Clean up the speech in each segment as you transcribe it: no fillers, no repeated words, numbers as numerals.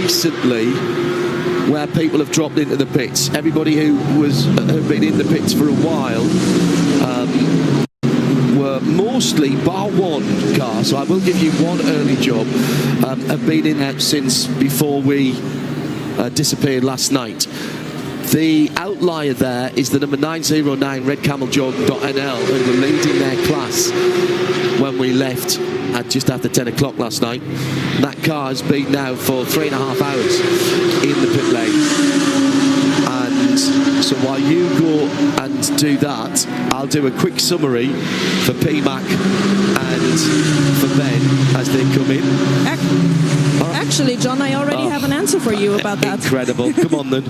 recently where people have dropped into the pits. Everybody who had been in the pits for a while were mostly, bar one car, so I will give you one early job, have been in there since before we disappeared last night. The outlier there is the number 909 Red Camel Jordan.nl, who were leading their class when we left at just after 10 o'clock last night. That car has been now for 3.5 hours in the pit lane. And so while you go and do that, I'll do a quick summary for PMAC and for Ben as they come in. Actually, John, I already have an answer for you about that. Incredible. Come on then.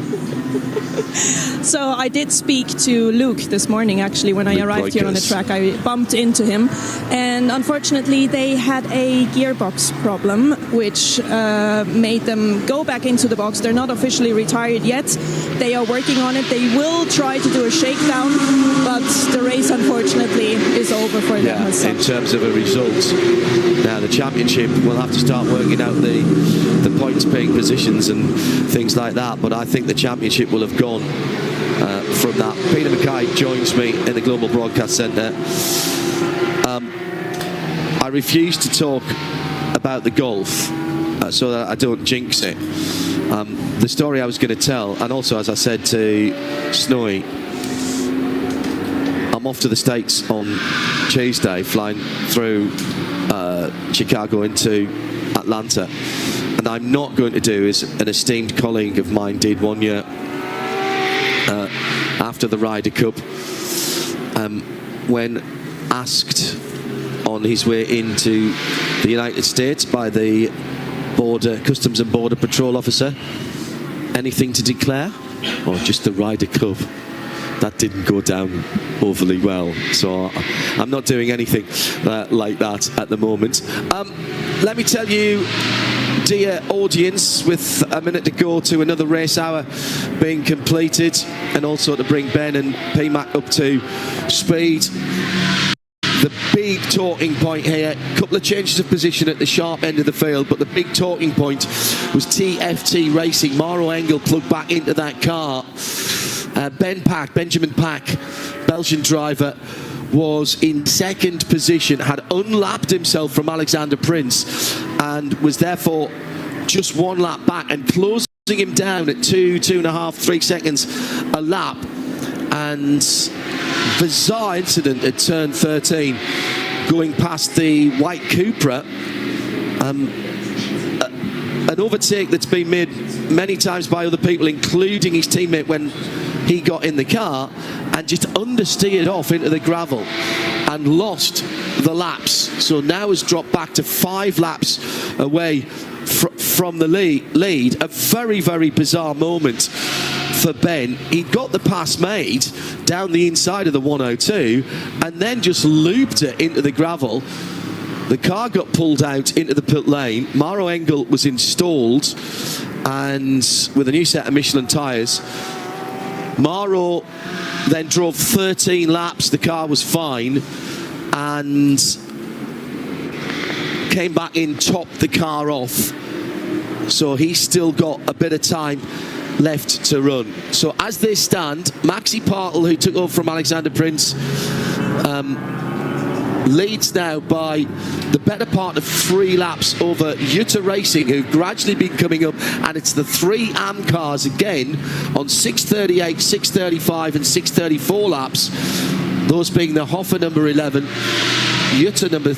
So I did speak to Luke this morning, actually, when I arrived here on the track. I bumped into him, and unfortunately they had a gearbox problem, which made them go back into the box. They're not officially retired yet. They are working on it. They will try to do a shakedown, but the race, unfortunately, is over for them. In terms of a result. Now, the championship will have to start working out the points paying positions and things like that, but I think the championship will have gone from that. Peter Mackay joins me in the Global Broadcast Centre. I refuse to talk about the golf so that I don't jinx it. The story I was going to tell, and also as I said to Snowy, I'm off to the States on Tuesday, flying through Chicago into Atlanta, and I'm not going to do as an esteemed colleague of mine did one year after the Ryder Cup, when asked on his way into the United States by the Customs and Border Patrol officer, anything to declare, or just the Ryder Cup. That didn't go down overly well, so I'm not doing anything like that at the moment. Let me tell you, dear audience, with a minute to go to another race hour being completed, and also to bring Ben and PMAC up to speed, the big talking point here, a couple of changes of position at the sharp end of the field, but the big talking point was TFT Racing. Mauro Engel plugged back into that car. Benjamin Pack, Belgian driver, was in second position, had unlapped himself from Alexander Prince, and was therefore just one lap back and closing him down at 2.5, 3 seconds a lap. And bizarre incident at turn 13, going past the white Cupra. An overtake that's been made many times by other people, including his teammate when he got in the car, and just understeered off into the gravel and lost the laps. So now has dropped back to 5 laps away from the lead. A very, very bizarre moment for Ben. He got the pass made down the inside of the 102 and then just looped it into the gravel. The car got pulled out into the pit lane. Mauro Engel was installed, and with a new set of Michelin tyres, Mauro then drove 13 laps. The car was fine, and came back in, topped the car off. So he's still got a bit of time left to run. So as they stand, Maxi Partle, who took over from Alexander Prince, leads now by the better part of 3 laps over Jutta Racing, who've gradually been coming up, and it's the 3 AM cars again on 6:38, 6:35 and 6:34 laps, those being the Hoffer number 11, Jutta number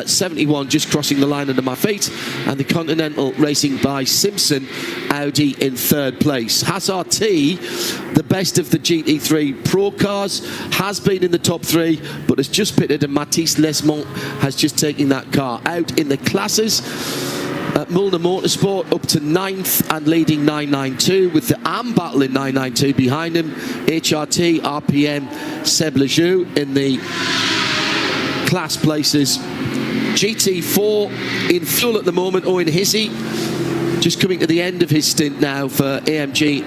71 just crossing the line under my feet, and the Continental Racing by Simpson Audi in 3rd place. Hazard T, the best of the GT3 Pro cars, has been in the top 3 but has just pitted, and Mathis Lesmont has just taken that car out in the classes. Mullner Motorsport up to 9th and leading 992, with the AM battle in 992 behind him. HRT, RPM, Seb Lejeune in the class places. GT4 in fuel at the moment. Owen Hissey just coming to the end of his stint now for AMG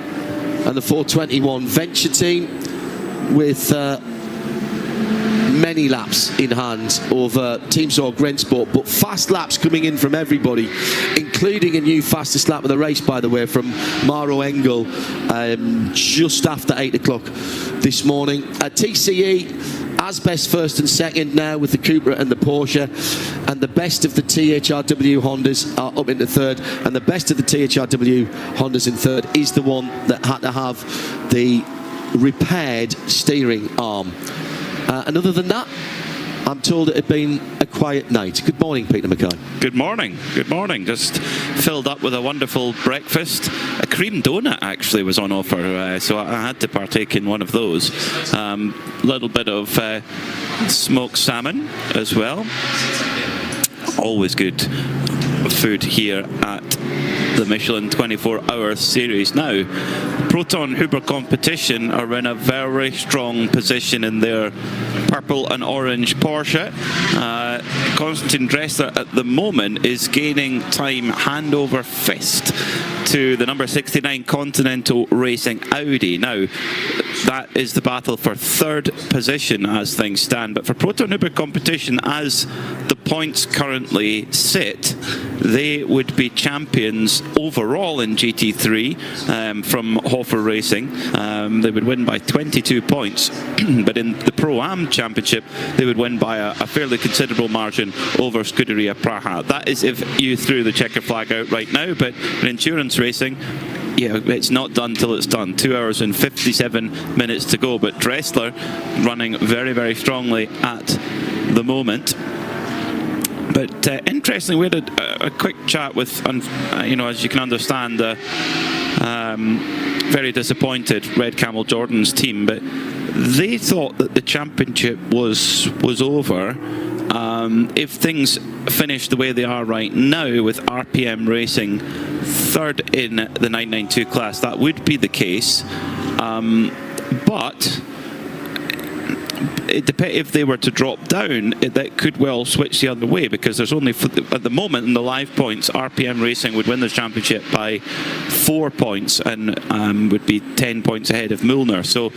and the 421 Venture team, with many laps in hand over Team Zor Grensport, but fast laps coming in from everybody, including a new fastest lap of the race, by the way, from Maro Engel, just after 8 o'clock this morning. TCE, Asbest first and second now with the Cupra and the Porsche, and the best of the THRW Hondas are up into third, and the best of the THRW Hondas in third is the one that had to have the repaired steering arm. And other than that, I'm told it had been a quiet night. Good morning, Peter Mackay. Good morning. Good morning. Just filled up with a wonderful breakfast. A cream donut actually was on offer, so I had to partake in one of those. Little bit of smoked salmon as well. Always good food here at the Michelin 24-hour series. Now, Proton Huber Competition are in a very strong position in their purple and orange Porsche. Konstantin Dressler at the moment is gaining time hand over fist to the number 69 Continental Racing Audi. Now, that is the battle for third position as things stand. But for Proton Huber Competition, as the points currently sit, they would be champions overall in GT3 from Hofer Racing. They would win by 22 points, but in the Pro-Am Championship, they would win by a fairly considerable margin over Scuderia Praha. That is if you threw the checker flag out right now, but in endurance racing, yeah, it's not done till it's done. 2 hours and 57 minutes to go, but Dressler running very, very strongly at the moment. But interestingly, we had a quick chat with, as you can understand, very disappointed Red Camel Jordan's team, but they thought that the championship was over. If things finish the way they are right now, with RPM Racing third in the 992 class, that would be the case. But if they were to drop down, that could well switch the other way, because there's only, at the moment in the live points, RPM Racing would win the championship by 4 points and would be 10 points ahead of Mühlner. So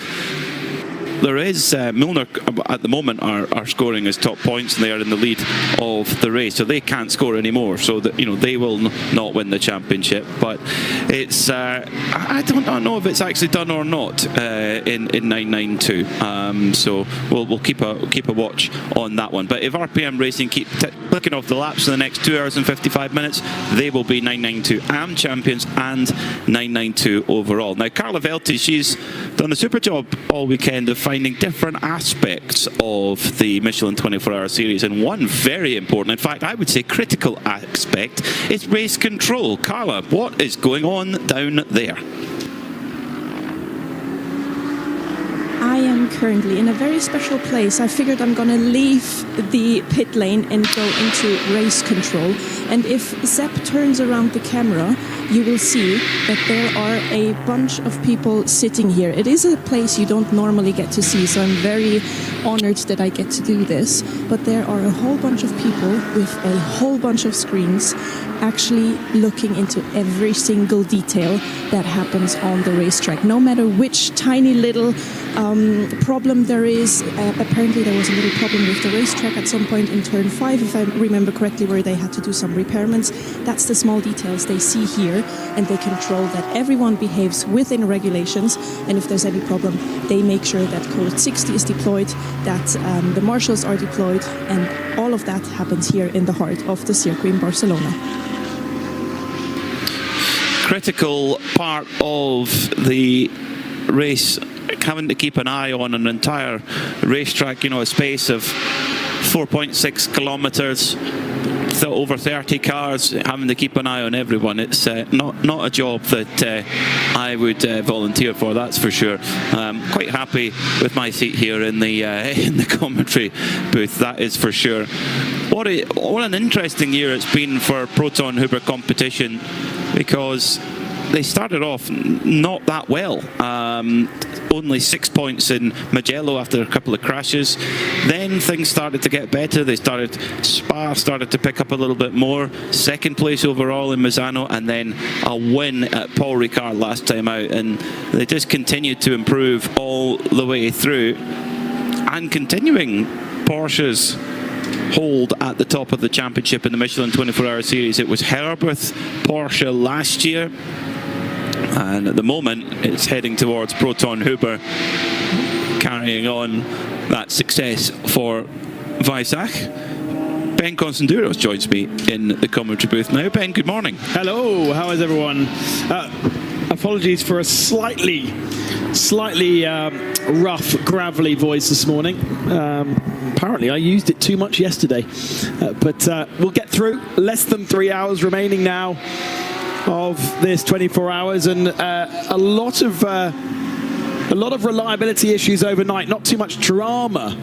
there is Mühlner at the moment are scoring as top points, and they are in the lead of the race, so they can't score anymore. So that, they will not win the championship. But it's I don't know if it's actually done or not in 992. So we'll keep a watch on that one. But if RPM Racing keep clicking off the laps in the next 2 hours and 55 minutes, they will be 992 AM champions and 992 overall. Now, Carla Velti, she's done a super job all weekend of finding different aspects of the Michelin 24-hour series, and one very important, in fact I would say critical aspect, is race control. Carla, what is going on down there? I am currently in a very special place. I figured I'm going to leave the pit lane and go into race control. And if Sepp turns around the camera, you will see that there are a bunch of people sitting here. It is a place you don't normally get to see, so I'm very honored that I get to do this. But there are a whole bunch of people with a whole bunch of screens actually looking into every single detail that happens on the racetrack. No matter which tiny little problem there is. Apparently there was a little problem with the racetrack at some point in turn 5, if I remember correctly, where they had to do some repairments. That's the small details they see here, and they control that everyone behaves within regulations, and if there's any problem, they make sure that code 60 is deployed, that the marshals are deployed, and all of that happens here in the heart of the circuit in Barcelona. Critical part of the race, having to keep an eye on an entire racetrack, a space of 4.6 kilometers, over 30 cars, having to keep an eye on everyone. It's not a job that I would volunteer for, that's for sure. Quite happy with my seat here in the commentary booth, that is for sure. What an interesting year it's been for Proton Huber Competition, because they started off not that well. Only 6 points in Mugello after a couple of crashes. Then things started to get better. Spa started to pick up a little bit more. Second place overall in Misano, and then a win at Paul Ricard last time out. And they just continued to improve all the way through, and continuing Porsche's hold at the top of the championship in the Michelin 24-hour series. It was Herberth Porsche last year, and at the moment it's heading towards Proton Huber, carrying on that success for Weissach. Ben Constanduros joins me in the commentary booth now. Ben, good morning. Hello, how is everyone? Apologies for a slightly rough, gravelly voice this morning. Apparently I used it too much yesterday, but we'll get through. Less than 3 hours remaining now of this 24 hours, and a lot of reliability issues overnight. Not too much drama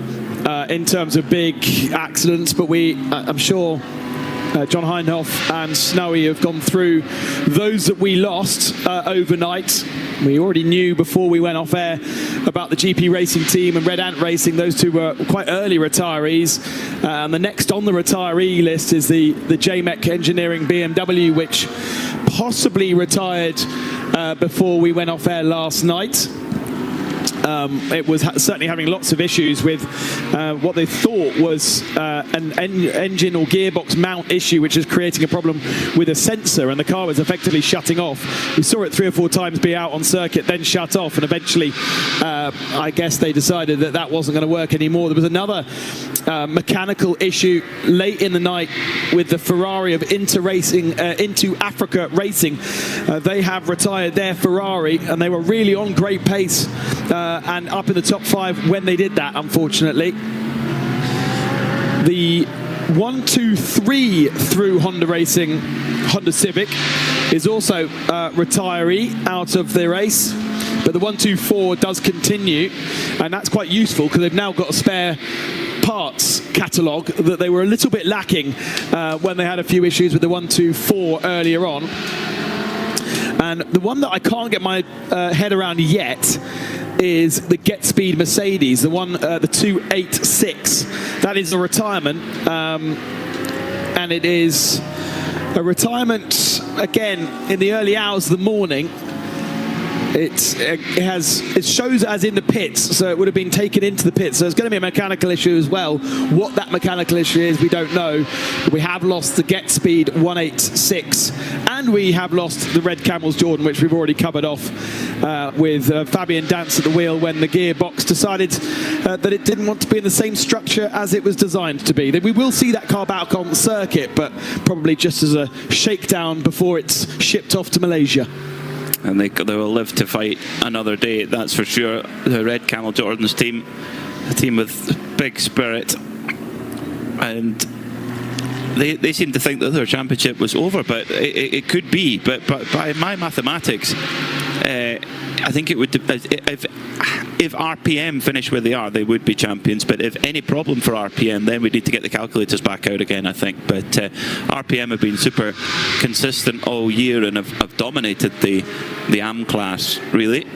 in terms of big accidents, but I'm sure John Heinhoff and Snowy have gone through those that we lost overnight. We already knew before we went off air about the GP Racing team and Red Ant Racing. Those two were quite early retirees. And the next on the retiree list is the JMEC Engineering BMW, which possibly retired before we went off air last night. It was certainly having lots of issues with what they thought was an engine or gearbox mount issue, which is creating a problem with a sensor, and the car was effectively shutting off. We saw it 3 or 4 times be out on circuit, then shut off, and eventually I guess they decided that wasn't going to work anymore. There was another mechanical issue late in the night with the Ferrari of Into Africa Racing. They have retired their Ferrari, and they were really on great pace and up in the top 5 when they did that, unfortunately. The 1, 2, 3 through Honda Racing, Honda Civic, is also retiree out of the race. But the 1, 2, 4 does continue, and that's quite useful because they've now got a spare parts catalogue that they were a little bit lacking when they had a few issues with the 1, 2, 4 earlier on. And the one that I can't get my head around yet is the Get Speed Mercedes, the 286. That is a retirement, and it is a retirement again in the early hours of the morning. It shows as in the pits, so it would have been taken into the pits. So there's going to be a mechanical issue as well. What that mechanical issue is, we don't know. But we have lost the Get Speed 186, and we have lost the Red Camels Jordan, which we've already covered off with Fabian Dance at the wheel when the gearbox decided that it didn't want to be in the same structure as it was designed to be. We will see that car back on the circuit, but probably just as a shakedown before it's shipped off to Malaysia. And they will live to fight another day, that's for sure. The Red Camel Jordan's team, a team with big spirit, and they seem to think that their championship was over, but it could be. But by my mathematics, I think it would. If RPM finish where they are, they would be champions. But if any problem for RPM, then we need to get the calculators back out again, I think. But RPM have been super consistent all year and have dominated the AM class, really.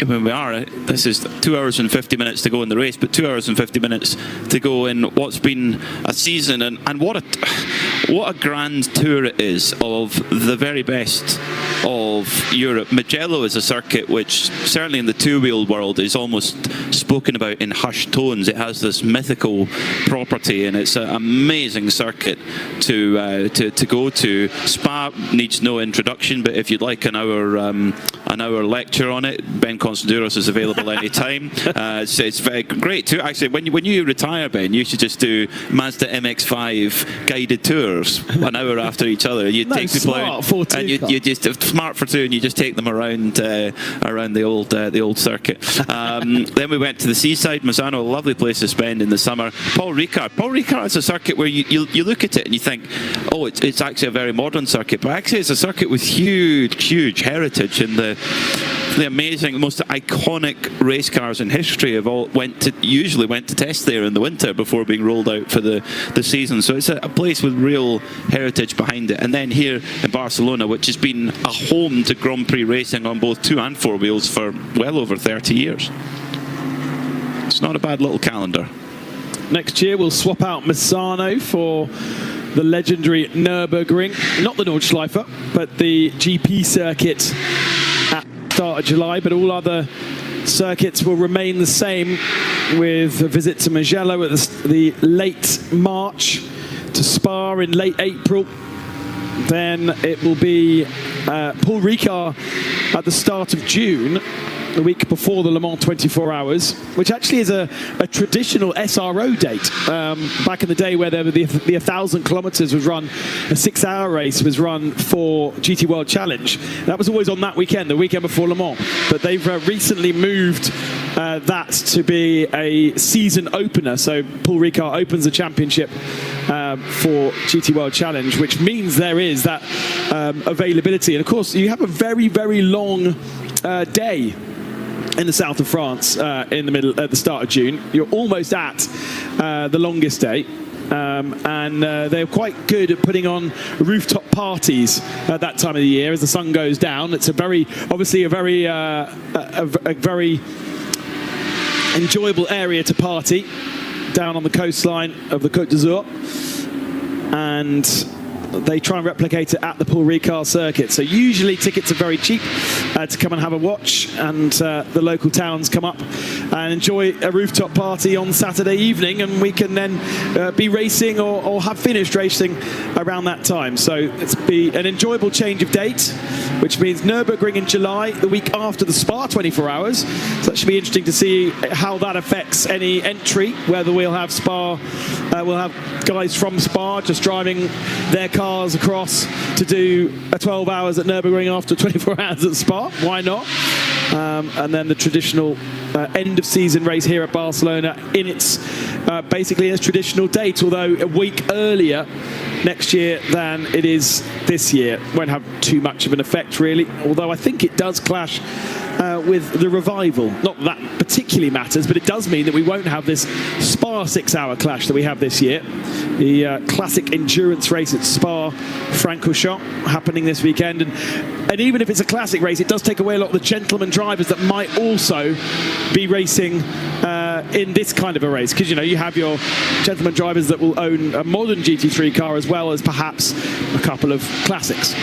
When we are, this is 2 hours and 50 minutes to go in the race, but 2 hours and 50 minutes to go in what's been a season, and what a grand tour it is of the very best of Europe. Mugello is a circuit which, certainly in the two-wheel world, is almost spoken about in hushed tones. It has this mythical property, and it's an amazing circuit to go to. Spa needs no introduction, but if you'd like an hour lecture on it, Ben Constanduros is available anytime. It's very great too. Actually, when you retire, Ben, you should just do Mazda MX-5 guided tours an hour after each other. You take people out, and you just smart for two, and you just take them around the old circuit. Then we went to the seaside, Misano, a lovely place to spend in the summer. Paul Ricard is a circuit where you look at it and you think, oh, it's actually a very modern circuit, but actually it's a circuit with huge heritage, and the amazing, most iconic race cars in history have all usually went to test there in the winter before being rolled out for the season. So it's a place with real heritage behind it. And then here in Barcelona, which has been a home to Grand Prix racing on both 2 and 4 wheels for well over 30 years. It's not a bad little calendar. Next year we'll swap out Misano for the legendary Nürburgring, not the Nordschleife, but the GP circuit at the start of July. But all other circuits will remain the same, with a visit to Mugello at the late March, to Spa in late April. Then it will be Paul Ricard at the start of June, the week before the Le Mans 24 Hours, which actually is a traditional SRO date. Back in the day where the 1,000 kilometers was run, a 6-hour race was run for GT World Challenge. That was always on that weekend, the weekend before Le Mans. But they've recently moved that to be a season opener. So Paul Ricard opens the championship for GT World Challenge, which means there is that availability. And of course, you have a very, very long day in the south of France at the start of June. You're almost at the longest day. And they're quite good at putting on rooftop parties at that time of the year as the sun goes down. It's a very enjoyable area to party down on the coastline of the Côte d'Azur, and they try and replicate it at the Paul Ricard circuit. So usually tickets are very cheap to come and have a watch, and the local towns come up and enjoy a rooftop party on Saturday evening, and we can then be racing or have finished racing around that time. So it's be an enjoyable change of date, which means Nürburgring in July, the week after the Spa 24 Hours. So that should be interesting to see how that affects any entry, whether we'll have we'll have guys from Spa just driving their cars across to do a 12 hours at Nürburgring after 24 hours at Spa. Why not? And then the traditional end of season race here at Barcelona in its basically its traditional date, although a week earlier next year than it is this year. Won't have too much of an effect really, although I think it does clash with the revival. Not that particularly matters, but it does mean that we won't have this Spa 6-hour clash that we have this year. The classic endurance race at Spa-Francorchamps happening this weekend, and even if it's a classic race, it does take away a lot of the gentleman drivers that might also be racing in this kind of a race, because you have your gentleman drivers that will own a modern GT3 car as well as perhaps a couple of classics.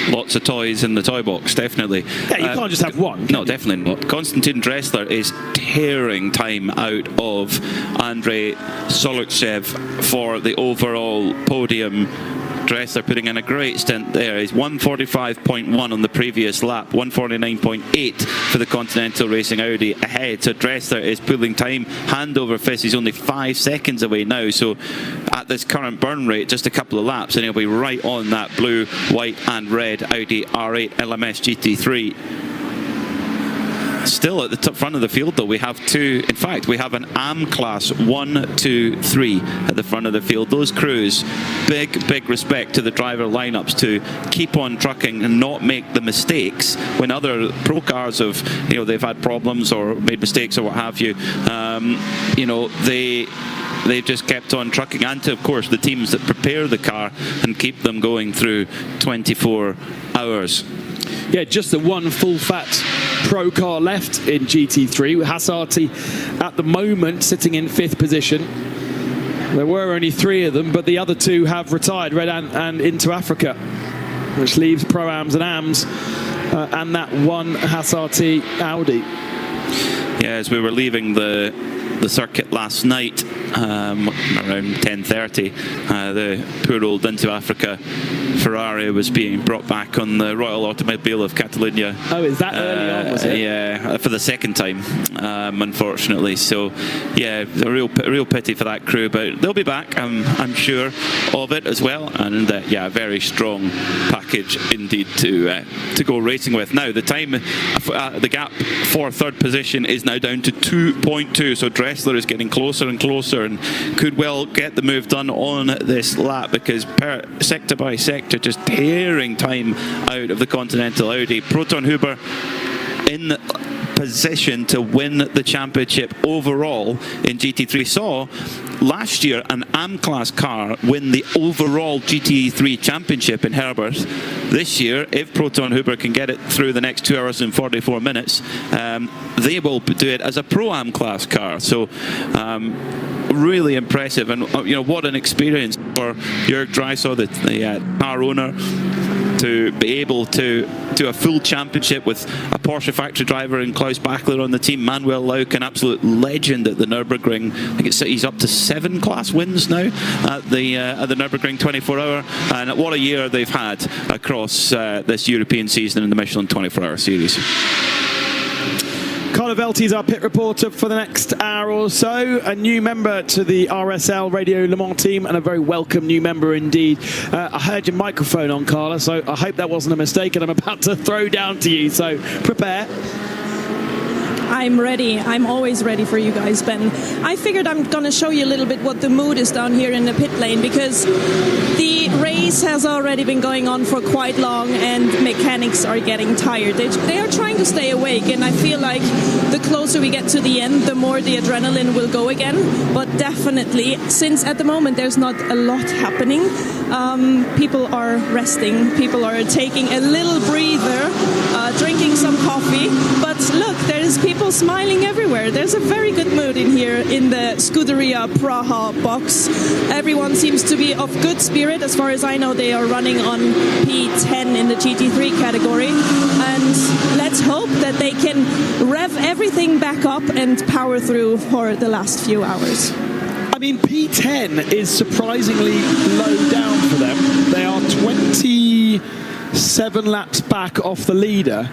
Lots of toys in the toy box, definitely. Yeah, you can't just have one. No, definitely not. Konstantin Dressler is tearing time out of Andrei Solochev for the overall podium. Dressler putting in a great stint there. He's 145.1 on the previous lap, 149.8 for the Continental Racing Audi ahead. So Dressler is pulling time hand over fist. He's only 5 seconds away now. So at this current burn rate, just a couple of laps, and he'll be right on that blue, white and red Audi R8 LMS GT3. Still at the front of the field though, we have two, in fact we have an AM class 1, 2, 3 at the front of the field. Those crews, big respect to the driver lineups to keep on trucking and not make the mistakes when other pro cars have, they've had problems or made mistakes or what have you. They've just kept on trucking, and to, of course, the teams that prepare the car and keep them going through 24 hours. Yeah, just the one full-fat pro car left in GT3, with Hassarti at the moment sitting in 5th position. There were only 3 of them, but the other 2 have retired, Red and into Africa, which leaves Pro-Ams and AMs and that one Hassarti Audi. Yeah, as we were leaving the circuit last night, around 10:30, the poor old Into Africa Ferrari was being brought back on the Royal Automobile of Catalonia. Oh, is that early on, was it? Yeah, for the second time, unfortunately. So, yeah, a real pity for that crew, but they'll be back, I'm sure of it as well. And yeah, a very strong package indeed to go racing with. Now, the time, the gap for 3rd position is now down to 2.2. So Dressler is getting closer and closer, and could well get the move done on this lap, because sector by sector just tearing time out of the Continental Audi. Proton Huber in position to win the championship overall in GT3. We saw last year an AM class car win the overall GT3 championship in Herbert. This year, if Proton Huber can get it through the next 2 hours and 44 minutes, they will do it as a Pro-Am class car. So really impressive, and what an experience for Jörg Dreisau, the car owner. to be able to do a full championship with a Porsche factory driver and Klaus Bachler on the team. Manuel Lauck, an absolute legend at the Nürburgring. I think he's up to 7 class wins now at the Nürburgring 24-hour. And what a year they've had across this European season in the Michelin 24-hour series. Carlo Velti is our pit reporter for the next hour or so. A new member to the RSL Radio Le Mans team, and a very welcome new member indeed. I heard your microphone on, Carlo, so I hope that wasn't a mistake, and I'm about to throw down to you, so prepare. I'm ready. I'm always ready for you guys, Ben. I figured I'm going to show you a little bit what the mood is down here in the pit lane, because the race has already been going on for quite long and mechanics are getting tired. They are trying to stay awake, and I feel like the closer we get to the end, the more the adrenaline will go again. But definitely, since at the moment there's not a lot happening, people are resting, people are taking a little breather, drinking some coffee. But look, there's people smiling everywhere. There's a very good mood in here in the Scuderia Praha box. Everyone seems to be of good spirit. As far as I know, they are running on P10 in the GT3 category. And let's hope that they can rev everything back up and power through for the last few hours. I mean, P10 is surprisingly low down for them. They are 27 laps back off the leader.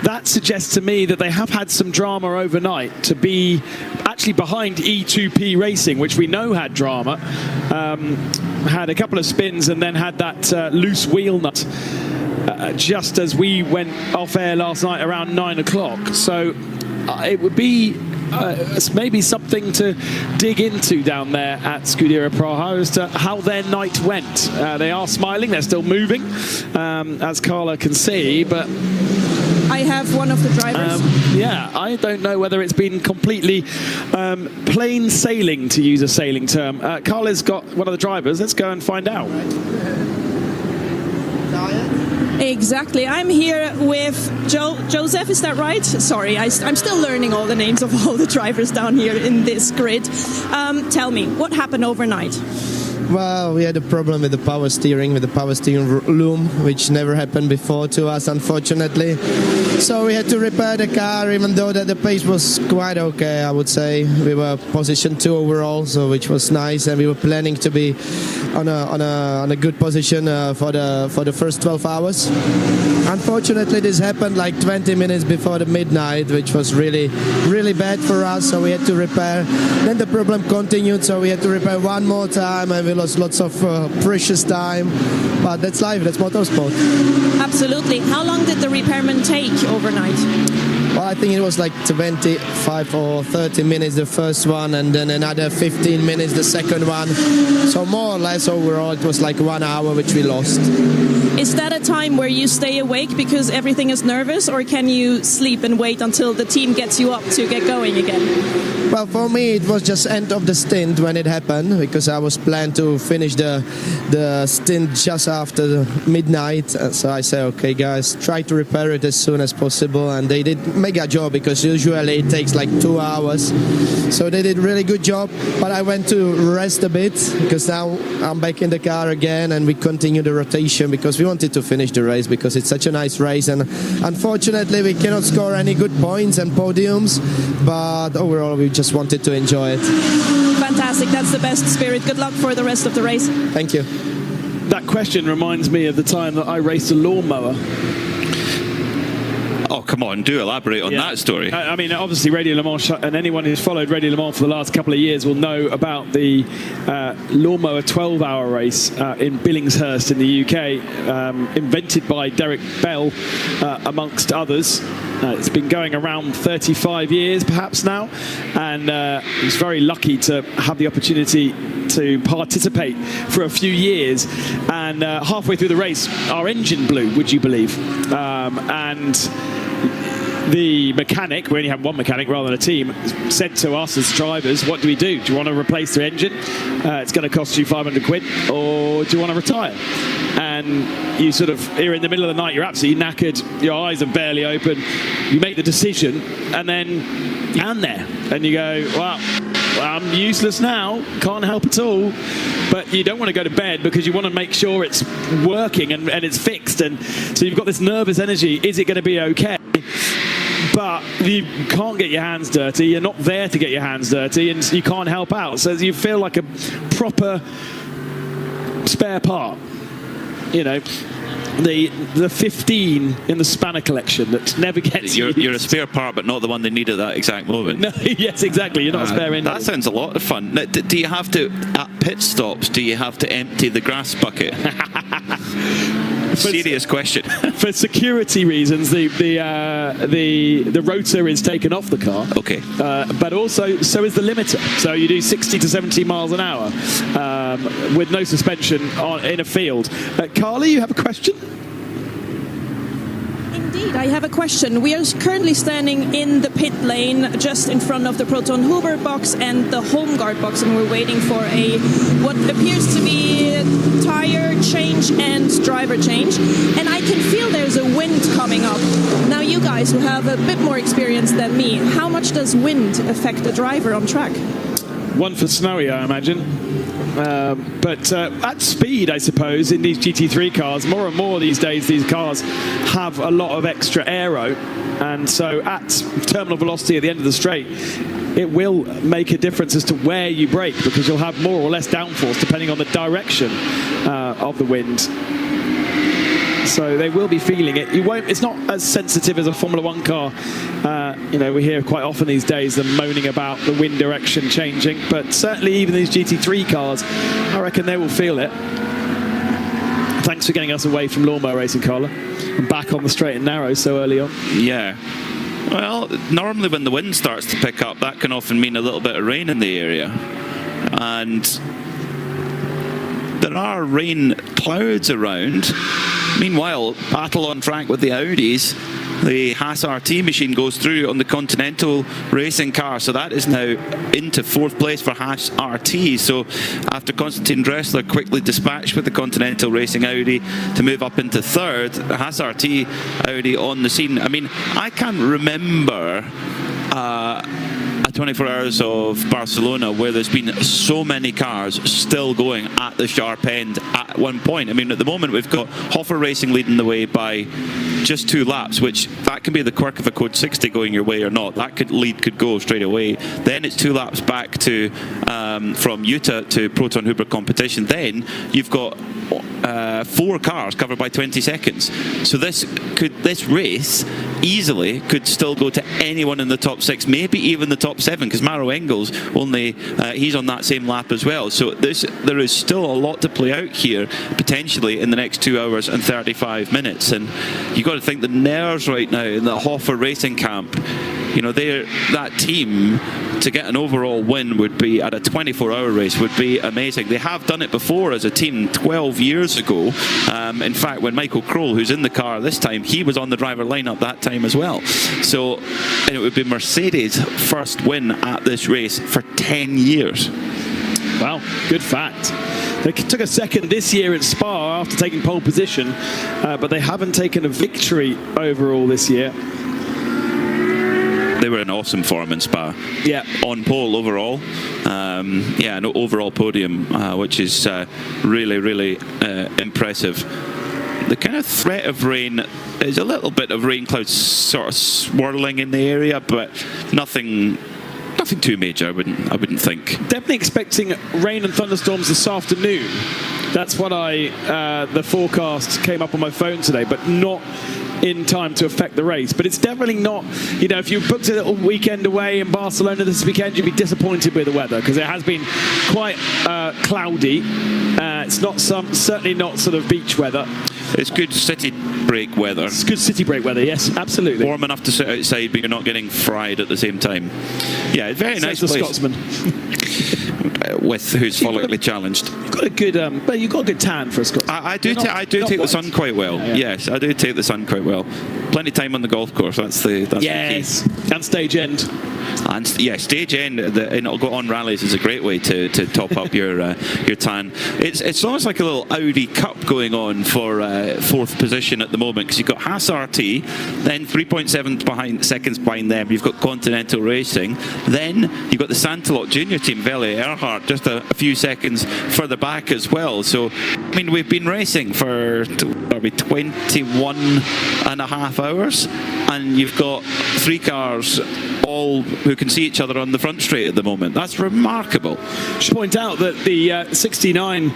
That suggests to me that they have had some drama overnight to be actually behind E2P Racing, which we know had drama. Had a couple of spins and then had that loose wheel nut just as we went off air last night around 9 o'clock. So it would be maybe something to dig into down there at Scuderia Praha as to how their night went. They are smiling, they're still moving, as Carla can see, but I have one of the drivers. Yeah, I don't know whether it's been completely plain sailing, to use a sailing term. Carla's got one of the drivers. Let's go and find out. Exactly. I'm here with Joseph, is that right? Sorry, I'm still learning all the names of all the drivers down here in this grid. Tell me, what happened overnight? Well, we had a problem with the power steering loom, which never happened before to us, unfortunately. So we had to repair the car, even though that the pace was quite okay, I would say. We were position 2 overall, so which was nice, and we were planning to be on a good position for the first 12 hours. Unfortunately, this happened like 20 minutes before the midnight, which was really, really bad for us, so we had to repair. Then the problem continued, so we had to repair one more time, and we lost lots of precious time. But that's life, that's motorsport. Absolutely. How long did the repairman take overnight? Well, I think it was like 25 or 30 minutes the first one, and then another 15 minutes the second one. So more or less overall it was like 1 hour which we lost. Is that a time where you stay awake because everything is nervous, or can you sleep and wait until the team gets you up to get going again? Well, for me it was just end of the stint when it happened, because I was planned to finish the stint just after midnight. So I said, okay guys, try to repair it as soon as possible, and they did mega job, because usually it takes like 2 hours. So they did really good job, but I went to rest a bit, because now I'm back in the car again, and we continue the rotation because we wanted to finish the race, because it's such a nice race, and unfortunately we cannot score any good points and podiums, but overall we just wanted to enjoy it. Fantastic, that's the best spirit. Good luck for the rest of the race. Thank you. That question reminds me of the time that I raced a lawnmower. Oh, come on, do elaborate on that story. I mean, obviously Radio Le Mans, and anyone who's followed Radio Le Mans for the last couple of years will know about the lawnmower 12-hour race in Billingshurst in the UK, invented by Derek Bell, amongst others. It's been going around 35 years perhaps now, and I was very lucky to have the opportunity to participate for a few years, and halfway through the race our engine blew, would you believe, and the mechanic, we only had one mechanic rather than a team, said to us as drivers, what do we do? Do you want to replace the engine? It's going to cost you 500 quid, or do you want to retire? And you sort of, you're in the middle of the night, you're absolutely knackered, your eyes are barely open, you make the decision, and then you're there, and you go, well, I'm useless now, can't help at all. But you don't want to go to bed because you want to make sure it's working and it's fixed. And so you've got this nervous energy. Is it going to be okay? But you can't get your hands dirty. You're not there to get your hands dirty, and you can't help out. So you feel like a proper spare part. You know, the 15 in the spanner collection that never gets used. You're a spare part, but not the one they need at that exact moment. No, yes, exactly. You're not a spare engine. That sounds a lot of fun. Now, do you have to, at pit stops, do you have to empty the grass bucket? Serious question. For security reasons, the rotor is taken off the car. Okay. But also, so is the limiter. So you do 60 to 70 miles an hour with no suspension in a field. Carly, you have a question? Indeed, I have a question. We are currently standing in the pit lane just in front of the Proton Huber box and the home guard box, and we're waiting for what appears to be tire change and driver change. And I can feel there's a wind coming up. Now, you guys who have a bit more experience than me, how much does wind affect the driver on track? One for snowy, I imagine. But at speed, I suppose, in these GT3 cars, more and more these days, these cars have a lot of extra aero. And so at terminal velocity at the end of the straight, it will make a difference as to where you brake, because you'll have more or less downforce depending on the direction of the wind. So they will be feeling it. It's not as sensitive as a Formula One car. We hear quite often these days them moaning about the wind direction changing, but certainly even these GT3 cars, I reckon they will feel it. Thanks for getting us away from lawnmower racing, Carla, and back on the straight and narrow so early on. Yeah. Well, normally when the wind starts to pick up, that can often mean a little bit of rain in the area. And there are rain clouds around. Meanwhile, battle on track with the Audis. The Haas RT machine goes through on the Continental racing car, so that is now into fourth place for Haas RT. So after Konstantin Dressler quickly dispatched with the Continental racing Audi to move up into third, Haas RT Audi on the scene. I mean, I can't remember 24 hours of Barcelona where there's been so many cars still going at the sharp end at one point. I mean, at the moment we've got Hoffer Racing leading the way by just 2 laps, which that can be the quirk of a code 60 going your way or not. That could go straight away. Then it's 2 laps back to from Utah to Proton Huber competition. Then you've got 4 cars covered by 20 seconds. So this race easily could still go to anyone in the top 6, maybe even the top 7, because Maro Engels he's on that same lap as well. So there is still a lot to play out here potentially in the next 2 hours and 35 minutes. And you got to think the nerves right now in the Hoffer Racing camp. That team to get an overall win would be at a 24-hour race would be amazing. They have done it before as a team 12 years ago. In fact, when Michael Kroll, who's in the car this time, he was on the driver lineup that time as well. So, and it would be Mercedes' first win at this race for 10 years. Wow, good fact. They took a second this year at Spa after taking pole position, but they haven't taken a victory overall this year. They were in awesome form in Spa. Yeah. On pole overall. An overall podium, which is really, really impressive. The kind of threat of rain is a little bit of rain clouds sort of swirling in the area, but nothing too major, I wouldn't think. Definitely expecting rain and thunderstorms this afternoon. That's what the forecast came up on my phone today, but not in time to affect the race. But it's definitely not, if you booked a little weekend away in Barcelona this weekend, you'd be disappointed with the weather, because it has been quite cloudy. It's certainly not sort of beach weather. It's good city break weather. It's good city break weather, yes, absolutely. Warm enough to sit outside, but you're not getting fried at the same time. Yeah, it's very nice place. Scotsman. With who's follically challenged. You've got a good tan for a Scotsman. I do take the sun quite well. Yeah. Yes, I do take the sun quite well. Plenty of time on the golf course. That's the yes, key. And stage end. And yeah, stage end, and it'll go on rallies is a great way to top up your tan. It's almost like a little Audi Cup going on for fourth position at the moment, because you've got Haas RT, then 3.7 seconds behind them. You've got Continental Racing, then you've got the Santalot Junior team, Veli Earhart, just a few seconds further back as well. So, I mean, we've been racing for probably 21 and a half hours, and you've got three cars all who can see each other on the front straight at the moment. That's remarkable. I should point out that the 69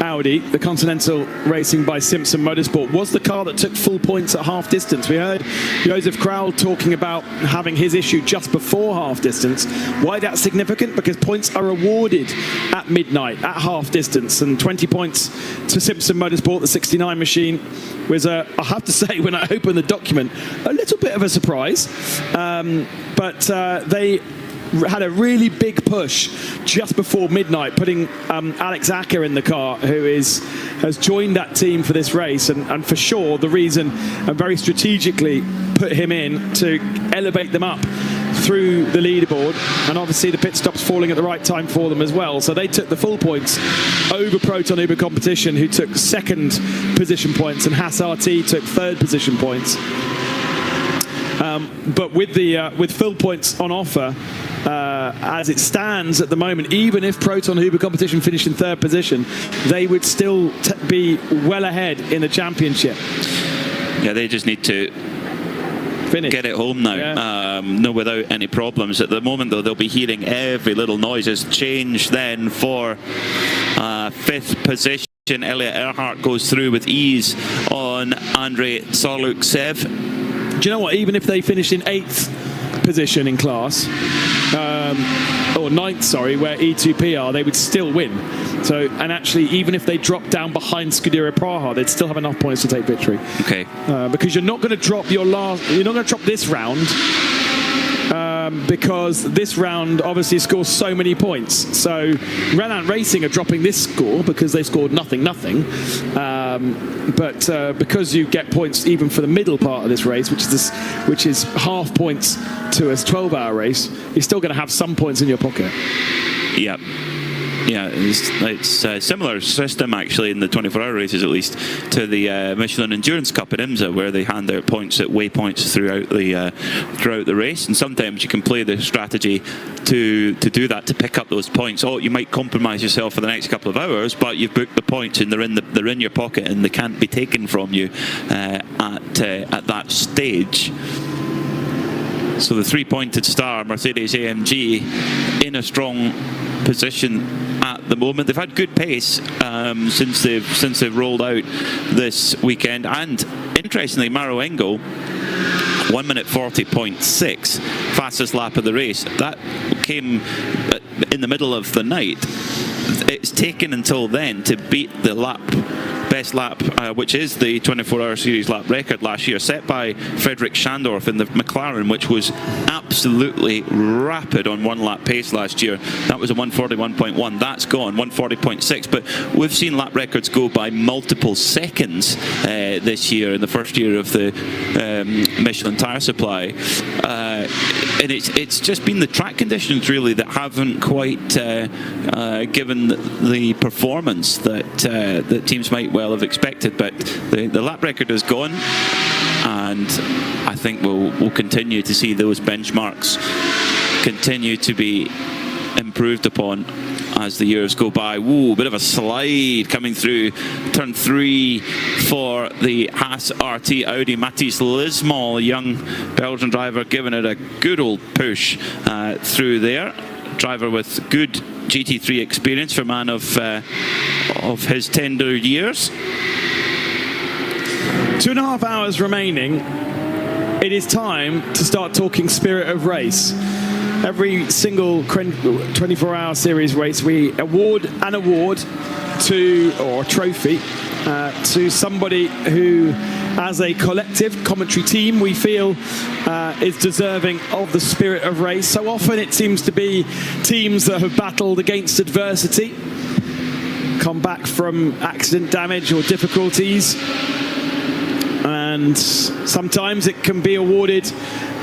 Audi, the Continental Racing by Simpson Motorsport, was the car that took full points at half distance. We heard Josef Kraul talking about having his issue just before half distance. Why that's significant? Because points are awarded at midnight, at half distance, and 20 points to Simpson Motorsport, the 69 machine, was, I have to say, when I opened the document, a little bit of a surprise. But they had a really big push just before midnight, putting Alex Acker in the car, who has joined that team for this race, and for sure the reason, and very strategically put him in to elevate them up through the leaderboard, and obviously the pit stops falling at the right time for them as well. So they took the full points over Proton Uber Competition, who took second position points, and Haas RT took third position points. But with full points on offer, as it stands at the moment, even if Proton Uber Competition finished in third position, they would still be well ahead in the championship. Yeah, they just need to get it home now, no, without any problems. At the moment, though, they'll be hearing every little noise. Has changed then for fifth position. Elliot Earhart goes through with ease on Andrei Sorluksev. Do you know what? Even if they finished in 8th position in class, or 9th, sorry, where E2P are, they would still win. So, and actually, even if they drop down behind Scuderia Praha, they'd still have enough points to take victory. Okay. Because you're not going to drop you're not going to drop this round. Because this round obviously scores so many points. So Renan Racing are dropping this score because they scored nothing. But because you get points even for the middle part of this race, which is half points to a 12-hour race, you're still going to have some points in your pocket. Yeah. Yeah, it's a similar system actually in the 24-hour races, at least, to the Michelin Endurance Cup in IMSA, where they hand out points at waypoints throughout the race, and sometimes you can play the strategy to do that, to pick up those points. Oh, you might compromise yourself for the next couple of hours, but you've booked the points and they're in your pocket and they can't be taken from you at that stage. So the three-pointed star, Mercedes AMG, in a strong position at the moment. They've had good pace since they've rolled out this weekend, and interestingly, Maroengo 1 minute 40.6, fastest lap of the race. That came in the middle of the night. It's taken until then to beat the best lap, which is the 24-hour series lap record last year, set by Frederick Schandorf in the McLaren, which was absolutely rapid on one lap pace last year. That was a 141.1. That's gone 140.6. But we've seen lap records go by multiple seconds this year, in the first year of the Michelin tyre supply, and it's just been the track conditions really that haven't quite given the performance that teams might well have expected. But the lap record is gone, and I think we'll continue to see those benchmarks continue to be improved upon as the years go by. Ooh, bit of a slide coming through turn 3 for the Haas RT Audi. Mathis Lismol, a young Belgian driver, giving it a good old push through there. Driver with good GT3 experience for a man of his tender years. 2.5 hours remaining. It is time to start talking spirit of race. Every single 24-hour series race, we award an award or a trophy to somebody who, as a collective commentary team, we feel is deserving of the spirit of race. So often it seems to be teams that have battled against adversity, come back from accident damage or difficulties, and sometimes it can be awarded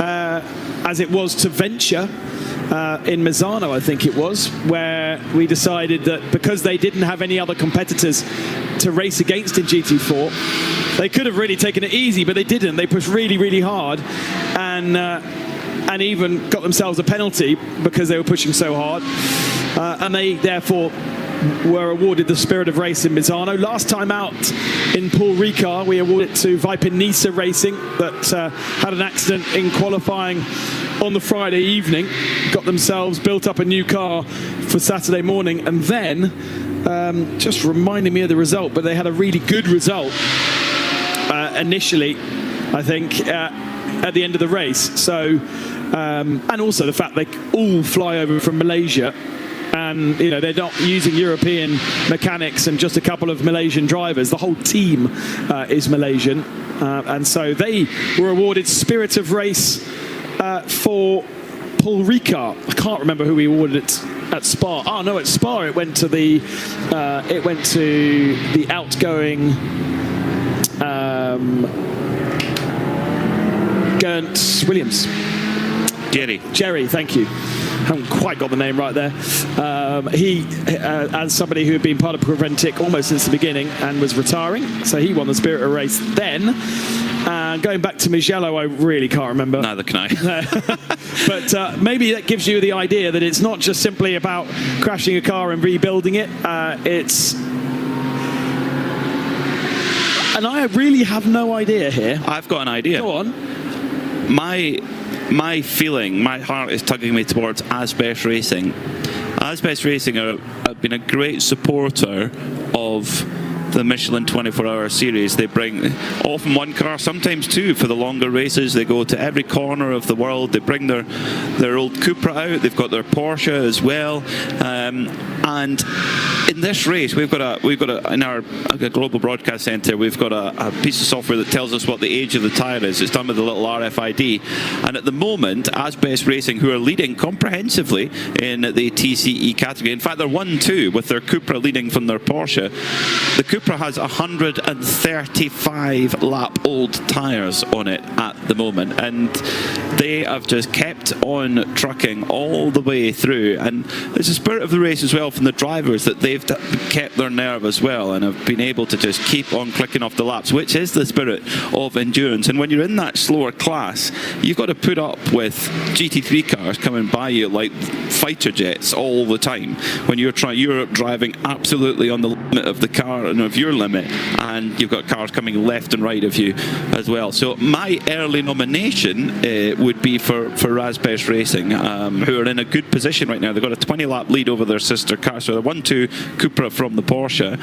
as it was to Venture in Misano, I think it was, where we decided that because they didn't have any other competitors to race against in GT4, they could have really taken it easy, but they didn't. They pushed really, really hard, and even got themselves a penalty because they were pushing so hard, and they therefore were awarded the Spirit of Race in Misano. Last time out in Paul Ricard, we awarded it to Viper Nisa Racing that had an accident in qualifying on the Friday evening, got themselves built up a new car for Saturday morning, and then just reminding me of the result, but they had a really good result initially, I think, at the end of the race. So, and also the fact they all fly over from Malaysia, and they're not using European mechanics and just a couple of Malaysian drivers. The whole team is Malaysian, and so they were awarded Spirit of Race for Paul Ricard. I can't remember who we awarded it at Spa. Oh no, at Spa it went to the outgoing Geraint Williams. Jerry, thank you. Haven't quite got the name right there. He, as somebody who had been part of Preventic almost since the beginning and was retiring, so he won the Spirit of Race then. Going back to Mugello, I really can't remember. Neither can I. But maybe that gives you the idea that it's not just simply about crashing a car and rebuilding it. And I really have no idea here. I've got an idea. Go on. My feeling, my heart is tugging me towards Asbest Racing. Asbest Racing have been a great supporter of the Michelin 24-hour series. They bring often one car, sometimes two, for the longer races. They go to every corner of the world. They bring their old Cupra out. They've got their Porsche as well. And in this race, we've got in our global broadcast center, we've got a piece of software that tells us what the age of the tyre is. It's done with a little RFID. And at the moment, Asbest Racing, who are leading comprehensively in the TCE category, in fact, they're 1-2 with their Cupra leading from their Porsche. The Cupra has 135 lap old tyres on it at the moment, and they have just kept on trucking all the way through. And there's a spirit of the race as well from the drivers that they've kept their nerve as well and have been able to just keep on clicking off the laps, which is the spirit of endurance. And when you're in that slower class, you've got to put up with GT3 cars coming by you like fighter jets all the time when you're driving absolutely on the limit of the car and of your limit, and you've got cars coming left and right of you as well. So my early nomination would be for Asbest Racing, who are in a good position right now. They've got a 20-lap lead over their sister car, so they're 1-2 Cupra from the Porsche.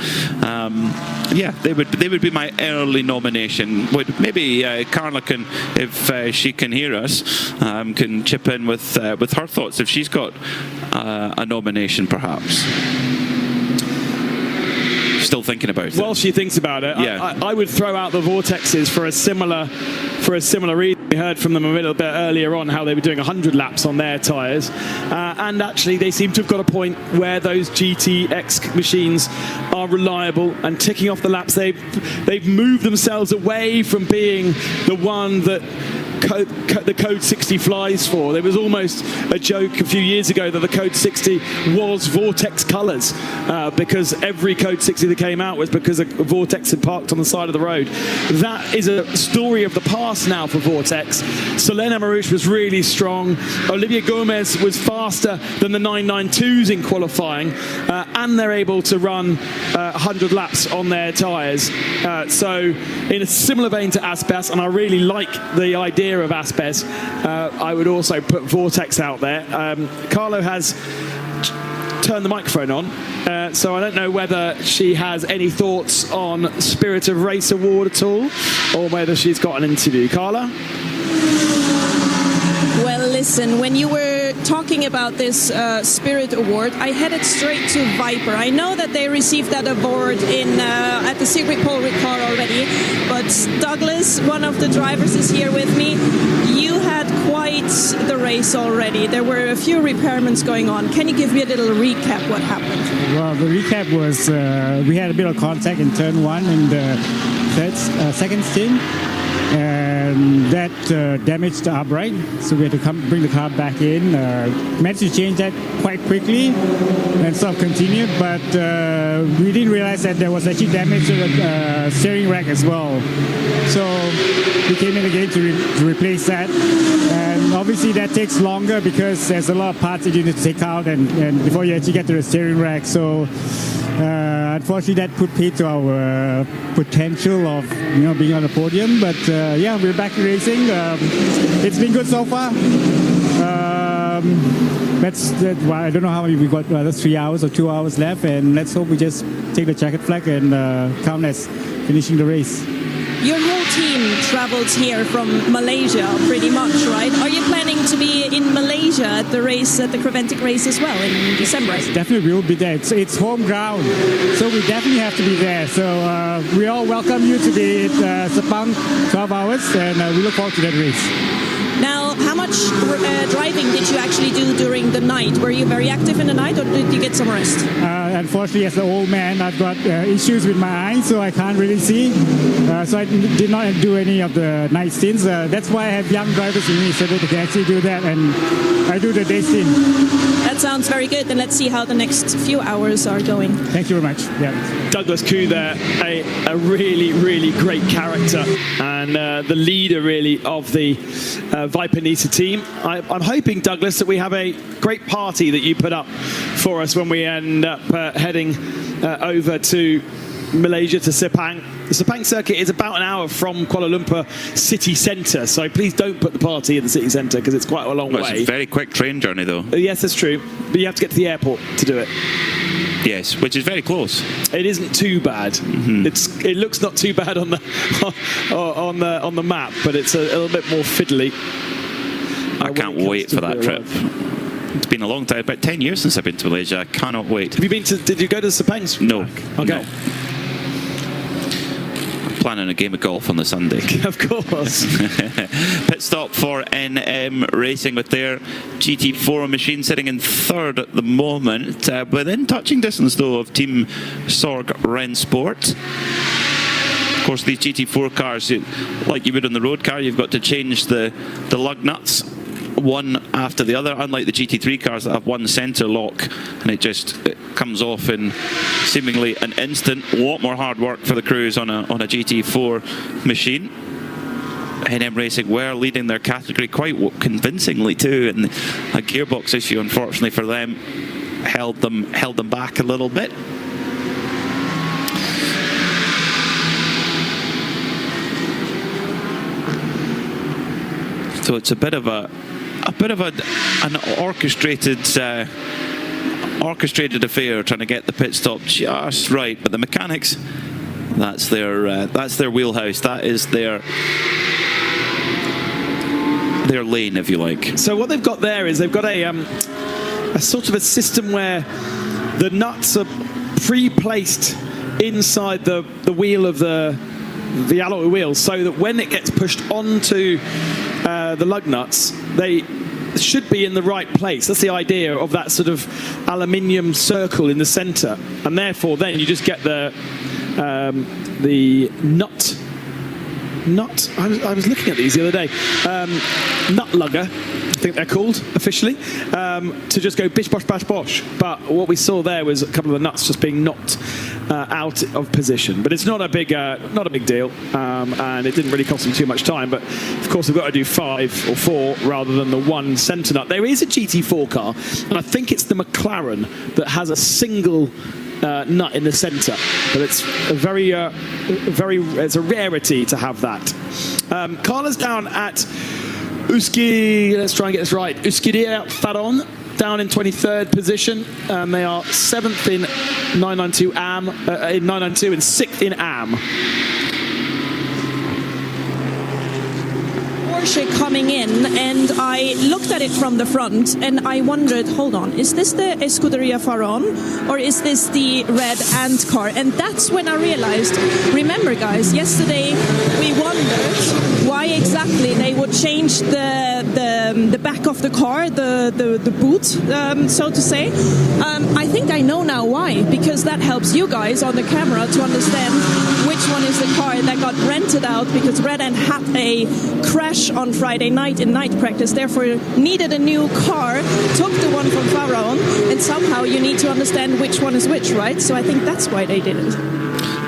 Yeah, they would be my early nomination. Maybe Carla can, if she can hear us, can chip in with her thoughts if she's got a nomination, perhaps. Still thinking about it. While she thinks about it, yeah. I would throw out the Vortexes for a similar reason. We heard from them a little bit earlier on how they were doing 100 laps on their tyres, and actually they seem to have got a point where those GTX machines are reliable and ticking off the laps. They've moved themselves away from being the one that the Code 60 flies for. There was almost a joke a few years ago that the Code 60 was Vortex colours, because every Code 60 that came out was because a Vortex had parked on the side of the road. That is a story of the past now for Vortex. Solène Amarouche was really strong. Olivia Gomez was faster than the 992s in qualifying, and they're able to run 100 laps on their tyres. So in a similar vein to Asbest, and I really like the idea of Asbest, I would also put Vortex out there. Carlo has turned the microphone on, so I don't know whether she has any thoughts on Spirit of Race Award at all, or whether she's got an interview. Carla? Well, listen, when you were talking about this Spirit Award, I headed straight to Viper. I know that they received that award at the Circuit Paul Ricard already, but Douglas, one of the drivers, is here with me. You had quite the race already. There were a few repairments going on. Can you give me a little recap what happened? Well, the recap was we had a bit of contact in turn one in the second stint. and that damaged the upright. So we had to bring the car back in. Managed to change that quite quickly and sort of continued, but we didn't realize that there was actually damage to the steering rack as well. So we came in again to replace that, and obviously that takes longer because there's a lot of parts that you need to take out and before you actually get to the steering rack. So unfortunately that put paid to our potential of being on the podium, but yeah, we're back to racing. It's been good so far. I don't know how many we got, whether 3 hours or 2 hours left, and let's hope we just take the checkered flag and count as finishing the race. Your whole team travels here from Malaysia, pretty much, right? Are you planning to be in Malaysia at the race, at the Creventic race as well in December? Definitely, we will be there. It's home ground, so we definitely have to be there. So we all welcome you to be at Sepang 12 hours, and we look forward to that race. Now, how much driving did you actually do during the night? Were you very active in the night, or did you get some rest? Unfortunately, as an old man, I've got issues with my eyes, so I can't really see. So I did not do any of the night stints. That's why I have young drivers with me, so that they can actually do that, and I do the day stint. That sounds very good. Then let's see how the next few hours are going. Thank you very much. Yeah. Douglas Koo there, a really, really great character, and the leader really of the Viper Nisa team. I'm hoping, Douglas, that we have a great party that you put up for us when we end up heading over to Malaysia, to Sepang. The Sepang circuit is about an hour from Kuala Lumpur city centre, so please don't put the party in the city centre because it's quite a long way. It's a very quick train journey though. Yes, that's true, but you have to get to the airport to do it. Yes, which is very close. It isn't too bad. Mm-hmm. It looks not too bad on the map, but it's a little bit more fiddly. I can't wait for that trip. It's been a long time, about 10 years since I've been to Malaysia. I cannot wait. Have you been to? Did you go to Sepang? No. Okay. No. Planning a game of golf on the Sunday. Of course. Pit stop for NM Racing with their GT4 machine sitting in third at the moment, within touching distance though of Team Sorg Rennsport. Of course, these GT4 cars, like you would on the road car, you've got to change the lug nuts one after the other, unlike the GT3 cars that have one centre lock and it comes off in seemingly an instant. A lot more hard work for the crews on a GT4 machine. NM Racing were leading their category quite convincingly too, and a gearbox issue unfortunately for them held them back a little bit. So it's a bit of an orchestrated affair trying to get the pit stop just right, but the mechanics, that's their wheelhouse. That is their lane, if you like. So what they've got there is they've got a sort of a system where the nuts are pre-placed inside the wheel of the alloy wheel, so that when it gets pushed onto the lug nuts, they should be in the right place. That's the idea of that sort of aluminium circle in the center, and therefore then you just get the nut. I was looking at these the other day. Nut lugger, I think they're called officially, to just go bish bosh bash bosh. But what we saw there was a couple of the nuts just being knocked out of position. But it's not a big deal, and it didn't really cost them too much time. But of course, we've got to do 5 or 4 rather than the one centre nut. There is a GT4 car, and I think it's the McLaren that has a single nut in the centre, but it's it's a rarity to have that. Carla's down at let's try and get this right, Uskidia Faron, down in 23rd position. They are 7th in 992 AM, in 992 and 6th in AM. Porsche coming in, and I looked at it from the front and I wondered, hold on, is this the Scuderia Faron or is this the red ant car? And that's when I realized, remember guys, yesterday we wondered why exactly they would change the back of the car, the boot, so to say. I think I know now why, because that helps you guys on the camera to understand which which one is the car that got rented out because Red Ant had a crash on Friday night in night practice, therefore needed a new car, took the one from Faraon, and somehow you need to understand which one is which, right? So I think that's why they did it.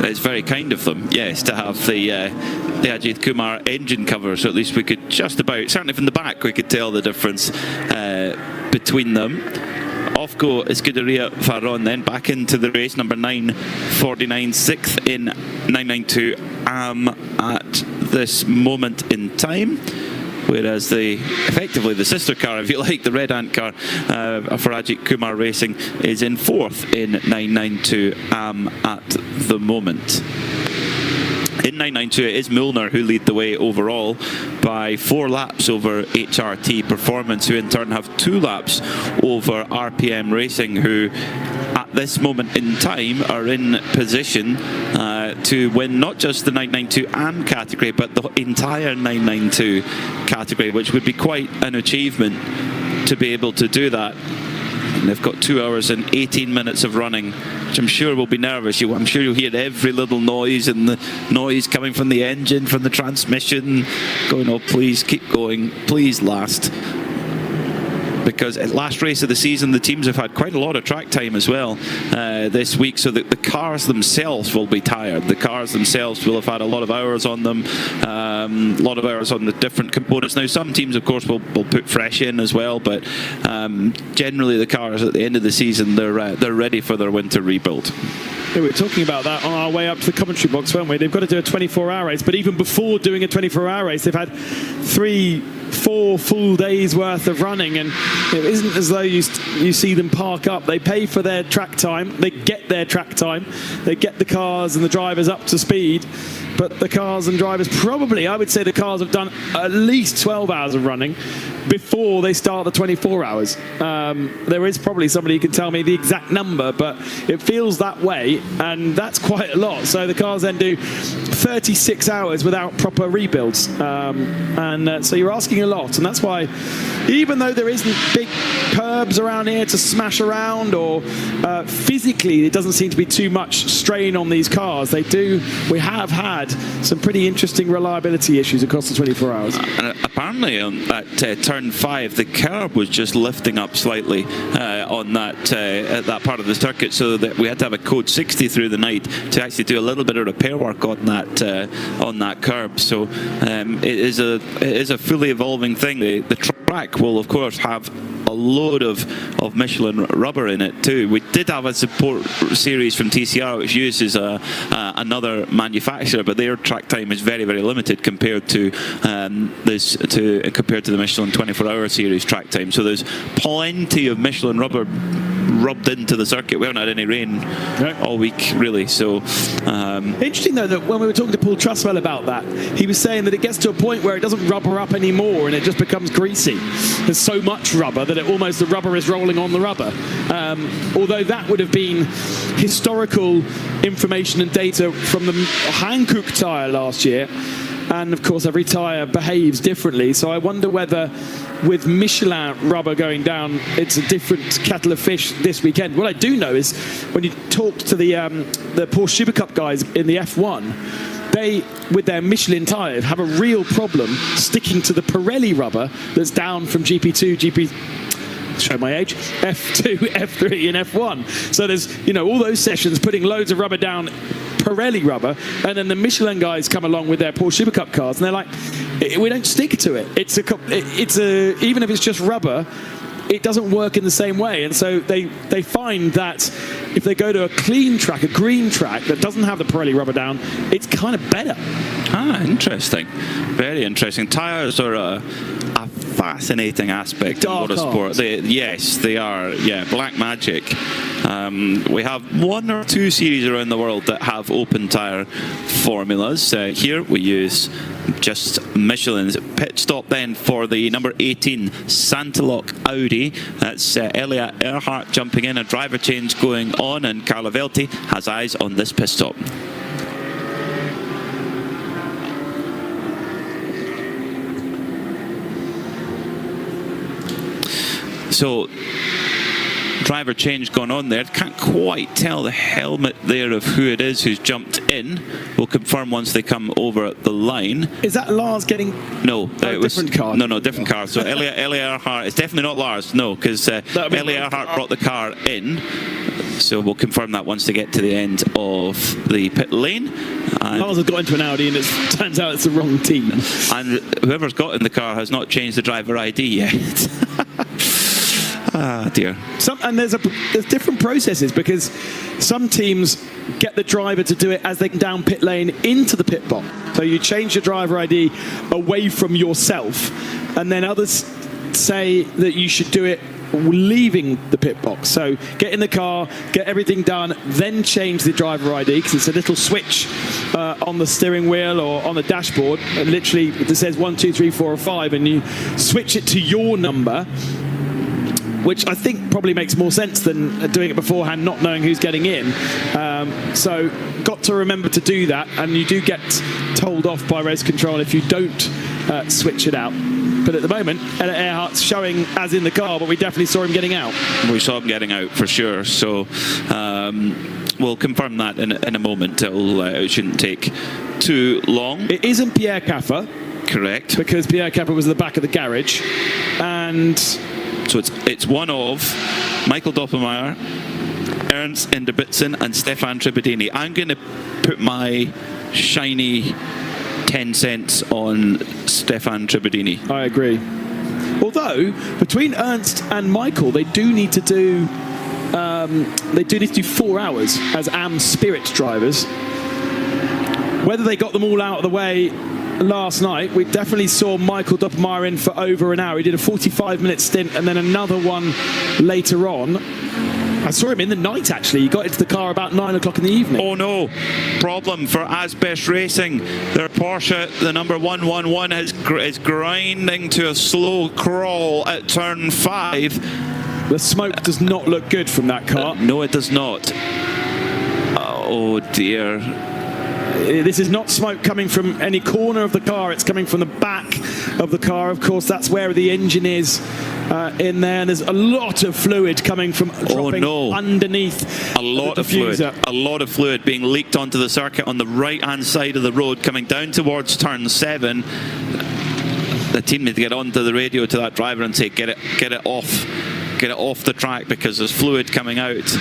It's very kind of them, yes, to have the Ajit Kumar engine cover, so at least we could just about, certainly from the back, we could tell the difference between them. Off go Escuderia Faraon then, back into the race, number 949, 6th in 992 at this moment in time. Whereas effectively the sister car, if you like, the Red Ant car for Ajit Kumar Racing is in 4th in 992 at the moment. In 992, it is Milner who lead the way overall by 4 laps over HRT Performance, who in turn have 2 laps over RPM Racing, who at this moment in time are in position to win not just the 992 AM category, but the entire 992 category, which would be quite an achievement to be able to do that. And they've got 2 hours and 18 minutes of running, which I'm sure will be nervous. I'm sure you'll hear every little noise, and the noise coming from the engine, from the transmission, going, oh, please keep going, please last. Because at last race of the season, the teams have had quite a lot of track time as well this week, so that the cars themselves will be tired. The cars themselves will have had a lot of hours on them, a lot of hours on the different components. Now, some teams, of course, will put fresh in as well, but generally the cars at the end of the season, they're ready for their winter rebuild. We were talking about that on our way up to the commentary box, weren't we? They've got to do a 24-hour race, but even before doing a 24-hour race, they've had 3-4 full days worth of running, and it isn't as though you see them park up. They pay for their track time, they get their track time, they get the cars and the drivers up to speed, but the cars and drivers probably, I would say the cars have done at least 12 hours of running before they start the 24 hours. There is probably somebody who can tell me the exact number, but it feels that way, and that's quite a lot. So the cars then do 36 hours without proper rebuilds, so you're asking a lot, and that's why, even though there isn't big curbs around here to smash around, or physically it doesn't seem to be too much strain on these cars, we have had some pretty interesting reliability issues across the 24 hours. Apparently on that turn 5, the curb was just lifting up slightly on that part of the circuit, so that we had to have a code 60 through the night to actually do a little bit of repair work on that curb. So it is a fully evolving thing. The track will, of course, have a load of Michelin rubber in it too. We did have a support series from TCR which uses another manufacturer, but their track time is very, very limited compared to the Michelin 24-hour series track time. So there's plenty of Michelin rubber rubbed into the circuit. We haven't had any rain all week, really. So interesting though that when we were talking to Paul Truswell about that, he was saying that it gets to a point where it doesn't rubber up anymore and it just becomes greasy. There's so much rubber that the rubber is rolling on the rubber. Although that would have been historical information and data from the Hankook tyre last year, and of course every tyre behaves differently, so I wonder whether with Michelin rubber going down it's a different kettle of fish this weekend. What I do know is when you talk to the Porsche Super Cup guys in the F1, they, with their Michelin tyres, have a real problem sticking to the Pirelli rubber that's down from GP2, show my age, F2, F3 and F1. So there's, all those sessions putting loads of rubber down, Pirelli rubber, and then the Michelin guys come along with their Porsche Super Cup cars and they're like, we don't stick to it. Even if it's just rubber, it doesn't work in the same way. And so they find that if they go to a clean track, a green track that doesn't have the Pirelli rubber down, it's kind of better. Interesting. Very interesting. Tyres are a fascinating aspect of motorsport. Yes, they are. Yeah, black magic. We have 1 or 2 series around the world that have open tyre formulas. Here we use just Michelin's. Pit stop then for the number 18 Santalok Audi. That's Elia Earhart jumping in, a driver change going on, and Carlo Velti has eyes on this pit stop. So driver change going on there. Can't quite tell the helmet there of who it is who's jumped in. We'll confirm once they come over the line. Is that Lars getting... No, it was different car? No, different car. So Ellie Earhart, it's definitely not Lars, no, because Ellie Earhart brought the car in. So we'll confirm that once they get to the end of the pit lane. And Lars has got into an Audi and it turns out it's the wrong team. And whoever's got in the car has not changed the driver ID yet. Ah, dear. And there's different processes, because some teams get the driver to do it as they come down pit lane into the pit box. So you change your driver ID away from yourself, and then others say that you should do it leaving the pit box. So get in the car, get everything done, then change the driver ID, because it's a little switch on the steering wheel or on the dashboard, and literally it says 1, 2, 3, 4 or 5, and you switch it to your number, which I think probably makes more sense than doing it beforehand, not knowing who's getting in. So got to remember to do that, and you do get told off by race control if you don't switch it out. But at the moment, Earhart's showing as in the car, but we definitely saw him getting out. We saw him getting out for sure, so we'll confirm that in a moment. It shouldn't take too long. It isn't Pierre Caffer. Correct. Because Pierre Caffer was at the back of the garage, and... So it's one of Michael Doppelmayr, Ernst Inderbitzen and Stefan Tribadini. I'm going to put my shiny 10 cents on Stefan Tribadini. I agree. Although between Ernst and Michael, they do need to do 4 hours as AM Spirit drivers. Whether they got them all out of the way last night, we definitely saw Michael Doppelmayr in for over an hour. He did a 45-minute stint and then another one later on. I saw him in the night, actually. He got into the car about 9 o'clock in the evening. Oh no, problem for Asbest Racing. Their Porsche, the number 111, is grinding to a slow crawl at turn 5. The smoke does not look good from that car. No, it does not. Oh dear. This is not smoke coming from any corner of the car, it's coming from the back of the car. Of course, that's where the engine is in there, and there's a lot of fluid coming from dropping underneath a lot of fluid being leaked onto the circuit on the right hand side of the road coming down towards turn 7. The team need to get onto the radio to that driver and say get it off the track, because there's fluid coming out.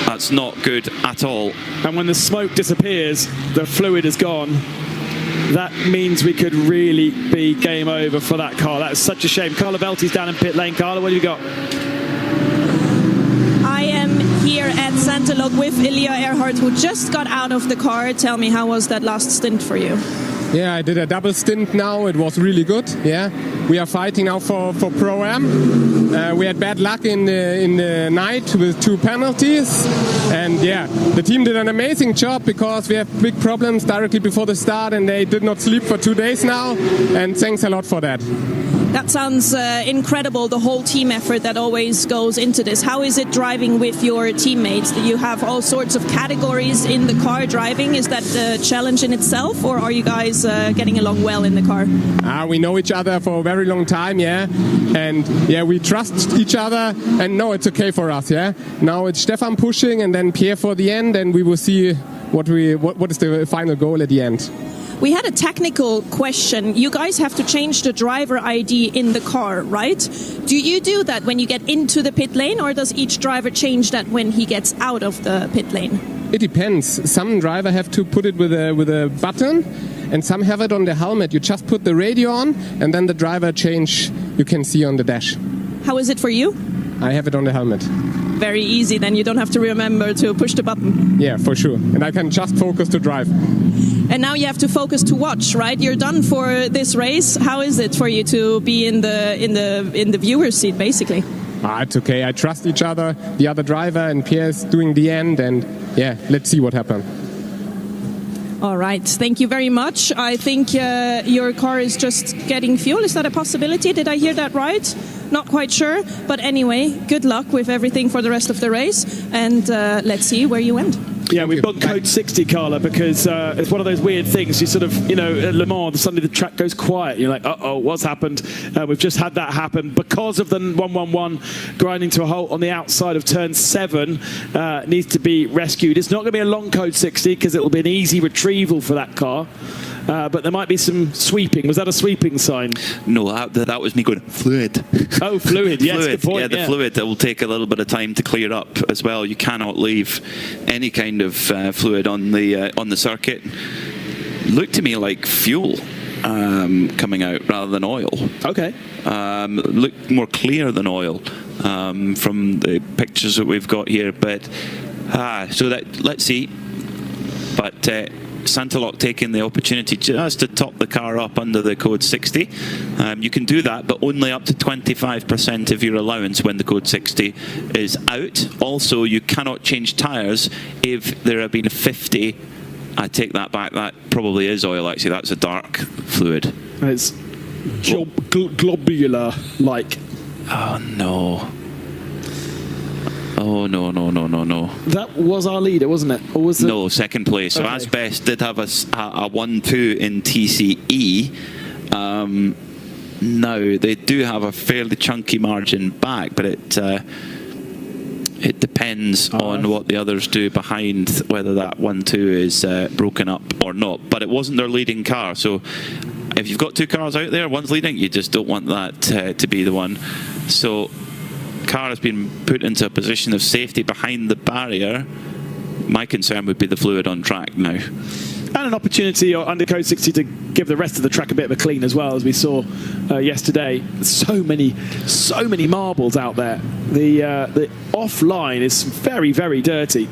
That's not good at all. And when the smoke disappears, the fluid is gone. That means we could really be game over for that car. That is such a shame. Carla Velti's down in pit lane. Carla, what have you got? I am here at Santalog with Elia Earhart, who just got out of the car. Tell me, how was that last stint for you? Yeah, I did a double stint now. It was really good. Yeah, we are fighting now for Pro-Am. We had bad luck in the night with 2 penalties, and yeah, the team did an amazing job, because we have big problems directly before the start, and they did not sleep for 2 days now. And thanks a lot for that. That sounds incredible, the whole team effort that always goes into this. How is it driving with your teammates? Do you have all sorts of categories in the car driving? Is that a challenge in itself, or are you guys getting along well in the car? We know each other for a very long time, yeah, and yeah, we trust each other, and no, it's okay for us, yeah. Now it's Stefan pushing, and then Pierre for the end, and we will see what is the final goal at the end. We had a technical question. You guys have to change the driver ID in the car, right? Do you do that when you get into the pit lane, or does each driver change that when he gets out of the pit lane? It depends. Some driver have to put it with a button, and some have it on the helmet. You just put the radio on, and then the driver change you can see on the dash. How is it for you? I have it on the helmet. Very easy, then you don't have to remember to push the button. Yeah, for sure. And I can just focus to drive. And now you have to focus to watch, right? You're done for this race. How is it for you to be in the viewer's seat, basically? It's okay. I trust each other, the other driver, and Pierre's doing the end, and yeah, let's see what happens. All right, thank you very much. I think your car is just getting fuel. Is that a possibility? Did I hear that right? Not quite sure. But anyway, good luck with everything for the rest of the race. And let's see where you end. Yeah, we've got code 60, Carla, because it's one of those weird things. You sort of, you know, at Le Mans, suddenly the track goes quiet. You're like, uh-oh, what's happened? We've just had that happen because of the 111 grinding to a halt on the outside of turn 7. Needs to be rescued. It's not going to be a long code 60 because it will be an easy retrieval for that car. But there might be some sweeping. Was that a sweeping sign? No, that was me going, fluid. Oh, fluid, yes, good point. Yeah, the fluid, that will take a little bit of time to clear up as well. You cannot leave any kind of fluid on the circuit. Looked to me like fuel coming out rather than oil. Okay. Looked more clear than oil from the pictures that we've got here. But, so that, let's see. But Santalok taking the opportunity just to top the car up under the code 60. You can do that, but only up to 25% of your allowance when the code 60 is out. Also, you cannot change tyres if there have been 50. I take that back. That probably is oil, actually. That's a dark fluid. It's globular-like. Oh, no. Oh, no. That was our leader, wasn't it? Or was it? No, second place. So okay. Asbest did have a 1-2 in TCE. Now, they do have a fairly chunky margin back, but it depends on what the others do behind, whether that 1-2 is broken up or not. But it wasn't their leading car, so if you've got two cars out there, one's leading, you just don't want that to be the one. So car has been put into a position of safety behind the barrier. My concern would be the fluid on track now. And an opportunity under code 60 to give the rest of the track a bit of a clean as well, as we saw yesterday. So many marbles out there. The offline is very, very dirty.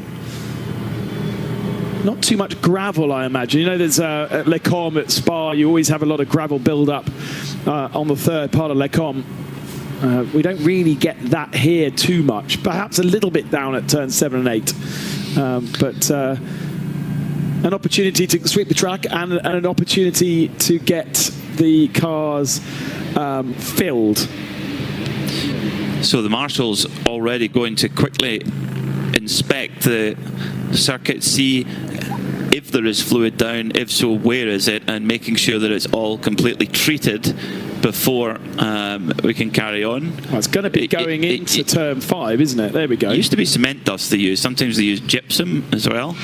Not too much gravel, I imagine. You know, there's at Les Combes at Spa, you always have a lot of gravel build-up on the third part of Les Combes. We don't really get that here too much. Perhaps a little bit down at turns 7 and 8. But an opportunity to sweep the track and an opportunity to get the cars filled. So the marshals already going to quickly inspect the circuit, see if there is fluid down, if so, where is it, and making sure that it's all completely treated before we can carry on. Well, it's going to be going into turn 5, isn't it? There we go. It used to be cement dust they use. Sometimes they use gypsum as well.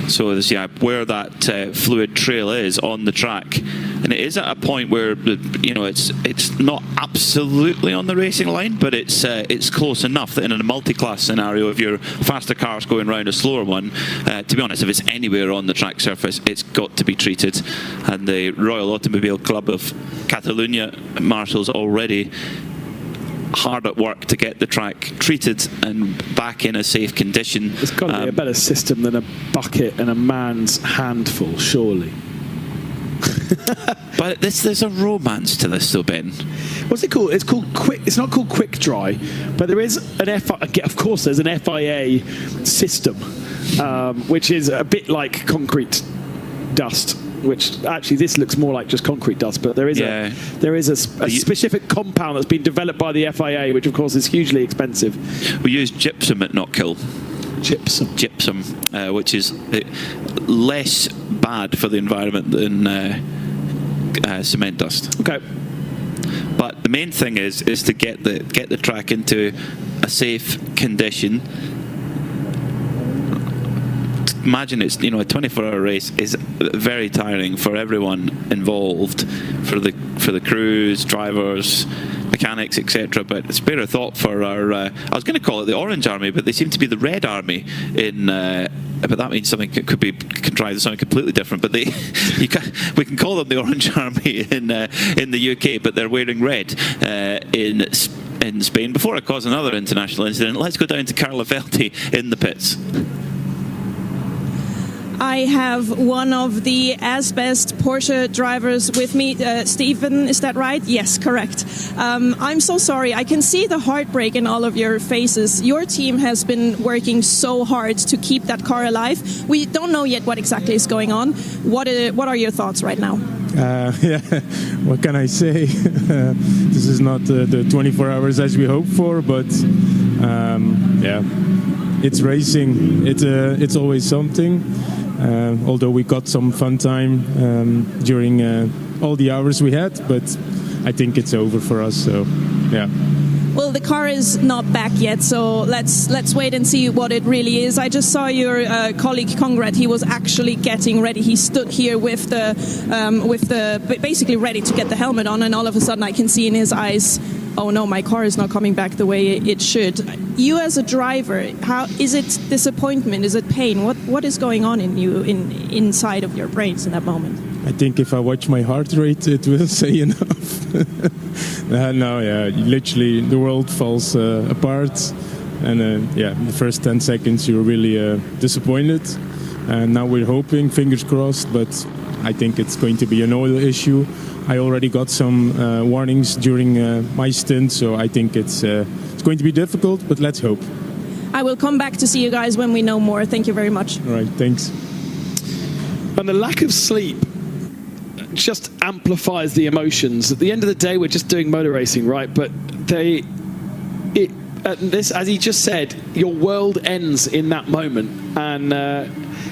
So this, where that fluid trail is on the track, and it is at a point where it's not absolutely on the racing line, but it's close enough that in a multi-class scenario, if your faster car's going around a slower one, to be honest, if it's anywhere on the track surface, it's got to be treated. And the Royal Automobile Club of Catalonia marshals already hard at work to get the track treated and back in a safe condition. There's got to be a better system than a bucket and a man's handful, surely. But there's a romance to this, though, Ben. What's it called? It's called quick. It's not called quick dry, but there is an of course, there's an FIA system, which is a bit like concrete dust. Which actually this looks more like just concrete dust, but there is a specific compound that's been developed by the FIA, which of course is hugely expensive. We use gypsum at Knockhill. Gypsum, which is less bad for the environment than cement dust. Okay. But the main thing is to get the track into a safe condition. Imagine it's a 24-hour race is very tiring for everyone involved, for the crews, drivers, mechanics, etc. But spare a thought for our I was going to call it the Orange Army, but they seem to be the Red Army in. But that means something could be contrived to something completely different. But we can call them the Orange Army in the UK, but they're wearing red in Spain. Before I cause another international incident, let's go down to Carla Velti in the pits. I have one of the Asbest Porsche drivers with me. Stephen, is that right? Yes, correct. I'm so sorry. I can see the heartbreak in all of your faces. Your team has been working so hard to keep that car alive. We don't know yet what exactly is going on. What are your thoughts right now? Yeah, what can I say? This is not the 24 hours as we hoped for, but yeah, it's racing. It's always something. Although we got some fun time during all the hours we had, but I think it's over for us. So, yeah. Well, the car is not back yet, so let's wait and see what it really is. I just saw your colleague Conrad. He was actually getting ready. He stood here with the basically ready to get the helmet on, and all of a sudden I can see in his eyes, oh no, my car is not coming back the way it should. You as a driver, how is it? Disappointment? Is it pain? What is going on in you inside of your brains in that moment? I think if I watch my heart rate, it will say enough. No, yeah, literally the world falls apart, and yeah, the first 10 seconds you're really disappointed, and now we're hoping, fingers crossed, but I think it's going to be an oil issue. I already got some warnings during my stint, so I think it's going to be difficult, but let's hope. I will come back to see you guys when we know more. Thank you very much. All right, thanks. And the lack of sleep just amplifies the emotions. At the end of the day, we're just doing motor racing, right? But this, as he just said, your world ends in that moment. And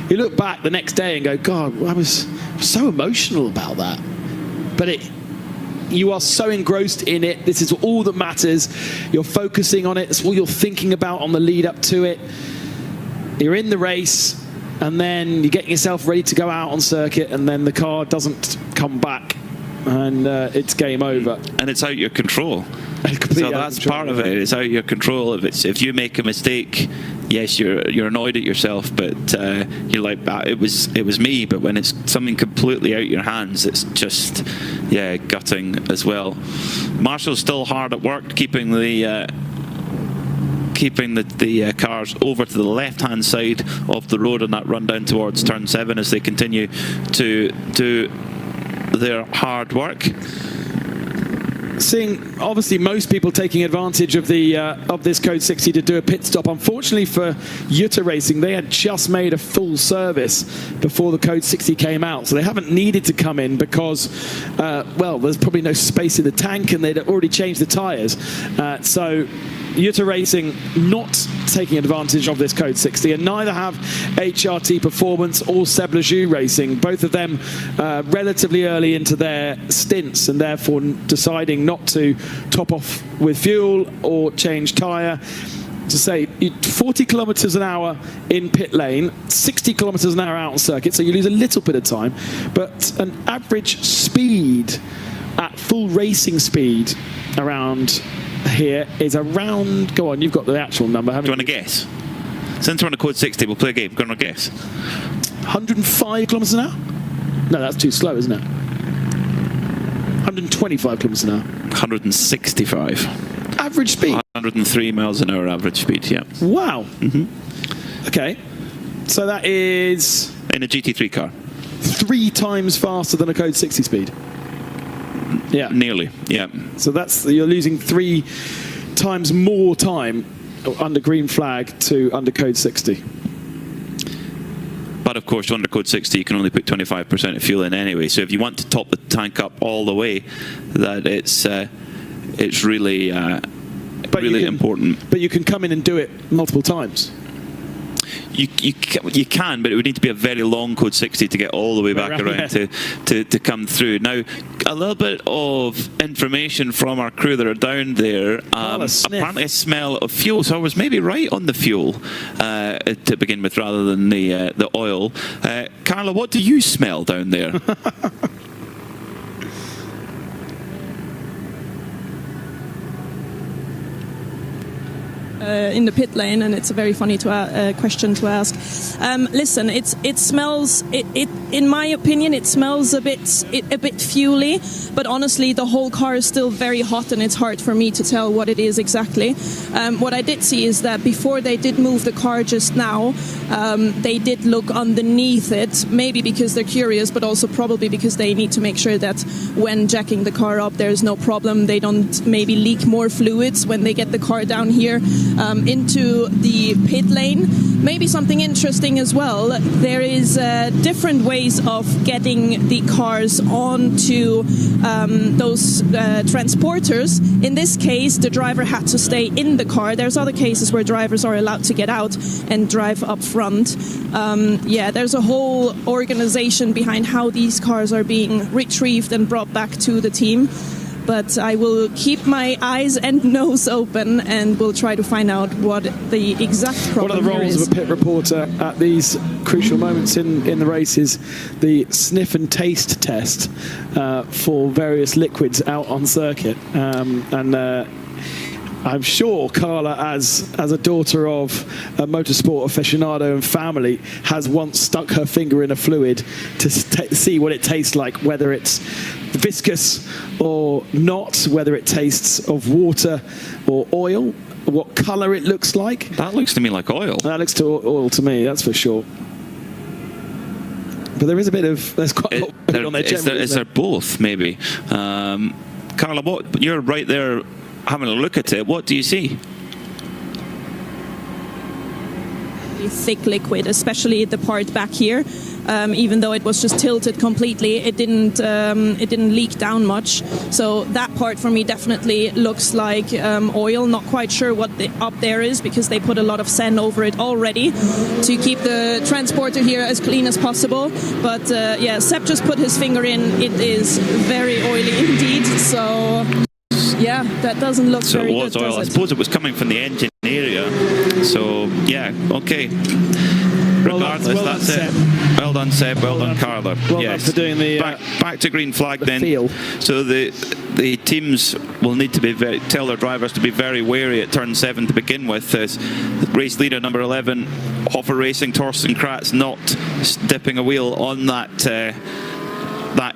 you look back the next day and go, God, I was so emotional about that. But you are so engrossed in it. This is all that matters. You're focusing on it. It's all you're thinking about on the lead up to it. You're in the race, and then you're getting yourself ready to go out on circuit, and then the car doesn't come back, and it's game over. And it's out of your control. So that's part of it. It's out of your control. If you make a mistake, yes, you're annoyed at yourself, but you're like, it was me. But when it's something completely out of your hands, it's just gutting as well. Marshall's still hard at work keeping the cars over to the left-hand side of the road on that run down towards turn 7 as they continue to do their hard work. Seeing obviously most people taking advantage of the of this Code 60 to do a pit stop. Unfortunately for Jutta Racing, they had just made a full service before the Code 60 came out, so they haven't needed to come in because well, there's probably no space in the tank, and they'd already changed the tyres. So Jutta Racing not taking advantage of this Code 60, and neither have HRT Performance or Seb Lejeune Racing. Both of them relatively early into their stints, and therefore deciding not to top off with fuel or change tyre. To say 40 kilometers an hour in pit lane, 60 kilometers an hour out on circuit, so you lose a little bit of time, but an average speed at full racing speed around here is around, go on, you've got the actual number, haven't you? Do you want to guess? Since we're on a Code 60, we'll play a game. Go on a guess. 105 kilometers an hour? No, that's too slow, isn't it? 125 kilometers an hour. 165. Average speed? 103 miles an hour average speed, yeah. Wow. Okay. So that is... in a GT3 car. 3 times faster than a Code 60 speed. Yeah. Nearly, yeah. So you're losing 3 times more time under green flag to under Code 60. But of course, under Code 60, you can only put 25% of fuel in anyway. So if you want to top the tank up all the way, that it's really important. But you can come in and do it multiple times. You can, but it would need to be a very long Code 60 to get all the way back around to come through. Now, a little bit of information from our crew that are down there. Apparently a smell of fuel, so I was maybe right on the fuel to begin with rather than the oil. Carla, what do you smell down there? In the pit lane, and it's a very funny question to ask. Listen, it smells. In my opinion, it smells a bit fuely. But honestly, the whole car is still very hot, and it's hard for me to tell what it is exactly. What I did see is that before they did move the car just now, they did look underneath it. Maybe because they're curious, but also probably because they need to make sure that when jacking the car up, there's no problem. They don't maybe leak more fluids when they get the car down here into the pit lane. maybe something interesting as well, there is different ways of getting the cars onto those transporters. In this case, the driver had to stay in the car. There's other cases where drivers are allowed to get out and drive up front. Yeah, there's a whole organization behind how these cars are being retrieved and brought back to the team. But I will keep my eyes and nose open and we'll try to find out what the exact problem is. One of the roles of a pit reporter at these crucial moments in the race is the sniff and taste test for various liquids out on circuit. I'm sure Carla, as a daughter of a motorsport aficionado and family, has once stuck her finger in a fluid to see what it tastes like, whether it's viscous or not, whether it tastes of water or oil, what colour it looks like. That looks to me like oil. That looks to oil to me, that's for sure. But there is a bit of, there's quite a lot on there generally. Is there both, maybe? Carla, you're right there having a look at it. What do you see? Thick liquid, especially the part back here. Even though it was just tilted completely, it didn't leak down much. So that part for me definitely looks like oil. Not quite sure what up there is because they put a lot of sand over it already to keep the transporter here as clean as possible. But yeah, Sepp just put his finger in. It is very oily indeed. So yeah, that doesn't look very good. So it was oil. I suppose it was coming from the engine area. So yeah, okay. Regardless, that's it. Well done, Seb. Well done, Carla. Well done for doing the back to green flag then. Feel. So the teams will need to tell their drivers to be very wary at turn 7 to begin with. As race leader number 11, Hoffer Racing, Torsten Kratz, not dipping a wheel on that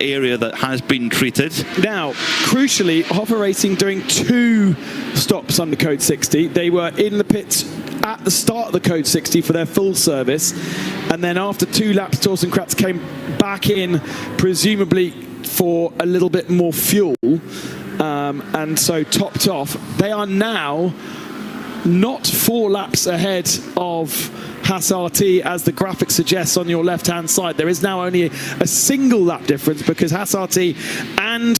area that has been treated. Now, crucially, Hoffer Racing doing 2 stops under code 60. They were in the pits at the start of the code 60 for their full service, and then after 2 laps, Torsten Kratz came back in, presumably for a little bit more fuel, and so topped off. They are now not 4 laps ahead of Haas RT, as the graphic suggests on your left-hand side. There is now only a single lap difference because Haas RT and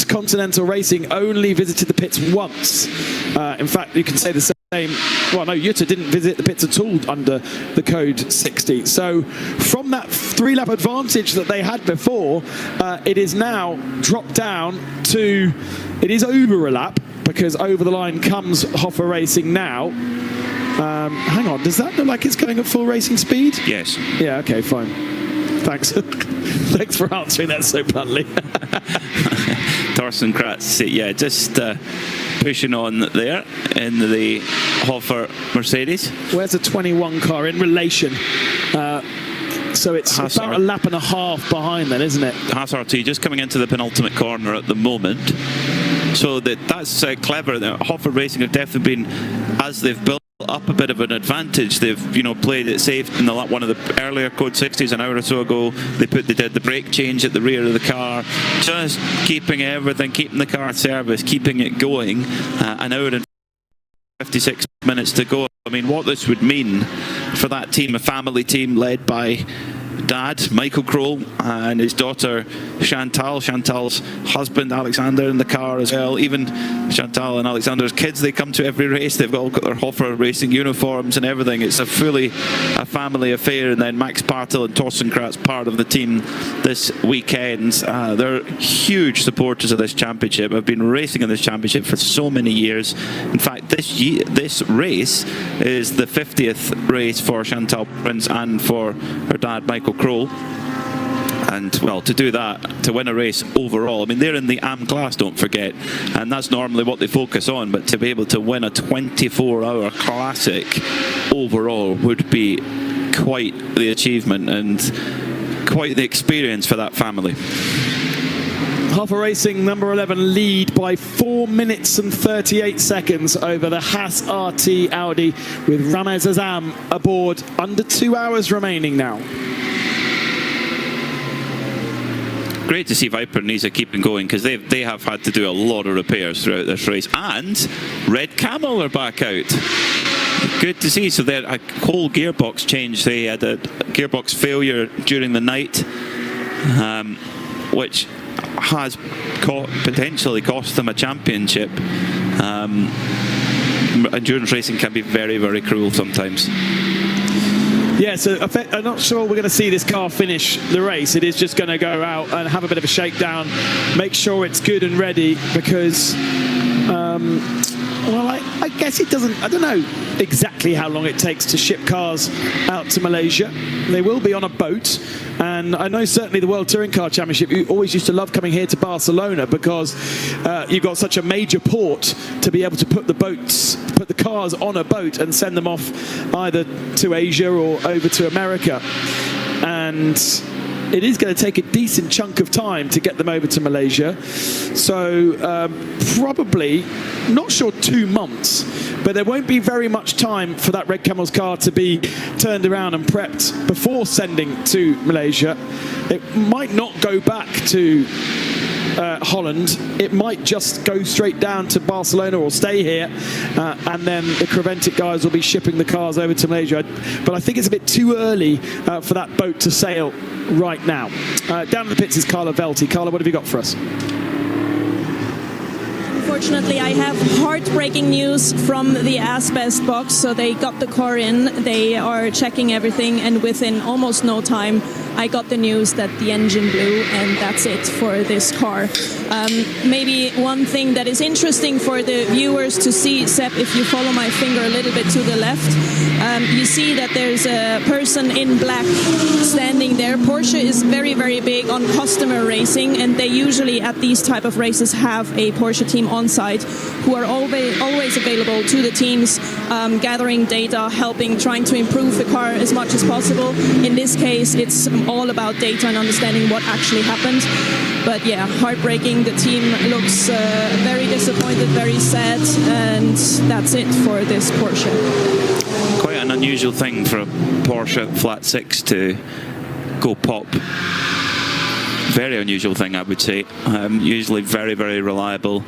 Continental Racing only visited the pits once. In fact, you can say the same. Well, no, Jutta didn't visit the pits at all under the code 60. So from that 3-lap advantage that they had before, it is now dropped down to, it is over a lap, because over the line comes Hoffer Racing now. Hang on, does that look like it's going at full racing speed? Yes. Yeah, okay, fine. Thanks. Thanks for answering that so bluntly. Torsten Kratz, yeah, just pushing on there in the Hoffer Mercedes. Where's the 21 car in relation? So it's about a lap and a half behind then, isn't it? Haas RT just coming into the penultimate corner at the moment. So that's clever. Hoffer Racing have definitely been, as they've built up a bit of an advantage, they've played it safe. In one of the earlier code 60s an hour or so ago, they did the brake change at the rear of the car, just keeping everything, keeping the car serviced, keeping it going. An hour and 56 minutes to go. I mean, what this would mean for that team, a family team led by Dad, Michael Kroll, and his daughter Chantal's husband Alexander in the car as well. Even Chantal and Alexander's kids, they come to every race. They've all got their Hoffer Racing uniforms and everything. It's a family affair. And then Max Bartel and Torsten Kratz, part of the team this weekend. They're huge supporters of this championship. I've been racing in this championship for so many years. In fact, this race is the 50th race for Chantal Prince and for her dad Michael Kroll. And well, to do that, to win a race overall, I mean, they're in the AM class, don't forget, and that's normally what they focus on, but to be able to win a 24-hour classic overall would be quite the achievement and quite the experience for that family. Hoffer Racing number 11 lead by 4 minutes and 38 seconds over the Haas RT Audi, with Ramez Azam aboard. Under 2 hours remaining now. great to see Viper and Nisa keeping going, because they have had to do a lot of repairs throughout this race. And Red Camel are back out. Good to see. So they're a whole gearbox change. They had a gearbox failure during the night, which has potentially cost them a championship. Endurance racing can be very, very cruel sometimes. Yeah, so I'm not sure we're going to see this car finish the race. It is just going to go out and have a bit of a shakedown, make sure it's good and ready, because well, I guess it doesn't. I don't know exactly how long it takes to ship cars out to Malaysia. They will be on a boat, and I know certainly the World Touring Car Championship, you always used to love coming here to Barcelona, because you've got such a major port to be able to put the cars on a boat and send them off either to Asia or over to America. And it is going to take a decent chunk of time to get them over to Malaysia. So probably, not sure 2 months, but there won't be very much time for that Red Camel's car to be turned around and prepped before sending to Malaysia. It might not go back to Holland. It might just go straight down to Barcelona or stay here, and then the Creventic guys will be shipping the cars over to Malaysia. But I think it's a bit too early for that boat to sail right now. Down in the pits is Carla Velti. Carla, what have you got for us? Unfortunately, I have heartbreaking news from the asbest box. So they got the car in, they are checking everything, and within almost no time I got the news that the engine blew, and that's it for this car. Maybe one thing that is interesting for the viewers to see, Sepp, if you follow my finger a little bit to the left, you see that there's a person in black standing there. Porsche is very, very big on customer racing, and they usually at these type of races have a Porsche team on site who are always available to the teams, gathering data, helping, trying to improve the car as much as possible. In this case, it's all about data and understanding what actually happened. But yeah, heartbreaking. The team looks very disappointed, very sad, and that's it for this Porsche. Quite an unusual thing for a Porsche Flat 6 to go pop. Very unusual thing, I would say. Usually very, very reliable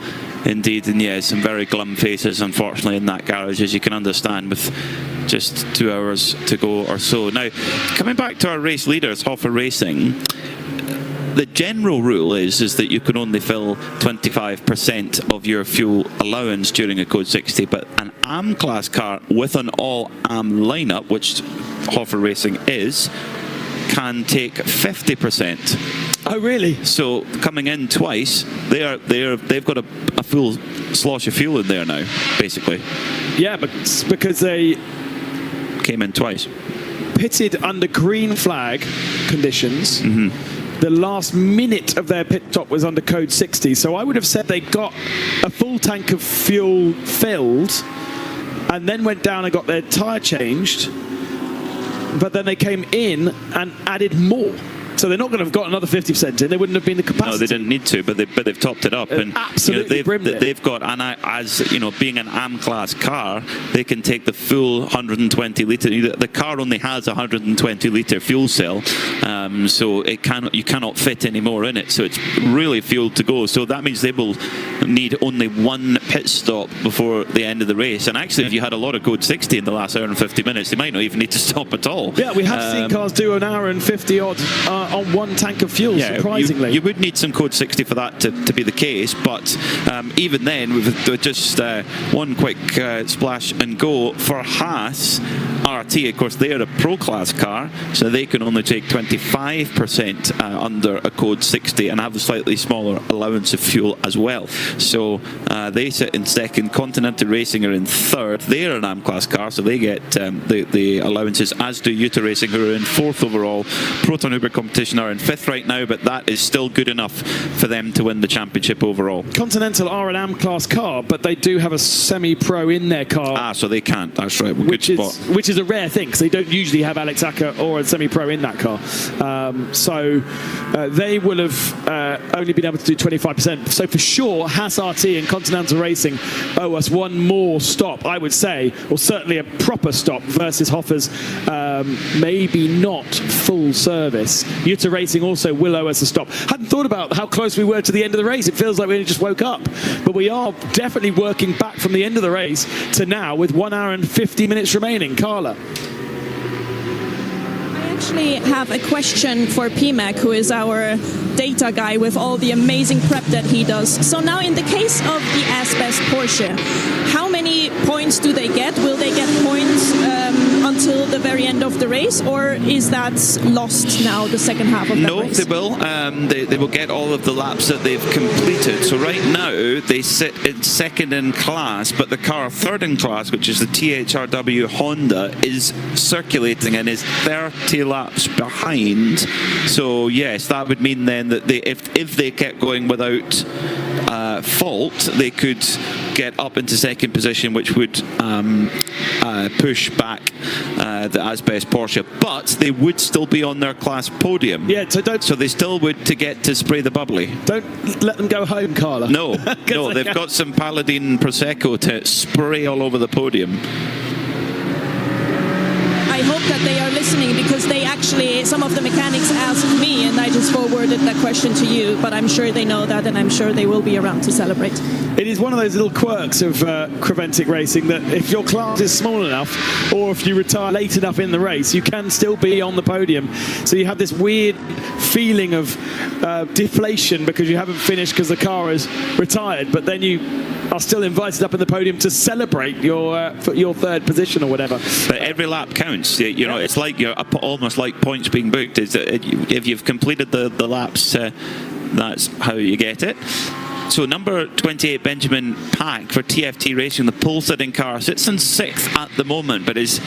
indeed, and yeah, some very glum faces unfortunately in that garage, as you can understand, with just 2 hours to go or so. Now, coming back to our race leaders, Hoffer Racing, the general rule is that you can only fill 25% of your fuel allowance during a Code 60, but an AM class car with an all AM lineup, which Hoffer Racing is, can take 50%. Oh, really? So coming in twice, they've got a full slosh of fuel in there now, basically. Yeah, but because they came in twice, pitted under green flag conditions. Mm-hmm. The last minute of their pit stop was under Code 60, so I would have said they got a full tank of fuel filled and then went down and got their tyre changed, but then they came in and added more. So they're not going to have got another 50% in. They wouldn't have been the capacity. No, they didn't need to, but they've topped it up. And absolutely, they've got, and as you know, being an AM class car, they can take the full 120 litre. The car only has a 120 litre fuel cell, so you cannot fit any more in it. So it's really fuel to go. So that means they will need only one pit stop before the end of the race. And actually, if you had a lot of Code 60 in the last hour and 50 minutes, they might not even need to stop at all. Yeah, we have seen cars do an hour and 50 odd. On one tank of fuel, yeah, surprisingly. You would need some Code 60 for that to be the case, but even then, with just one quick splash and go for Haas RT. Of course, they're a Pro Class car, so they can only take 25% under a Code 60 and have a slightly smaller allowance of fuel as well. So they sit in second. Continental Racing are in third. They're an AM Class car, so they get the allowances, as do Utah Racing, who are in fourth overall. Proton Uber Competition are in fifth right now, but that is still good enough for them to win the championship overall. Continental are an AM class car, but they do have a semi-pro in their car. So they can't. That's right. Well, which is a rare thing, because they don't usually have Alex Acker or a semi-pro in that car. So they will have only been able to do 25%. So for sure, Haas RT and Continental Racing owe us one more stop, I would say, or certainly a proper stop versus Hoffer's maybe not full service. Jutta Racing also will owe us a stop. Hadn't thought about how close we were to the end of the race. It feels like we only just woke up, but we are definitely working back from the end of the race to now with 1 hour and 50 minutes remaining. Carla. I actually have a question for PMAC, who is our data guy with all the amazing prep that he does. So now in the case of the Asbest Porsche, how many points do they get? Will they get points until the very end of the race, or is that lost now, the second half of the race? No, they will. They will get all of the laps that they've completed. So right now they sit in second in class, but the car third in class, which is the THRW Honda, is circulating and is 30 laps behind. So yes, that would mean then that if they kept going without fault, they could get up into second position, which would push back the Asbest Porsche, but they would still be on their class podium. Yeah, so they still would to get to spray the bubbly. Don't let them go home, Carla. No, no, they've got some Paladin Prosecco to spray all over the podium. I hope that they are listening, because they actually, some of the mechanics asked me and I just forwarded that question to you, but I'm sure they know that and I'm sure they will be around to celebrate. It is one of those little quirks of Creventic racing that if your class is small enough, or if you retire late enough in the race, you can still be on the podium. So you have this weird feeling of deflation because you haven't finished because the car is retired, but then you are still invited up in the podium to celebrate your third position or whatever. But every lap counts. You know, it's like you're almost like points being booked. Is that if you've completed the laps, that's how you get it. So number 28, Benjamin Pack for TFT Racing, the pole sitting car, sits in 6th at the moment, but is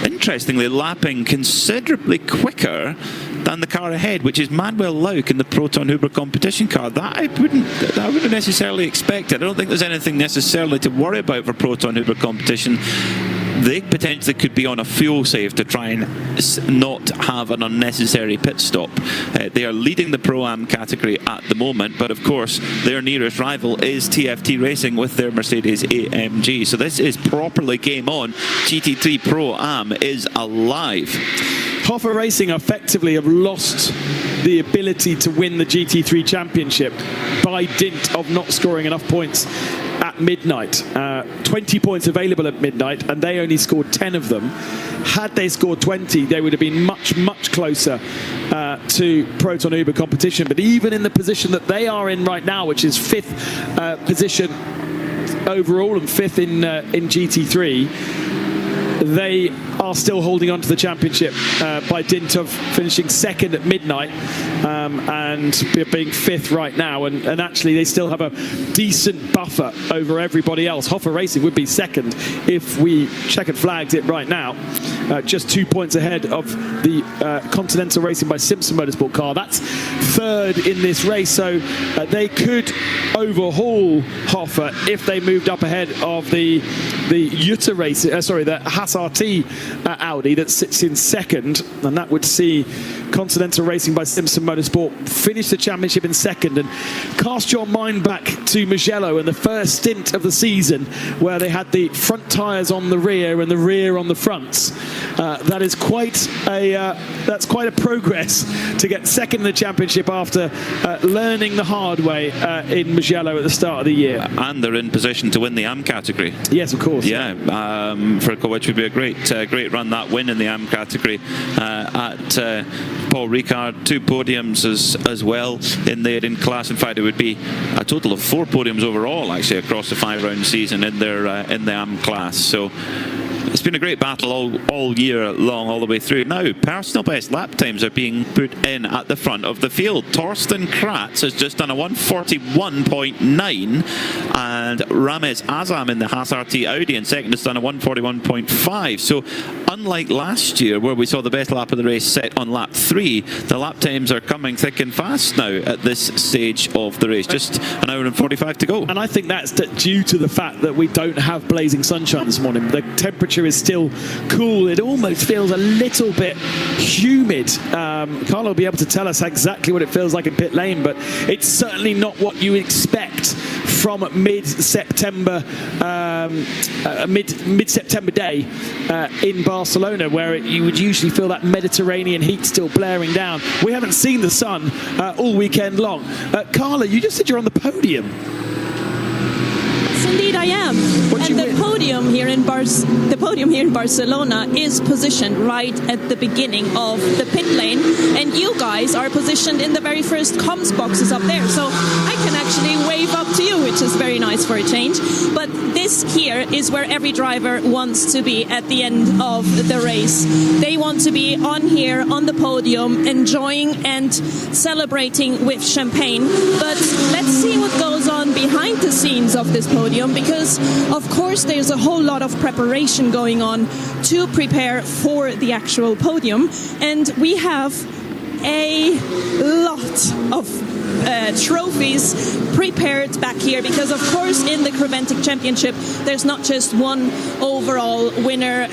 interestingly lapping considerably quicker than the car ahead, which is Manuel Lauk in the Proton Huber competition car. That I wouldn't necessarily expect it. I don't think there's anything necessarily to worry about for Proton Huber competition. They potentially could be on a fuel save to try and not have an unnecessary pit stop. They are leading the Pro-Am category at the moment, but of course their nearest rival is TFT Racing with their Mercedes AMG. So this is properly game on. GT3 Pro-Am is alive. Hoffer Racing effectively have lost the ability to win the GT3 Championship by dint of not scoring enough points at midnight. 20 points available at midnight, and they only scored 10 of them. Had they scored 20, they would have been much, much closer to Proton Uber competition. But even in the position that they are in right now, which is 5th position overall and 5th in GT3, they are still holding on to the championship by dint of finishing 2nd at midnight and being 5th right now, and actually they still have a decent buffer over everybody else. Hoffer Racing would be 2nd if we checkered flagged it right now, just 2 points ahead of the Continental Racing by Simpson Motorsport car. That's 3rd in this race, so they could overhaul Hoffer if they moved up ahead of the Jutta Racing, the Haas RT Audi that sits in 2nd, and that would see Continental Racing by Simpson Motorsport finish the championship in 2nd. And cast your mind back to Mugello and the first stint of the season, where they had the front tyres on the rear and the rear on the fronts. That is quite a progress to get 2nd in the championship after learning the hard way in Mugello at the start of the year. And they're in position to win the AM category. Yes, of course. Yeah, which would be a great run, that win in the AM category at Paul Ricard. 2 podiums as well in there in class. In fact, it would be a total of 4 podiums overall actually across the 5-round season in the AM class. So it's been a great battle all year long, all the way through. Now, personal best lap times are being put in at the front of the field. Torsten Kratz has just done a 141.9, and Ramez Azam in the Haas RT Audi in 2nd has done a 141.5. So, unlike last year, where we saw the best lap of the race set on lap 3, the lap times are coming thick and fast now at this stage of the race. Just an hour and 45 to go. And I think that's due to the fact that we don't have blazing sunshine this morning. The temperature is still cool. It almost feels a little bit humid. Carlo will be able to tell us exactly what it feels like in pit lane, but it's certainly not what you expect from mid-September, mid-September day in Barcelona, where you would usually feel that Mediterranean heat still blaring down. We haven't seen the sun all weekend long. Carla, you just said you're on the podium. Indeed, I am. And the podium here in Barcelona is positioned right at the beginning of the pit lane, and you guys are positioned in the very first comms boxes up there. So I can actually wave up to you, which is very nice for a change. But this here is where every driver wants to be at the end of the race. They want to be on here on the podium, enjoying and celebrating with champagne. But let's see what goes on behind the scenes of this podium, because of course there's a whole lot of preparation going on to prepare for the actual podium, and we have a lot of trophies prepared back here, because of course in the Creventic Championship there's not just one overall winner,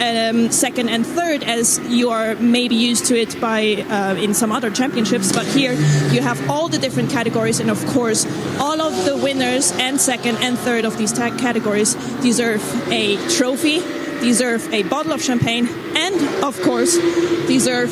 second and third, as you are maybe used to it by in some other championships, but here you have all the different categories, and of course all of the winners and second and third of these categories deserve a trophy, deserve a bottle of champagne, and of course deserve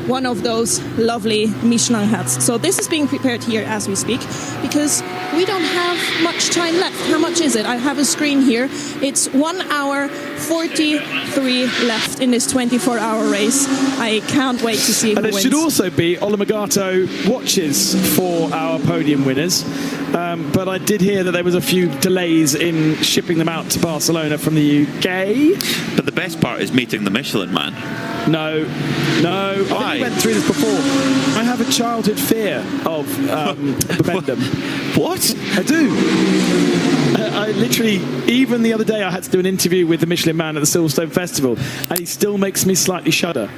one of those lovely Michelin hats. So this is being prepared here as we speak, because we don't have much time left. How much is it? I have a screen here. It's 1 hour 43 left in this 24-hour race. I can't wait to see who wins. And there should also be Olomagato watches for our podium winners. But I did hear that there was a few delays in shipping them out to Barcelona from the UK. But the best part is meeting the Michelin Man. No. I think we went through this before. I have a childhood fear of Bibendum. What? I do. I literally, even the other day, I had to do an interview with the Michelin Man at the Silverstone Festival, and he still makes me slightly shudder.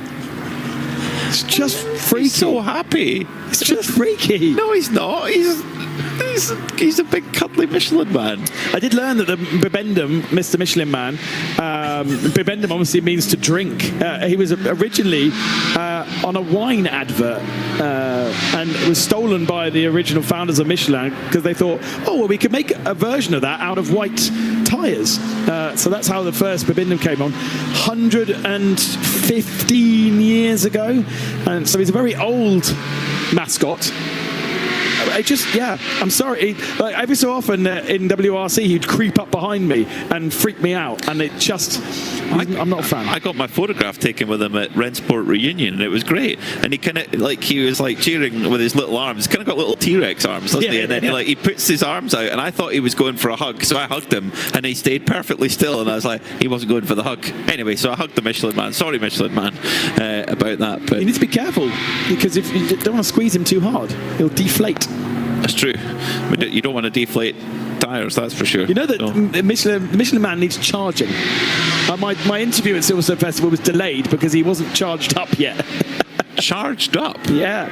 It's just freaky. He's so happy. It's just freaky. No, he's not. He's a big cuddly Michelin Man. I did learn that the Bibendum, Mr. Michelin Man, Bibendum obviously means to drink. He was originally on a wine advert and it was stolen by the original founders of Michelin, because they thought, oh, well, we could make a version of that out of white tyres. So that's how the first Bibendum came on 115 years ago. And so he's a very old mascot. I'm sorry. Every so often in WRC, he'd creep up behind me and freak me out, and it just, I'm not a fan. I got my photograph taken with him at Rensport reunion, and it was great. And he kind of he was cheering with his little arms. He's kind of got little T-Rex arms, doesn't he? And then he puts his arms out, and I thought he was going for a hug, so I hugged him, and he stayed perfectly still, and I was like, he wasn't going for the hug. Anyway, so I hugged the Michelin Man. Sorry, Michelin Man, about that. But you need to be careful, because if you don't want to squeeze him too hard, he'll deflate. That's true. You don't want to deflate tyres, that's for sure. You know that the Michelin Man needs charging. My interview at Silverstone Festival was delayed because he wasn't charged up yet. Charged up? Yeah.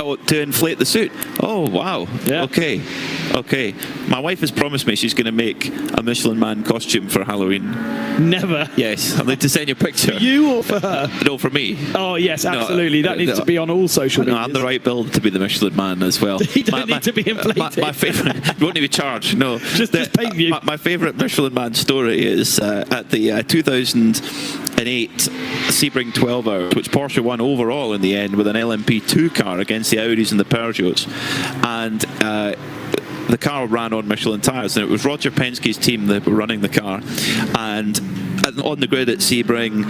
Oh, to inflate the suit? Oh, wow. Yeah. Okay. My wife has promised me she's going to make a Michelin Man costume for Halloween. Never. Yes. I'd like to send you a picture. For you or for her? No, for me. Oh, yes, absolutely. That needs to be on all social media. No, I'm the right build to be the Michelin Man as well. He doesn't need to be inflated. My favourite... You won't need to be charged, no. Just paint you. My favourite Michelin Man story is at the 2008 Sebring 12 Hours, which Porsche won overall in the end with an LMP2 car against the Audis and the Peugeots. And... the car ran on Michelin tyres, and it was Roger Penske's team that were running the car, and on the grid at Sebring,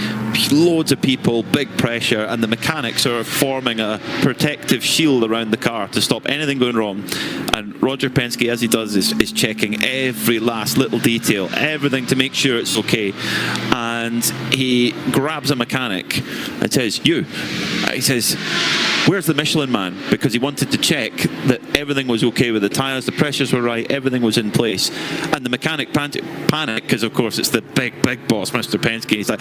loads of people, big pressure, and the mechanics are forming a protective shield around the car to stop anything going wrong. And Roger Penske, as he does, is checking every last little detail, everything to make sure it's okay. And he grabs a mechanic and says, he says, where's the Michelin Man? Because he wanted to check that everything was okay with the tyres, the pressures were right, everything was in place. And the mechanic panicked, because of course it's the big boss, Mr. Penske. He's like,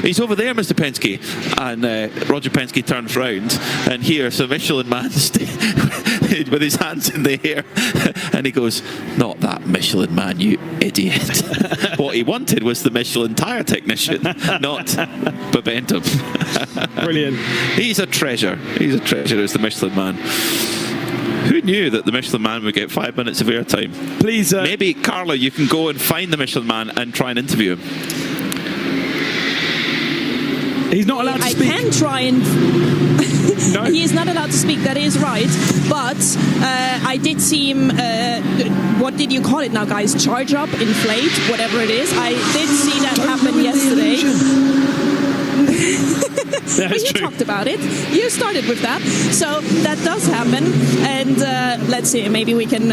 he's over there, Mr. Penske. And Roger Penske turns round, and here's the Michelin Man with his hands in the air, and he goes, not that Michelin Man, you idiot. What he wanted was the Michelin tyre technician, not Bibendum. Brilliant. He's a treasure as the Michelin Man. Who knew that the Michelin Man would get 5 minutes of airtime. Please, maybe Carla, you can go and find the Michelin Man and try and interview him. He's not allowed to speak. I can try and... No. He is not allowed to speak, that is right. But I did see him, what did you call it now, guys? Charge up, inflate, whatever it is. I did see that happen yesterday. Well, you talked about it. You started with that, so that does happen. And let's see, maybe we can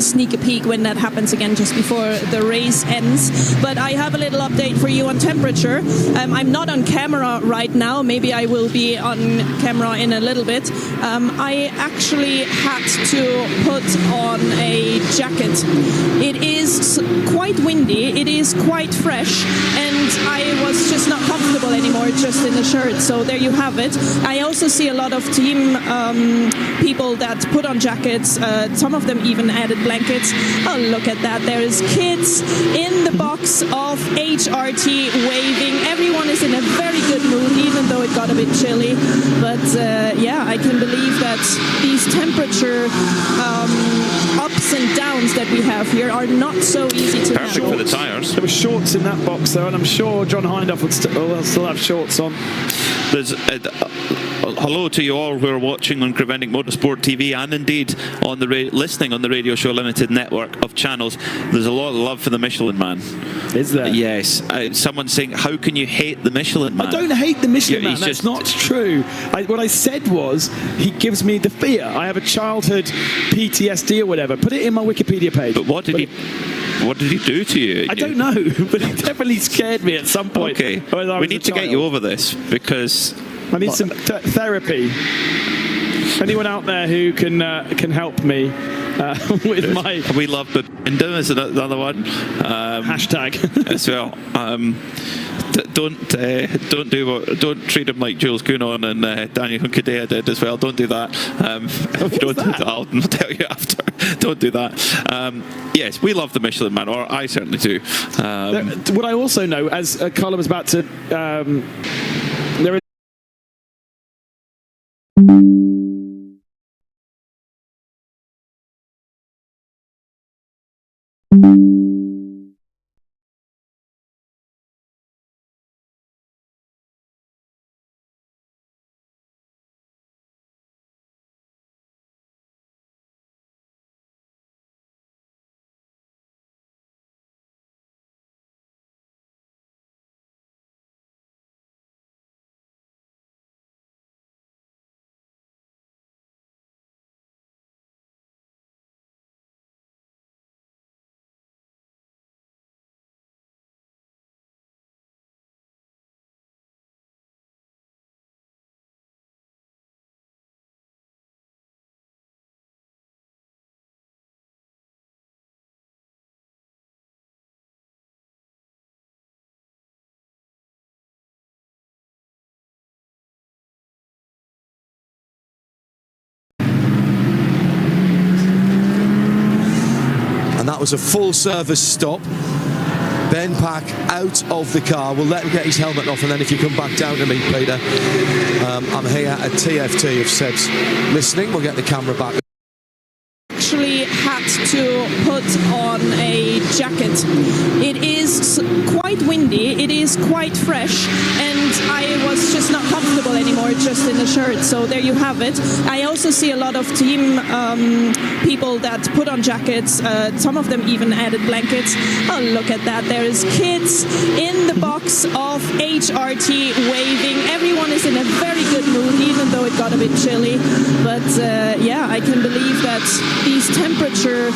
sneak a peek when that happens again, just before the race ends. But I have a little update for you on temperature. I'm not on camera right now. Maybe I will be on camera in a little bit. I actually had to put on a jacket. It is quite windy. It is quite fresh, and I was just not comfortable anymore just in the shirt. So there you have it. I also see a lot of team people that put on jackets. Some of them even added blankets. Oh, look at that. There is kids in the box of HRT waving. Everyone is in a very good mood, even though it got a bit chilly. But yeah, I can believe that these temperature ups and downs that we have here are not so easy to Perfect handle. for the tyres. There were shorts in that box, though, and I'm sure John Hindhaugh would still have shorts on. There's hello to you all who are watching on Preventing Motorsport TV and indeed on the listening on the Radio Show Limited network of channels. There's a lot of love for the Michelin Man. Is there? Yes. Someone's saying, how can you hate the Michelin Man? I don't hate the Michelin Yeah, Man. he's That's just- not true. What I said was he gives me the fear. I have a childhood PTSD or whatever. Put it in my Wikipedia page. But what did he do to you? I don't know, but he definitely scared me at some point. Okay. when I We was need a to get you child. over this because I need some therapy. Anyone out there who can help me with my we love the Binda is another one. hashtag? As well. Don't treat him like Jules Counon and Daniel Hunkadea did as well. Don't do that. If you don't do that, I'll tell you after. Don't do that. Yes, we love the Michelin Man, or I certainly do. What I also know, as Carla was about to, there is. And that was a full service stop. Ben Pack out of the car. We'll let him get his helmet off, and then if you come back down to me, Peter, I'm here at TFT if Seb's listening. We'll get the camera back. Actually had to put on a jacket. It is quite windy, it is quite fresh, and I was just not comfortable anymore just in the shirt. So there you have it. I also see a lot of team people that put on jackets. Some of them even added blankets. Oh, look at that. There is kids in the box of HRT waving. Everyone is in a very good mood, even though it got a bit chilly. But yeah, I can believe that these temperature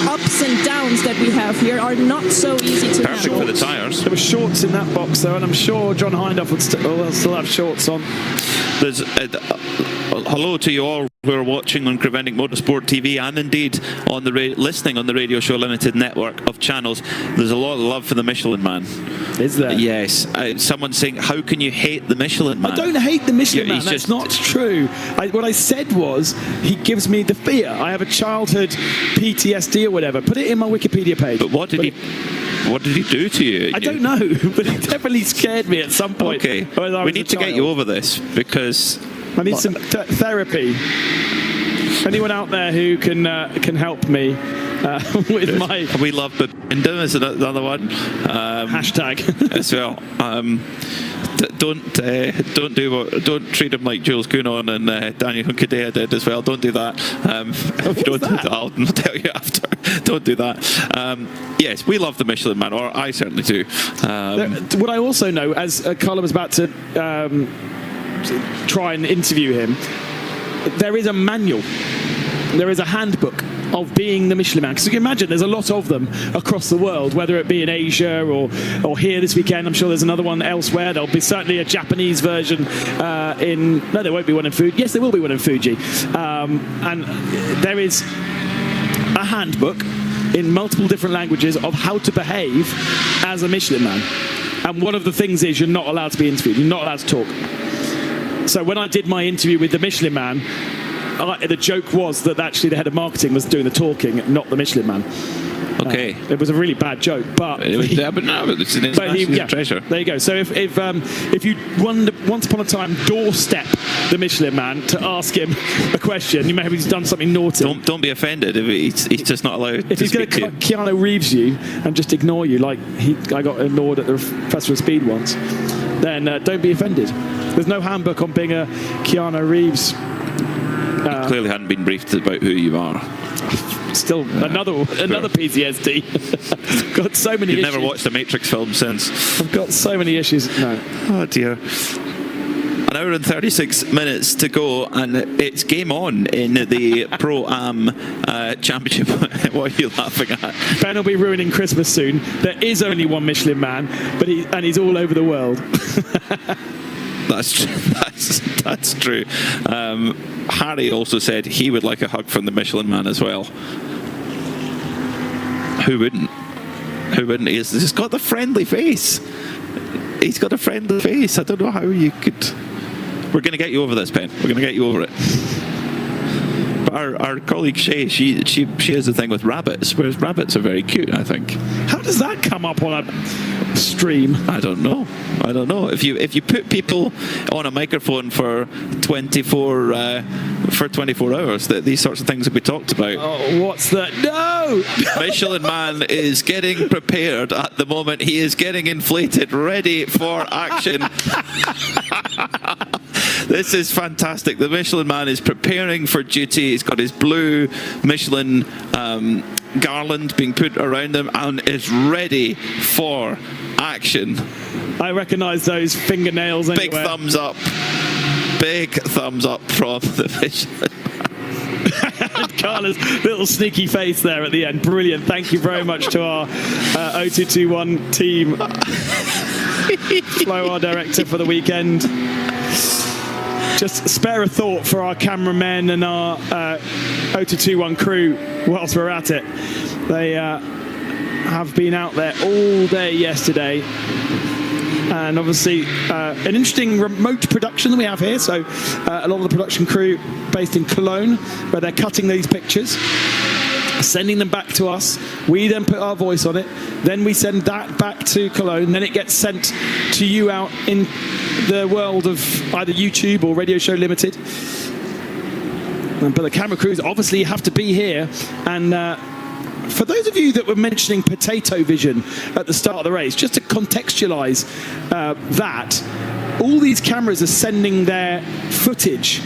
ups and downs that we have here are not so easy to Perfect handle. for the tyres. There were shorts in that box, though, and I'm sure John Hindhaugh would still have shorts on. There's hello to you all who are watching on Preventing Motorsport TV and indeed on the listening on the Radio Show Limited network of channels. There's a lot of love for the Michelin Man. Is there? Yes. Someone's saying, how can you hate the Michelin Man? I don't hate the Michelin Yeah, Man. he's That's just- not true. What I said was he gives me the fear. I have a childhood PTSD or whatever. Put it in my Wikipedia page. But what did he do to you? I don't know, but he definitely scared me at some point. Okay. when I We was need a to get you child. over this because I need some therapy. Anyone out there who can help me with my... We love Babinda is another one. Hashtag. As well. Don't treat him like Jules Counon and Daniel Hunkadea did as well. Don't do that. If you don't do that, I'll tell you after. Don't do that. Yes, we love the Michelin Man, or I certainly do. What I also know, as Carla was about to try and interview him, there is a manual, there is a handbook of being the Michelin Man. Because you can imagine there's a lot of them across the world, whether it be in Asia or here this weekend. I'm sure there's another one elsewhere. There'll be certainly a Japanese version no, there won't be one in Fuji. Yes, there will be one in Fuji. And there is a handbook in multiple different languages of how to behave as a Michelin Man. And one of the things is you're not allowed to be interviewed. You're not allowed to talk. So when I did my interview with the Michelin Man, the joke was that actually the head of marketing was doing the talking, not the Michelin Man. Okay. It was a really bad joke, but it's an international treasure. There you go. So if you once upon a time doorstep the Michelin Man to ask him a question, you maybe he's done something naughty. Don't be offended if he's just not allowed. If he's going to Keanu Reeves you and just ignore you, like I got ignored at the Festival of Speed once, then don't be offended. There's no handbook on being a Keanu Reeves. Clearly hadn't been briefed about who you are. Still another PTSD. Got so many issues. You've never watched a Matrix film since. I've got so many issues. No. Oh dear. An hour and 36 minutes to go, and it's game on in the Pro-Am Championship. What are you laughing at? Ben will be ruining Christmas soon. There is only one Michelin Man, but he's all over the world. That's true. Harry also said he would like a hug from the Michelin Man as well. Who wouldn't? He's got the friendly face. He's got a friendly face. I don't know how you could... We're going to get you over this, Ben. We're going to get you over it. But our colleague Shay, she has a thing with rabbits, whereas rabbits are very cute, I think. How does that come up on a stream? I don't know. If you put people on a microphone for 24 hours, these sorts of things will be talked about. Oh, what's that? No! Michelin Man is getting prepared at the moment. He is getting inflated, ready for action. This is fantastic. The Michelin Man is preparing for duty. He's got his blue Michelin garland being put around him and is ready for action. I recognise those fingernails anywhere. Big thumbs up. Big thumbs up from the Michelin Man. And Carla's little sneaky face there at the end. Brilliant. Thank you very much to our 0221 team. Flo, our director for the weekend. Just spare a thought for our cameramen and our 0221 crew whilst we're at it. They have been out there all day yesterday. And obviously an interesting remote production that we have here. So a lot of the production crew based in Cologne, where they're cutting these pictures, sending them back to us. We then put our voice on it. Then we send that back to Cologne. Then it gets sent to you out in the world of either YouTube or Radio Show Limited. But the camera crews obviously have to be here. And for those of you that were mentioning potato vision at the start of the race, just to contextualize that, all these cameras are sending their footage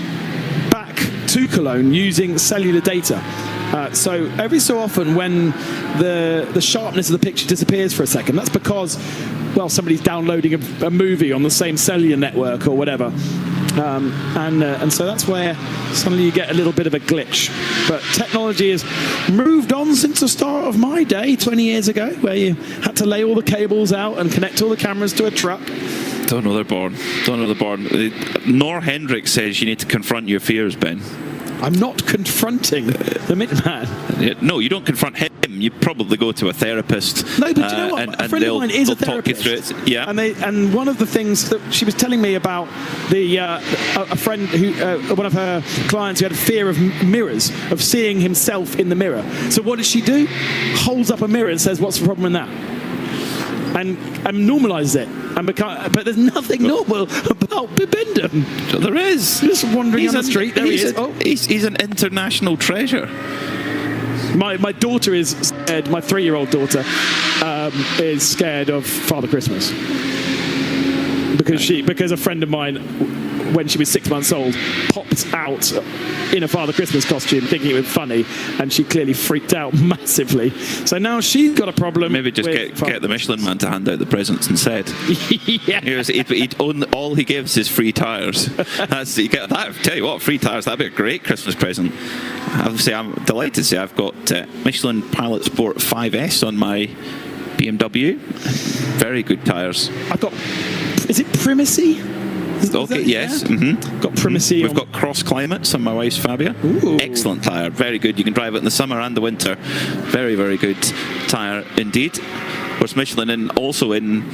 back to Cologne using cellular data. So every so often when the sharpness of the picture disappears for a second, that's because, well, somebody's downloading a movie on the same cellular network or whatever. And so that's where suddenly you get a little bit of a glitch. But technology has moved on since the start of my day 20 years ago, where you had to lay all the cables out and connect all the cameras to a truck. Don't know they're born. Nor Hendrick says you need to confront your fears, Ben. I'm not confronting the Michelin. No, you don't confront him. You probably go to a therapist. No, but you know what? A friend of mine is a therapist. Talk you through it. Yeah. And one of the things that she was telling me about a friend who one of her clients who had a fear of mirrors, of seeing himself in the mirror. So what does she do? Holds up a mirror and says, "What's the problem in that?" and normalise it. But there's nothing normal about Bibendum. There is. Just wandering on the street. There he is. He's an international treasure. My daughter is scared. My 3-year-old daughter is scared of Father Christmas because a friend of mine, when she was 6 months old, popped out in a Father Christmas costume thinking it was funny, and she clearly freaked out massively. So now she's got a problem. Maybe just get the Michelin man to hand out the presents instead. All he gives is free tyres. You get that. Tell you what, free tyres, that'd be a great Christmas present. Obviously, I'm delighted to say I've got Michelin Pilot Sport 5S on my BMW. Very good tyres. I've got, is it Primacy? Okay, yes. Yeah. Mm-hmm. Got Primacy. We've got Cross Climates on my wife's Fabia. Ooh. Excellent tyre, very good. You can drive it in the summer and the winter. Very, very good tyre indeed. Of course, Michelin also in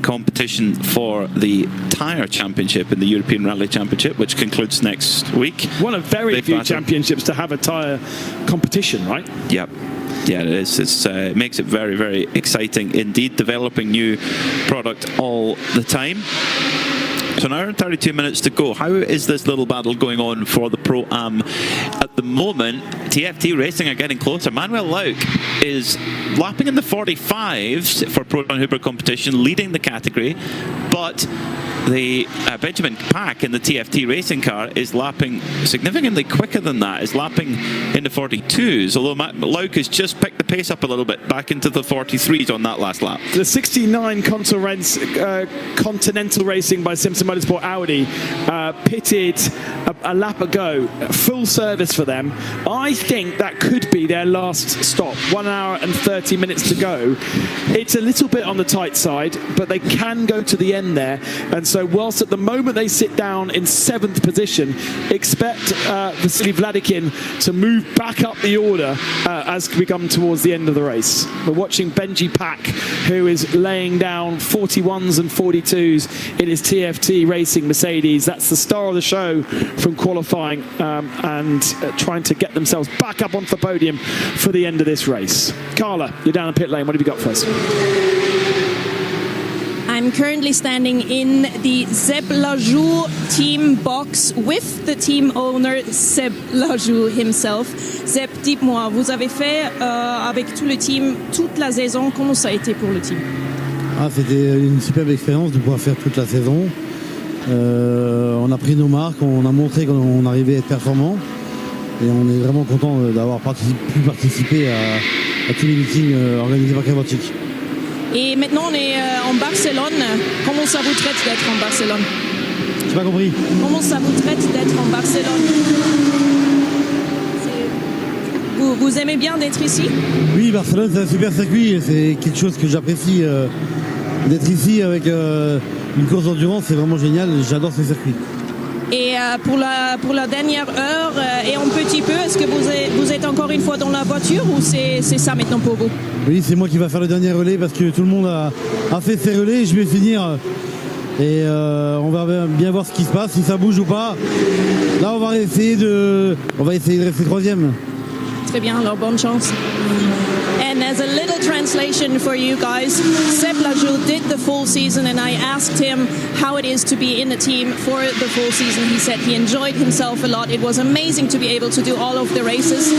competition for the tyre championship in the European Rally Championship, which concludes next week. One of very few championships to have a tyre competition, right? Yep. Yeah, it is. It makes it very, very exciting indeed. Developing new product all the time. So an hour and 32 minutes to go. How is this little battle going on for the Pro-Am at the moment? TFT Racing are getting closer. Manuel Lauk is lapping in the 45s for Proton Hooper competition, leading the category, but the Benjamin Pack in the TFT racing car is lapping significantly quicker than that, is lapping in the 42s, although Lauk has just picked the pace up a little bit back into the 43s on that last lap. The 69 Continental Racing by Simpson Motorsport Audi pitted a lap ago, full service for them. I think that could be their last stop. 1 hour and 30 minutes to go. It's a little bit on the tight side, but they can go to the end there. And so whilst at the moment they sit down in 7th position, expect Vasily Vladikin to move back up the order as we come towards the end of the race. We're watching Benji Pack, who is laying down 41s and 42s in his TFT Racing Mercedes. That's the star of the show from qualifying and trying to get themselves back up onto the podium for the end of this race. Carla, you're down the pit lane. What have you got for us? I'm currently standing in the Seb Lajoux team box with the team owner Seb Lajoux himself. Seb, dites-moi, vous avez fait avec tout le team toute la saison. Comment ça a été pour le team? C'était une superbe expérience de pouvoir faire toute la saison. On a pris nos marques, on a montré qu'on arrivait à être performant. Et on est vraiment content d'avoir pu participer à tous les meetings organisés par Kravotic. Et maintenant on est en Barcelone. Comment ça vous traite d'être en Barcelone? J'ai pas compris. Comment ça vous traite d'être en Barcelone? Vous aimez bien d'être ici? Oui, Barcelone c'est un super circuit. C'est quelque chose que j'apprécie d'être ici avec une course d'endurance. C'est vraiment génial. J'adore ce circuit. Et pour la dernière heure et un petit peu, est-ce que vous êtes encore une fois dans la voiture ou c'est ça maintenant pour vous? Oui, c'est moi qui va faire le dernier relais parce que tout le monde a fait ses relais. Je vais finir et on va bien voir ce qui se passe, si ça bouge ou pas. Là, on va essayer de rester troisième. Très bien, alors bonne chance. And as a little translation for you guys, Seb Lajoux did the full season and I asked him how it is to be in the team for the full season. He said he enjoyed himself a lot. It was amazing to be able to do all of the races.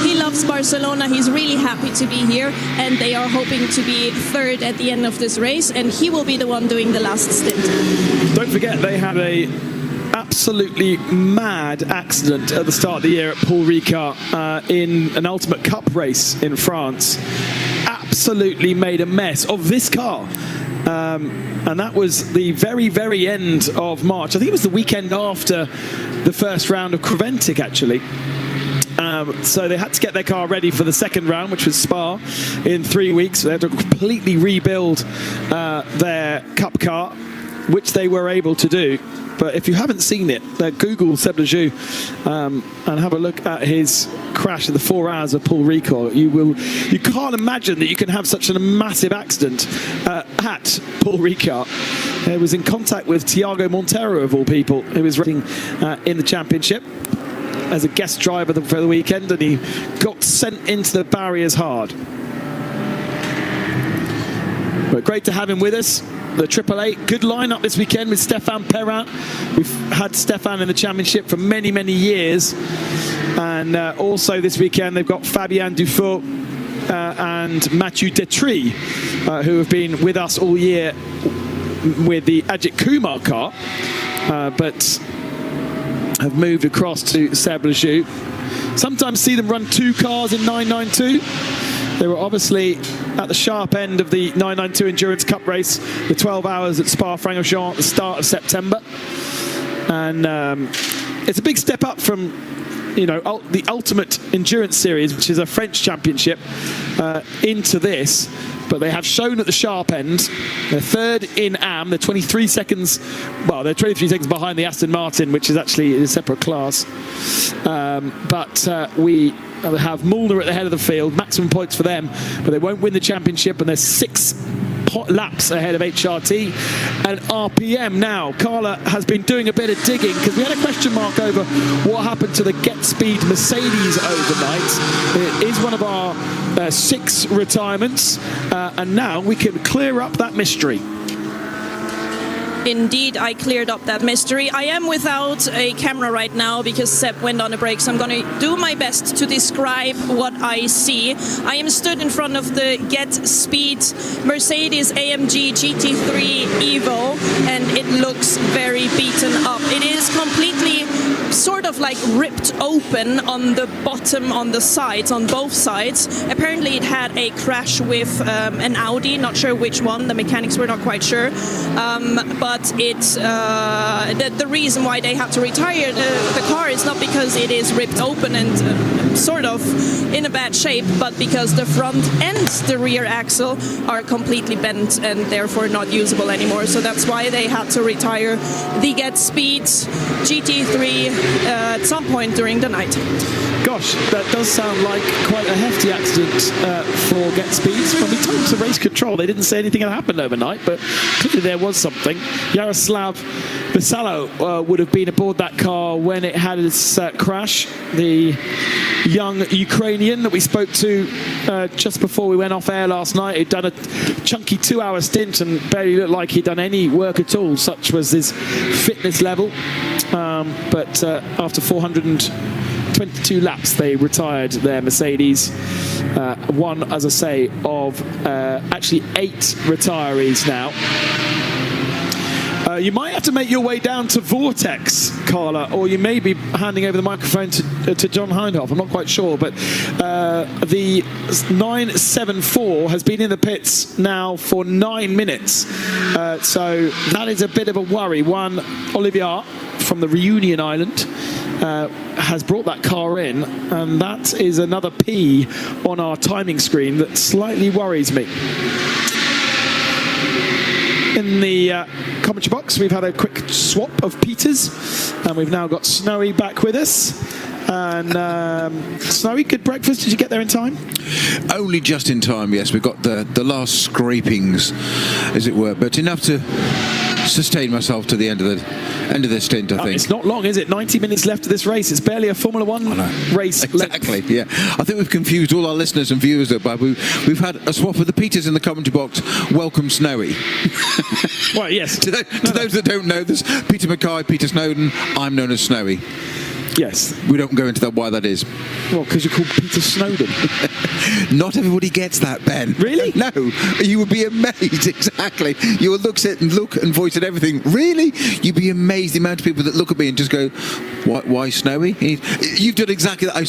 He loves Barcelona. He's really happy to be here and they are hoping to be third at the end of this race and he will be the one doing the last stint. Don't forget they had a absolutely mad accident at the start of the year at Paul Ricard in an Ultimate Cup race in France. Absolutely made a mess of this car. And that was the very, very end of March. I think it was the weekend after the first round of Creventic, actually. So they had to get their car ready for the second round, which was Spa, in 3 weeks. They had to completely rebuild their Cup car, which they were able to do. But if you haven't seen it, Google Seb Lajoux and have a look at his crash in the 4 hours of Paul Ricard. You can't imagine that you can have such a massive accident at Paul Ricard. He was in contact with Thiago Montero, of all people, who was racing in the championship as a guest driver for the weekend, and he got sent into the barriers hard. But But great to have him with us. The Triple Eight, good lineup this weekend with Stéphane Perrin. We've had Stéphane in the championship for many, many years. And also this weekend they've got Fabien Dufault and Mathieu Detry, who have been with us all year with the Ajit Kumar car, but have moved across to Seb Lejoux. Sometimes see them run 2 cars in 992. They were obviously at the sharp end of the 992 Endurance Cup race, the 12 hours at Spa-Francorchamps at the start of September. And it's a big step up from, you know, the Ultimate Endurance Series, which is a French championship, into this. But they have shown at the sharp end. They're third in AM. They're 23 seconds. Well, they're 23 seconds behind the Aston Martin, which is actually a separate class. But we have Mulder at the head of the field. Maximum points for them, but they won't win the championship. And they're 6 laps ahead of HRT and RPM now. Carla has been doing a bit of digging because we had a question mark over what happened to the Get Speed Mercedes overnight. It is one of our 6 retirements, and now we can clear up that mystery. Indeed, I cleared up that mystery. I am without a camera right now because Seb went on a break, so I'm going to do my best to describe what I see. I am stood in front of the Get Speed Mercedes AMG GT3 Evo, and it looks very beaten up. It is completely sort of like ripped open on the bottom, on the sides, on both sides. Apparently it had a crash with an Audi, not sure which one, the mechanics were not quite sure, but the reason why they had to retire the car is not because it is ripped open and sort of in a bad shape, but because the front and the rear axle are completely bent and therefore not usable anymore. So that's why they had to retire the Get Speed GT3 at some point during the night. Gosh, that does sound like quite a hefty accident for Get Speeds. When we talked to race control, they didn't say anything had happened overnight, but clearly there was something. Yaroslav Vesalo would have been aboard that car when it had its crash. The young Ukrainian that we spoke to just before we went off air last night. He'd done a chunky 2-hour stint and barely looked like he'd done any work at all, such was his fitness level. But after 422 laps, they retired their Mercedes. One, as I say, of actually 8 retirees now. You might have to make your way down to Vortex, Carla, or you may be handing over the microphone to John Hindhoff. I'm not quite sure, but the 974 has been in the pits now for 9 minutes. So that is a bit of a worry. One, Olivier from the Reunion Island has brought that car in, and that is another P on our timing screen that slightly worries me. In the commentary box, we've had a quick swap of Peters, and we've now got Snowy back with us. And Snowy, good breakfast. Did you get there in time? Only just in time, yes. We've got the last scrapings, as it were, but enough to sustain myself to the end of the stint, I think. It's not long, is it? 90 minutes left of this race. It's barely a Formula One race. Exactly, yeah. I think we've confused all our listeners and viewers, though, but we've had a swap of the Peters in the commentary box. Welcome, Snowy. Well, yes. to those that don't know, there's Peter Mackay, Peter Snowden. I'm known as Snowy. Yes. We don't go into that why that is. Well, because you're called Peter Snowden. Not everybody gets that, Ben. Really? No. You would be amazed, exactly. You will look and voice and everything. Really? You'd be amazed the amount of people that look at me and just go, why Snowy? You've done exactly that. I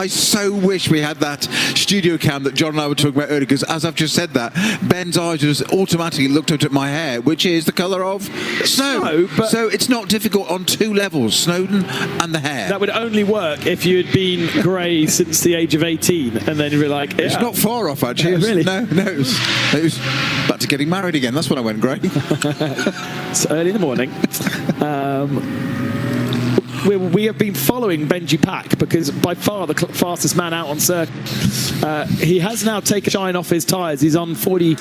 so wish we had that studio cam that John and I were talking about earlier, because as I've just said that, Ben's eyes just automatically looked up at my hair, which is the colour of snow. So it's not difficult on 2 levels, Snowden and the hair. That would only work if you had been grey since the age of 18, and then you'd be like, It's not far off, actually. Yeah, really? No, it was back to getting married again. That's when I went grey. It's early in the morning. We have been following Benji Pack because by far the fastest man out on circuit. He has now taken shine off his tyres. He's on 40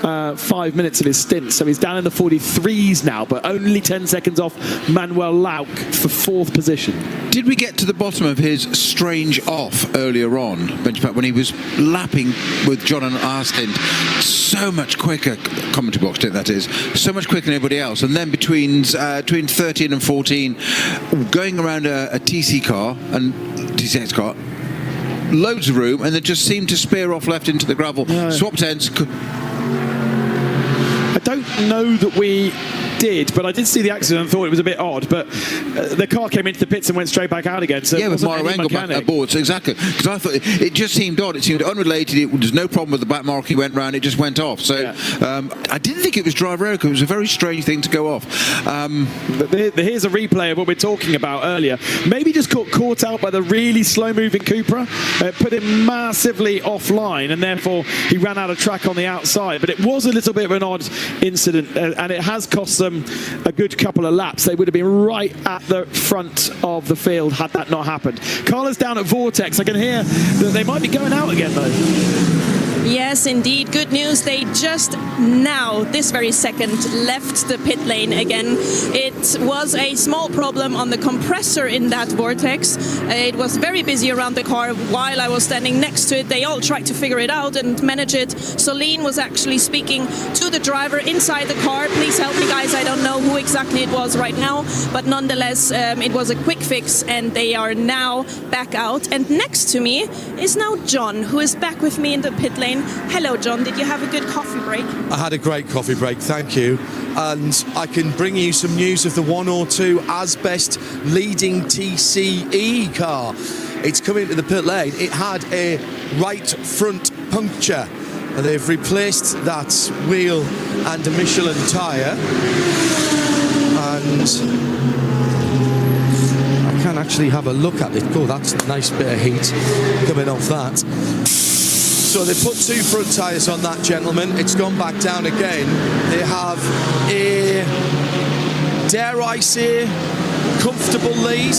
5 minutes of his stint, so he's down in the 43s now, but only 10 seconds off Manuel Lauk for 4th position. Did we get to the bottom of his strange off earlier on, Benjamin, when he was lapping with John and Arstin so much quicker, commentary box did that is, so much quicker than everybody else, and then between 13 and 14, going around a TC car and TCX car, loads of room, and they just seemed to spear off left into the gravel. No. Swapped ends. I don't know that we did, but I did see the accident and thought it was a bit odd, but the car came into the pits and went straight back out again, so yeah, with Mauro Engel back aboard, so exactly, because I thought it just seemed odd, it seemed unrelated, there's no problem with the back mark, he went round, it just went off, so yeah. I didn't think it was driver error, because it was a very strange thing to go off. But here's a replay of what we're talking about earlier. Maybe just got caught out by the really slow-moving Cupra, put him massively offline, and therefore he ran out of track on the outside, but it was a little bit of an odd incident, and it has cost them a good couple of laps. They would have been right at the front of the field had that not happened. Carla's down at Vortex. I can hear that they might be going out again though. Yes, indeed. Good news. They just now, this very second, left the pit lane again. It was a small problem on the compressor in that Vortex. It was very busy around the car while I was standing next to it. They all tried to figure it out and manage it. Solene was actually speaking to the driver inside the car. Please help me, guys. I don't know who exactly it was right now, but nonetheless, it was a quick fix and they are now back out. And next to me is now John, who is back with me in the pit lane. Hello, John. Did you have a good coffee break? I had a great coffee break, thank you. And I can bring you some news of the 102 Asbest leading TCE car. It's coming to the pit lane. It had a right front puncture. And they've replaced that wheel and a Michelin tyre. And I can actually have a look at it. Oh, that's a nice bit of heat coming off that. So they put 2 front tyres on that gentleman. It's gone back down again. They have a, dare I say, comfortable lead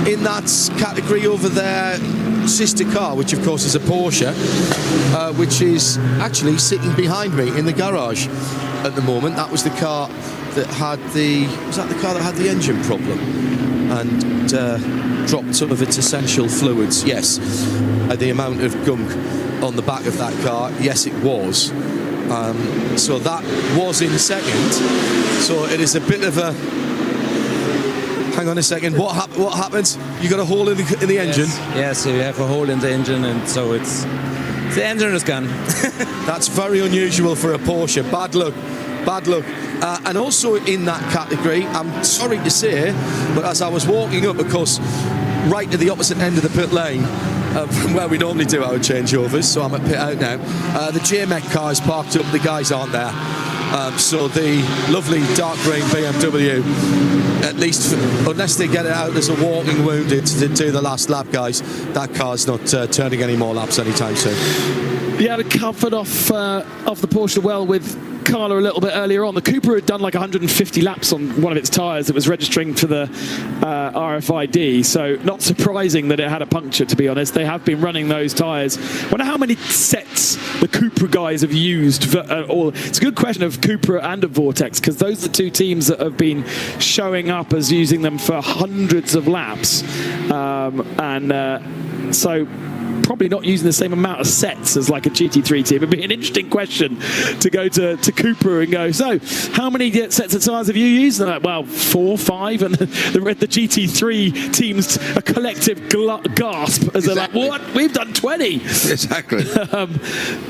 in that category over their sister car, which of course is a Porsche, which is actually sitting behind me in the garage at the moment. That was the car that had was that the car that had the engine problem and dropped some of its essential fluids? Yes. The amount of gunk on the back of that car, yes it was. So that was in second. So it is a bit of a, hang on a second, what happens? You got a hole in the engine? Yes, you have a hole in the engine, and so the engine is gone. That's very unusual for a Porsche. Bad luck. And also in that category, I'm sorry to say, but as I was walking up, of course, right to the opposite end of the pit lane, from where we normally do our changeovers, so I'm at pit out now. The JMEC car is parked up, the guys aren't there. So the lovely dark green BMW, at least, unless they get it out as a walking wounded to do the last lap, guys, that car's not turning any more laps anytime soon. Yeah, the comfort off the Porsche well with Carla a little bit earlier on. The Cupra had done like 150 laps on one of its tyres that was registering to the RFID, so not surprising that it had a puncture, to be honest. They have been running those tyres. I wonder how many sets the Cupra guys have used. It's a good question of Cupra and of Vortex, because those are the two teams that have been showing up as using them for hundreds of laps. So probably not using the same amount of sets as like a GT3 team. It'd be an interesting question to go to Cupra and go, so how many sets of tyres have you used? And they're like, well, 4, 5, and the GT3 team's a collective gasp as they're like, what? We've done 20. Exactly.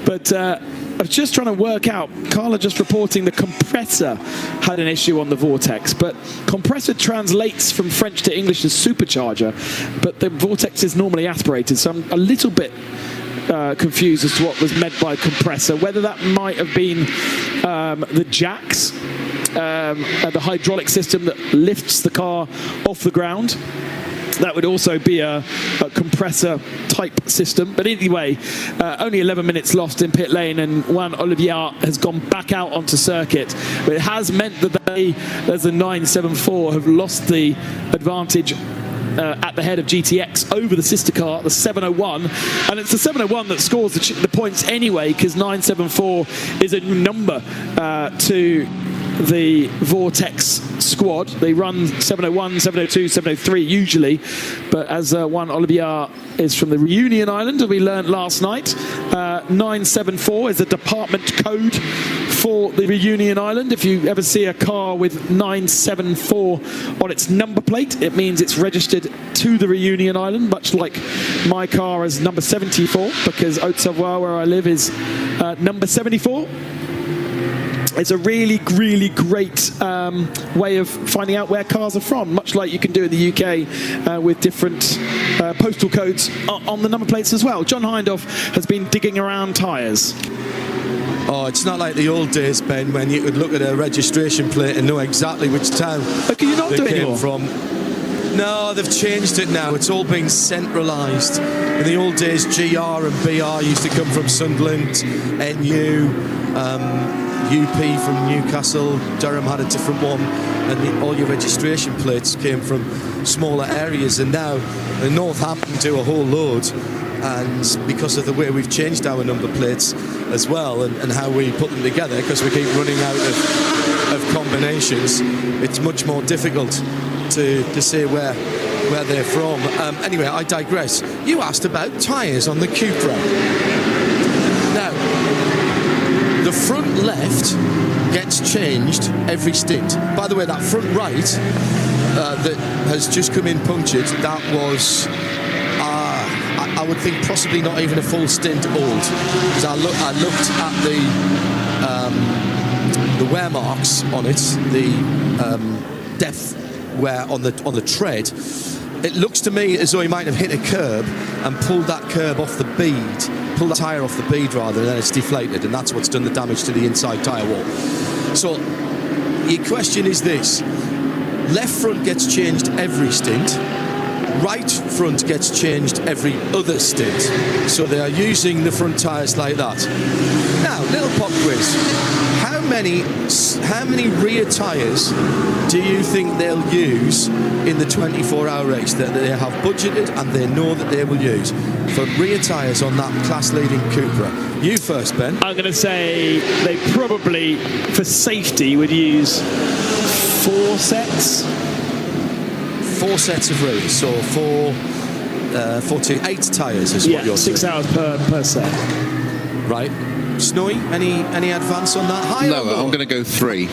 But I was just trying to work out, Carla just reporting the compressor had an issue on the Vortex, but compressor translates from French to English as supercharger, but the Vortex is normally aspirated, so I'm a little bit confused as to what was meant by compressor, whether that might have been the jacks, the hydraulic system that lifts the car off the ground. That would also be a compressor type system. But anyway, only 11 minutes lost in pit lane, and Juan Olivier has gone back out onto circuit. But it has meant that they, as the 974, have lost the advantage at the head of GTX over the sister car, the 701. And it's the 701 that scores the points anyway, because 974 is a number to the Vortex squad. They run 701, 702, 703 usually, but as one Olivier is from the Reunion Island, we learned last night, 974 is the department code for the Reunion Island. If you ever see a car with 974 on its number plate, it means it's registered to the Reunion Island, much like my car is number 74, because Haute-Savoie, where I live, is number 74. It's a really, really great way of finding out where cars are from, much like you can do in the UK with different postal codes on the number plates as well. John Hindhoff has been digging around tyres. Oh, it's not like the old days, Ben, when you could look at a registration plate and know exactly which town can you not they do it came anymore? from. No, they've changed it now. It's all been centralised. In the old days, GR and BR used to come from Sunderland, NU, UP from Newcastle, Durham had a different one, and all your registration plates came from smaller areas, and now the Northampton do a whole load, and because of the way we've changed our number plates as well, and how we put them together, because we keep running out of combinations, it's much more difficult to say where they're from. Anyway, I digress. You asked about tyres on the Cupra. Now, the front left gets changed every stint. By the way, that front right that has just come in punctured, that was, I would think, possibly not even a full stint old. Because I looked at the wear marks on it, the depth wear on the tread. It looks to me as though he might have hit a curb and pulled that curb off the bead. Pull the tyre off the bead rather, and then it's deflated, and that's what's done the damage to the inside tyre wall. So your question is this: left front gets changed every stint, right front gets changed every other stint. So they are using the front tyres like that. Now, little pop quiz. How many rear tyres do you think they'll use in the 24-hour race that they have budgeted and they know that they will use for rear tyres on that class-leading Cupra? You first, Ben. I'm going to say they probably, for safety, would use 4 sets. 4 sets of rears, so 8 tyres is what you're saying. 6 hours per set. Right. Snowy, any advance on that? High No, I'm going to go 3.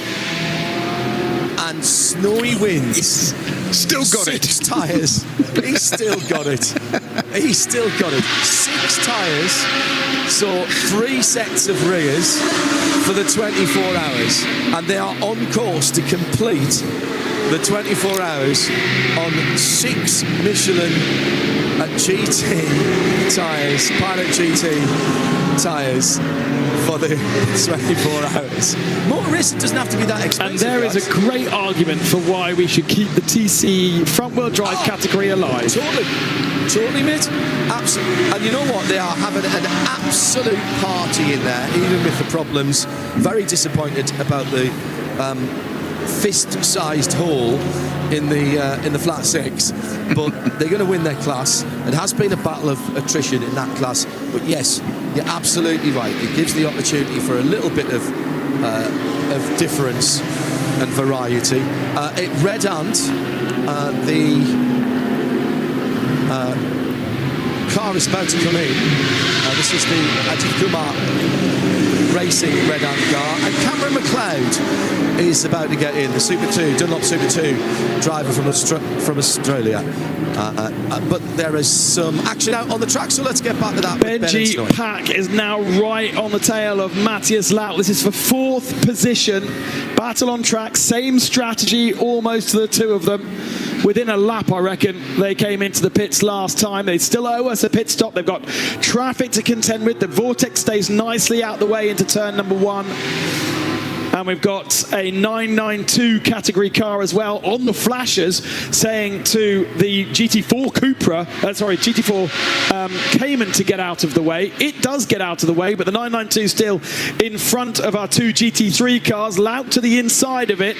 And Snowy wins. Still got 6 tyres. He's still got it. He's still got it. 6 tyres, so 3 sets of rears for the 24 hours. And they are on course to complete the 24 hours on 6 Michelin GT tyres, Pilot GT tyres for the 24 hours. Motor racing doesn't have to be that expensive. And there is a great argument for why we should keep the TC front-wheel drive category alive. Totally, mate. Absolutely. And you know what? They are having an absolute party in there, even with the problems. Very disappointed about the fist-sized hole in the flat 6, but they're going to win their class. It has been a battle of attrition in that class, but yes, you're absolutely right. It gives the opportunity for a little bit of difference and variety. At Red Ant, the car is about to come in. This is the Ajit Kumar Racing Red Ant car, and Cameron McLeod is about to get in, the Super 2, Dunlop Super 2 driver from Australia. But there is some action out on the track, so let's get back to that. Benji Pack is now right on the tail of Matthias Lau. This is for 4th position. Battle on track, same strategy almost to the two of them. Within a lap, I reckon, they came into the pits last time. They still owe us a pit stop. They've got traffic to contend with. The Vortex stays nicely out the way into turn number 1. And we've got a 992 category car as well on the flashers, saying to the GT4 GT4 Cayman to get out of the way. It does get out of the way, but the 992 still in front of our two GT3 cars. Lauk to the inside of it.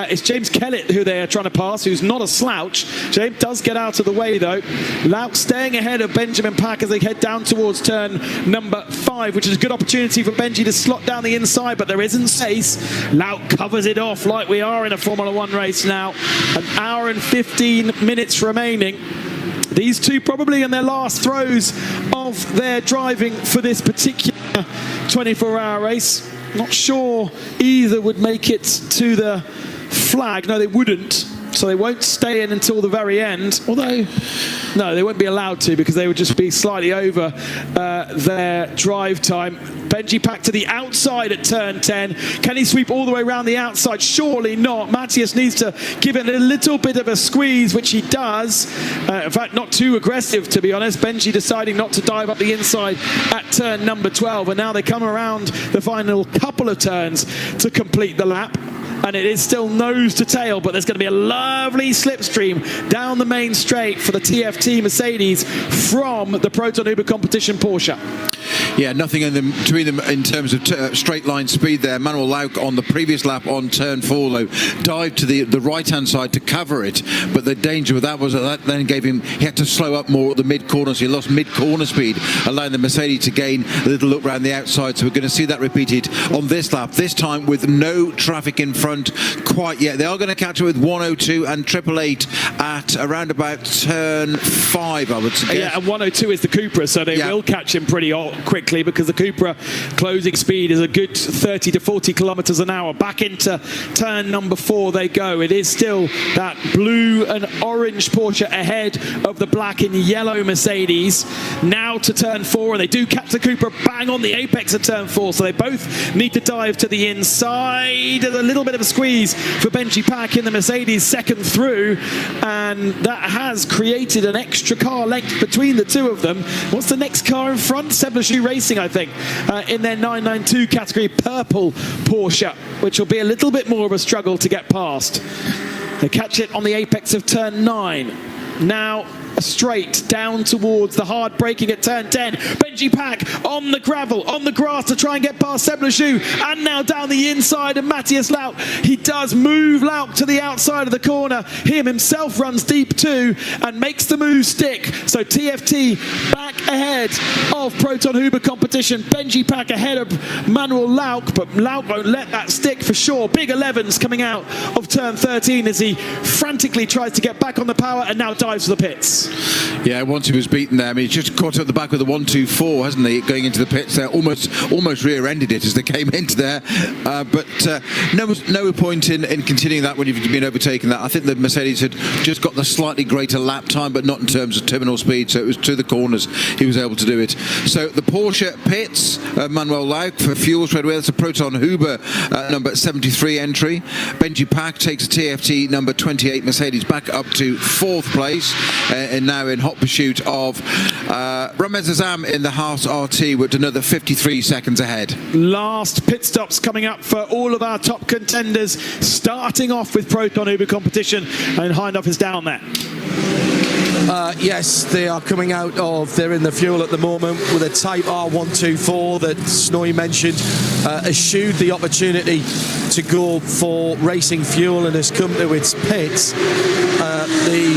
It's James Kellett who they are trying to pass, who's not a slouch. James does get out of the way though. Lauk staying ahead of Benjamin Pack as they head down towards turn number 5, which is a good opportunity for Benji to slot down the inside, but there isn't space. Lauk covers it off like we are in a Formula 1 race now. An hour and 15 minutes remaining. These two probably in their last throes of their driving for this particular 24-hour race. Not sure either would make it to the flag. No, they wouldn't. So they won't stay in until the very end. Although, no, they won't be allowed to because they would just be slightly over their drive time. Benji Pack to the outside at turn 10. Can he sweep all the way around the outside? Surely not. Matthias needs to give it a little bit of a squeeze, which he does. In fact, not too aggressive, to be honest. Benji deciding not to dive up the inside at turn number 12. And now they come around the final couple of turns to complete the lap. And it is still nose to tail, but there's going to be a lovely slipstream down the main straight for the TFT Mercedes from the Proton Uber Competition Porsche. Yeah, nothing in them, between them in terms of straight line speed there. Manuel Lauk on the previous lap on turn 4, though, dived to the right-hand side to cover it, but the danger with that was that then gave him, he had to slow up more at the mid-corner, so he lost mid-corner speed, allowing the Mercedes to gain a little look around the outside. So we're going to see that repeated on this lap, this time with no traffic in front quite yet. They are going to catch it with 102 and 888 at around about turn 5, I would suggest. Yeah, and 102 is the Cupra, so they will catch him pretty quickly because the Cupra closing speed is a good 30 to 40 kilometers an hour. Back into turn number 4 they go. It is still that blue and orange Porsche ahead of the black and yellow Mercedes. Now to turn 4, and they do catch the Cupra bang on the apex of turn 4, so they both need to dive to the inside. There's a little bit of a squeeze for Benji Pack in the Mercedes second through, and that has created an extra car length between the two of them. What's the next car in front? Seblashu Racing, I think, in their 992 category, purple Porsche, which will be a little bit more of a struggle to get past. They catch it on the apex of turn 9. Now straight down towards the hard braking at turn 10. Benji Pack on the gravel, on the grass to try and get past Seblashu, and now down the inside of Matthias Lauk. He does move Lauk to the outside of the corner. Him himself runs deep too and makes the move stick. So TFT back ahead of Proton Uber Competition. Benji Pack ahead of Manuel Lauk, but Lauk won't let that stick for sure. Big 11s coming out of turn 13 as he frantically tries to get back on the power and now dives to the pits. Yeah, once he was beaten there, I mean, he's just caught up the back with the 124, hasn't he? Going into the pits there, almost rear-ended it as they came into there. But no point in continuing that when you've been overtaken. That I think the Mercedes had just got the slightly greater lap time, but not in terms of terminal speed. So it was to the corners he was able to do it. So the Porsche pits, Manuel Lauk for fuel straight away. That's a Proton Uber number 73 entry. Benji Pack takes a TFT number 28 Mercedes back up to 4th place. And now in hot pursuit of Ramez Azam in the Haas RT with another 53 seconds ahead. Last pit stops coming up for all of our top contenders, starting off with Proton Uber Competition, and Hindhoff is down there. Yes, they are coming out of, they're in the fuel at the moment with a Type R124 that Snowy mentioned, eschewed the opportunity to go for racing fuel and has come to its pits. The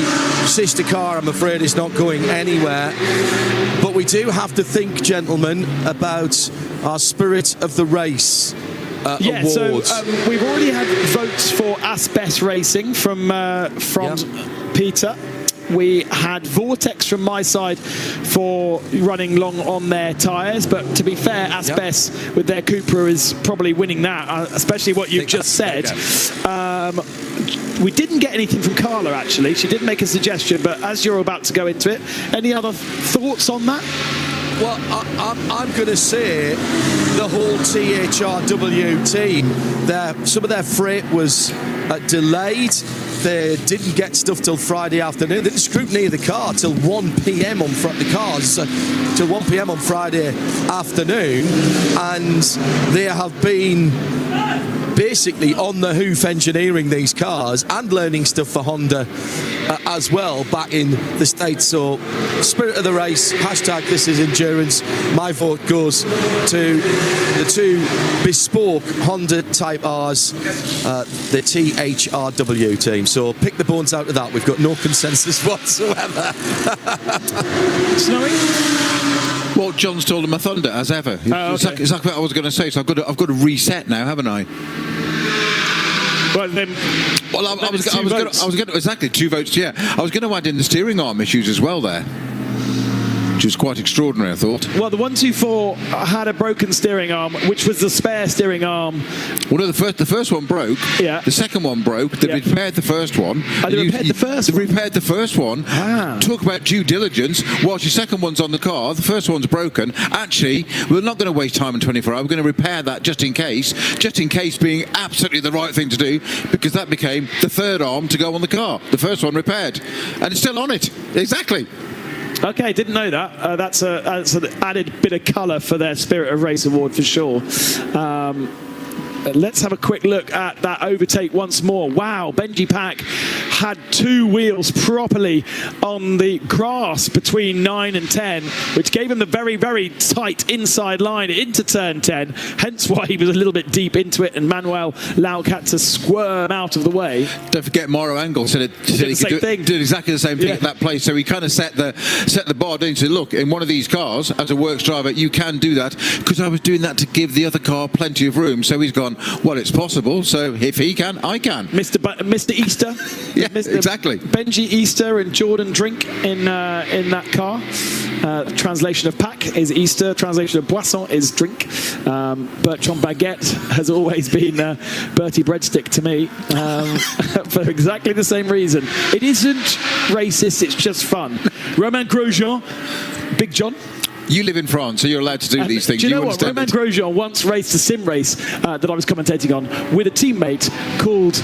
sister car, I'm afraid, is not going anywhere. But we do have to think, gentlemen, about our Spirit of the Race award. So we've already had votes for Asbest Racing from Peter. We had Vortex from my side for running long on their tyres, but to be fair, Asbest with their Cupra is probably winning that, especially what you've just said. We didn't get anything from Carla, actually. She did make a suggestion, but as you're about to go into it, any other thoughts on that? Well, I'm going to say the whole THRW team, some of their freight was delayed. They didn't get stuff till Friday afternoon. They didn't scrutiny the car till 1 p.m. on till 1 p.m. on Friday afternoon, and they have been basically on the hoof engineering these cars and learning stuff for Honda as well back in the States. So spirit of the race, hashtag this is endurance. My vote goes to the two bespoke Honda Type R's, the THRW team. So pick the bones out of that. We've got no consensus whatsoever. Snowy? Well, John stole my thunder as ever. Okay. Exactly what I was going to say. So I've got to reset now, haven't I? Well, then. Well, I was going to exactly 2 votes. Yeah, I was going to add in the steering arm issues as well there, which was quite extraordinary, I thought. Well, the 124 had a broken steering arm, which was the spare steering arm. Well, no, the first one broke. Yeah. The second one broke. They repaired the first one. They repaired the first one? They repaired the first one. Ah. Talk about due diligence. Whilst your second one's on the car, the first one's broken. Actually, we're not going to waste time in 24 hours. We're going to repair that just in case being absolutely the right thing to do, because that became the third arm to go on the car. The first one repaired. And it's still on it. Exactly. Okay, didn't know that. That's an added bit of colour for their Spirit of Race award for sure. Let's have a quick look at that overtake once more. Wow, Benji Pack had 2 wheels properly on the grass between 9 and 10, which gave him the very, very tight inside line into turn 10, hence why he was a little bit deep into it, and Manuel Lauk had to squirm out of the way. Don't forget Mauro Engel did exactly the same thing at that place. So he kind of set the bar down. He said, look, in one of these cars, as a works driver, you can do that, because I was doing that to give the other car plenty of room. So he's gone, well, it's possible, so if he can, I can. Mr. Easter. Yeah, exactly. Benji Easter and Jordan Drink in that car. Translation of Pack is Easter, translation of Boisson is drink. Bertrand Baguette has always been Bertie Breadstick to me, for exactly the same reason. It isn't racist, it's just fun. Romain Grosjean, Big John. You live in France, so you're allowed to do these things. Do you know what? Romain Grosjean once raced a sim race that I was commentating on with a teammate called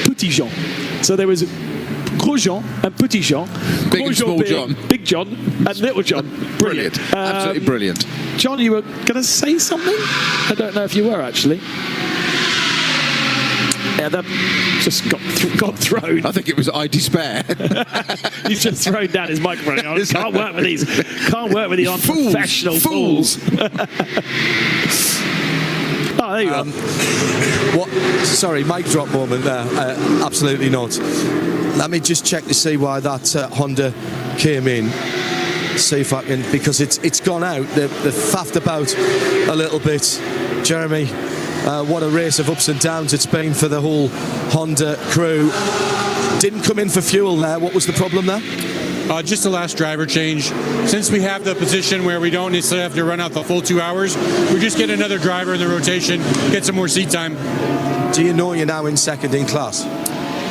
Petit Jean. So there was Grosjean and Petit Jean. Big and small John. Big John and Little John. Brilliant. Absolutely brilliant. John, you were going to say something? I don't know if you were, actually. Yeah, that just got thrown. I think it was I despair. He's just thrown down his microphone. Can't work with these. Can't work with the unprofessional fools. Oh, there you go. Sorry, mic drop moment there. Absolutely not. Let me just check to see why that Honda came in. See if I can, because it's gone out. They've faffed about a little bit. Jeremy, what a race of ups and downs it's been for the whole Honda crew. Didn't come in for fuel there. What was the problem there? Just the last driver change. Since we have the position where we don't necessarily have to run out the full 2 hours, we just get another driver in the rotation, get some more seat time. Do you know you're now in second in class?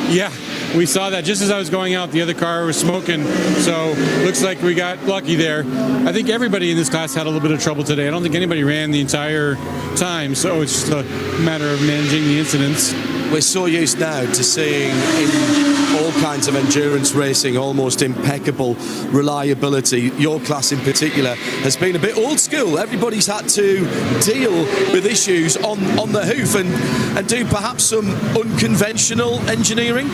Yeah, we saw that just as I was going out. The other car was smoking, so looks like we got lucky there. I think everybody in this class had a little bit of trouble today. I don't think anybody ran the entire time, so it's just a matter of managing the incidents. We're so used now to seeing in all kinds of endurance racing almost impeccable reliability. Your class in particular has been a bit old school. Everybody's had to deal with issues on the hoof and do perhaps some unconventional engineering.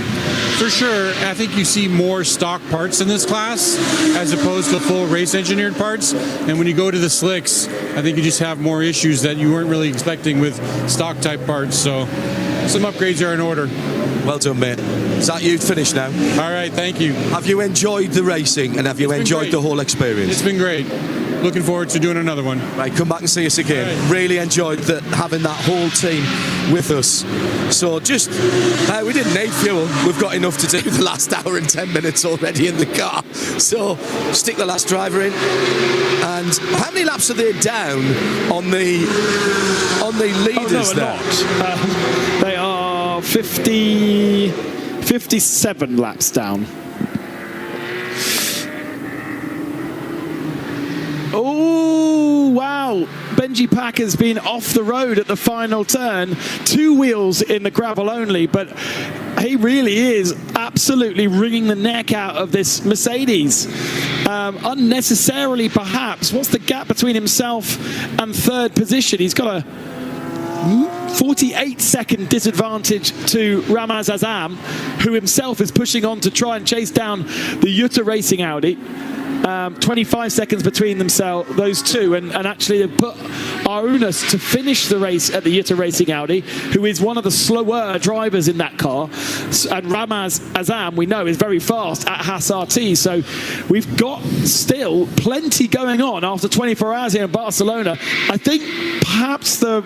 For sure, I think you see more stock parts in this class as opposed to full race engineered parts. And when you go to the slicks, I think you just have more issues that you weren't really expecting with stock type parts. So some upgrades are in order. Well done, mate. Is that you finished now? All right, thank you. Have you enjoyed the racing and have you enjoyed the whole experience? It's been great. Looking forward to doing another one. Right, come back and see us again. Right. Really enjoyed having that whole team with us. So just, we didn't need fuel. We've got enough to do the last hour and 10 minutes already in the car. So stick the last driver in. And how many laps are they down on the leaders there? They are 57 laps down. Oh, wow. Benji Pack has been off the road at the final turn. 2 wheels in the gravel only, but he really is absolutely wringing the neck out of this Mercedes. Unnecessarily, perhaps. What's the gap between himself and third position? He's got a 48-second disadvantage to Ramaz Azam, who himself is pushing on to try and chase down the Jutta Racing Audi. 25 seconds between those two, and actually they put Arunas to finish the race at the Jutta Racing Audi, who is one of the slower drivers in that car, and Ramaz Azam, we know, is very fast at Haas RT. So we've got still plenty going on after 24 hours here in Barcelona. I think perhaps the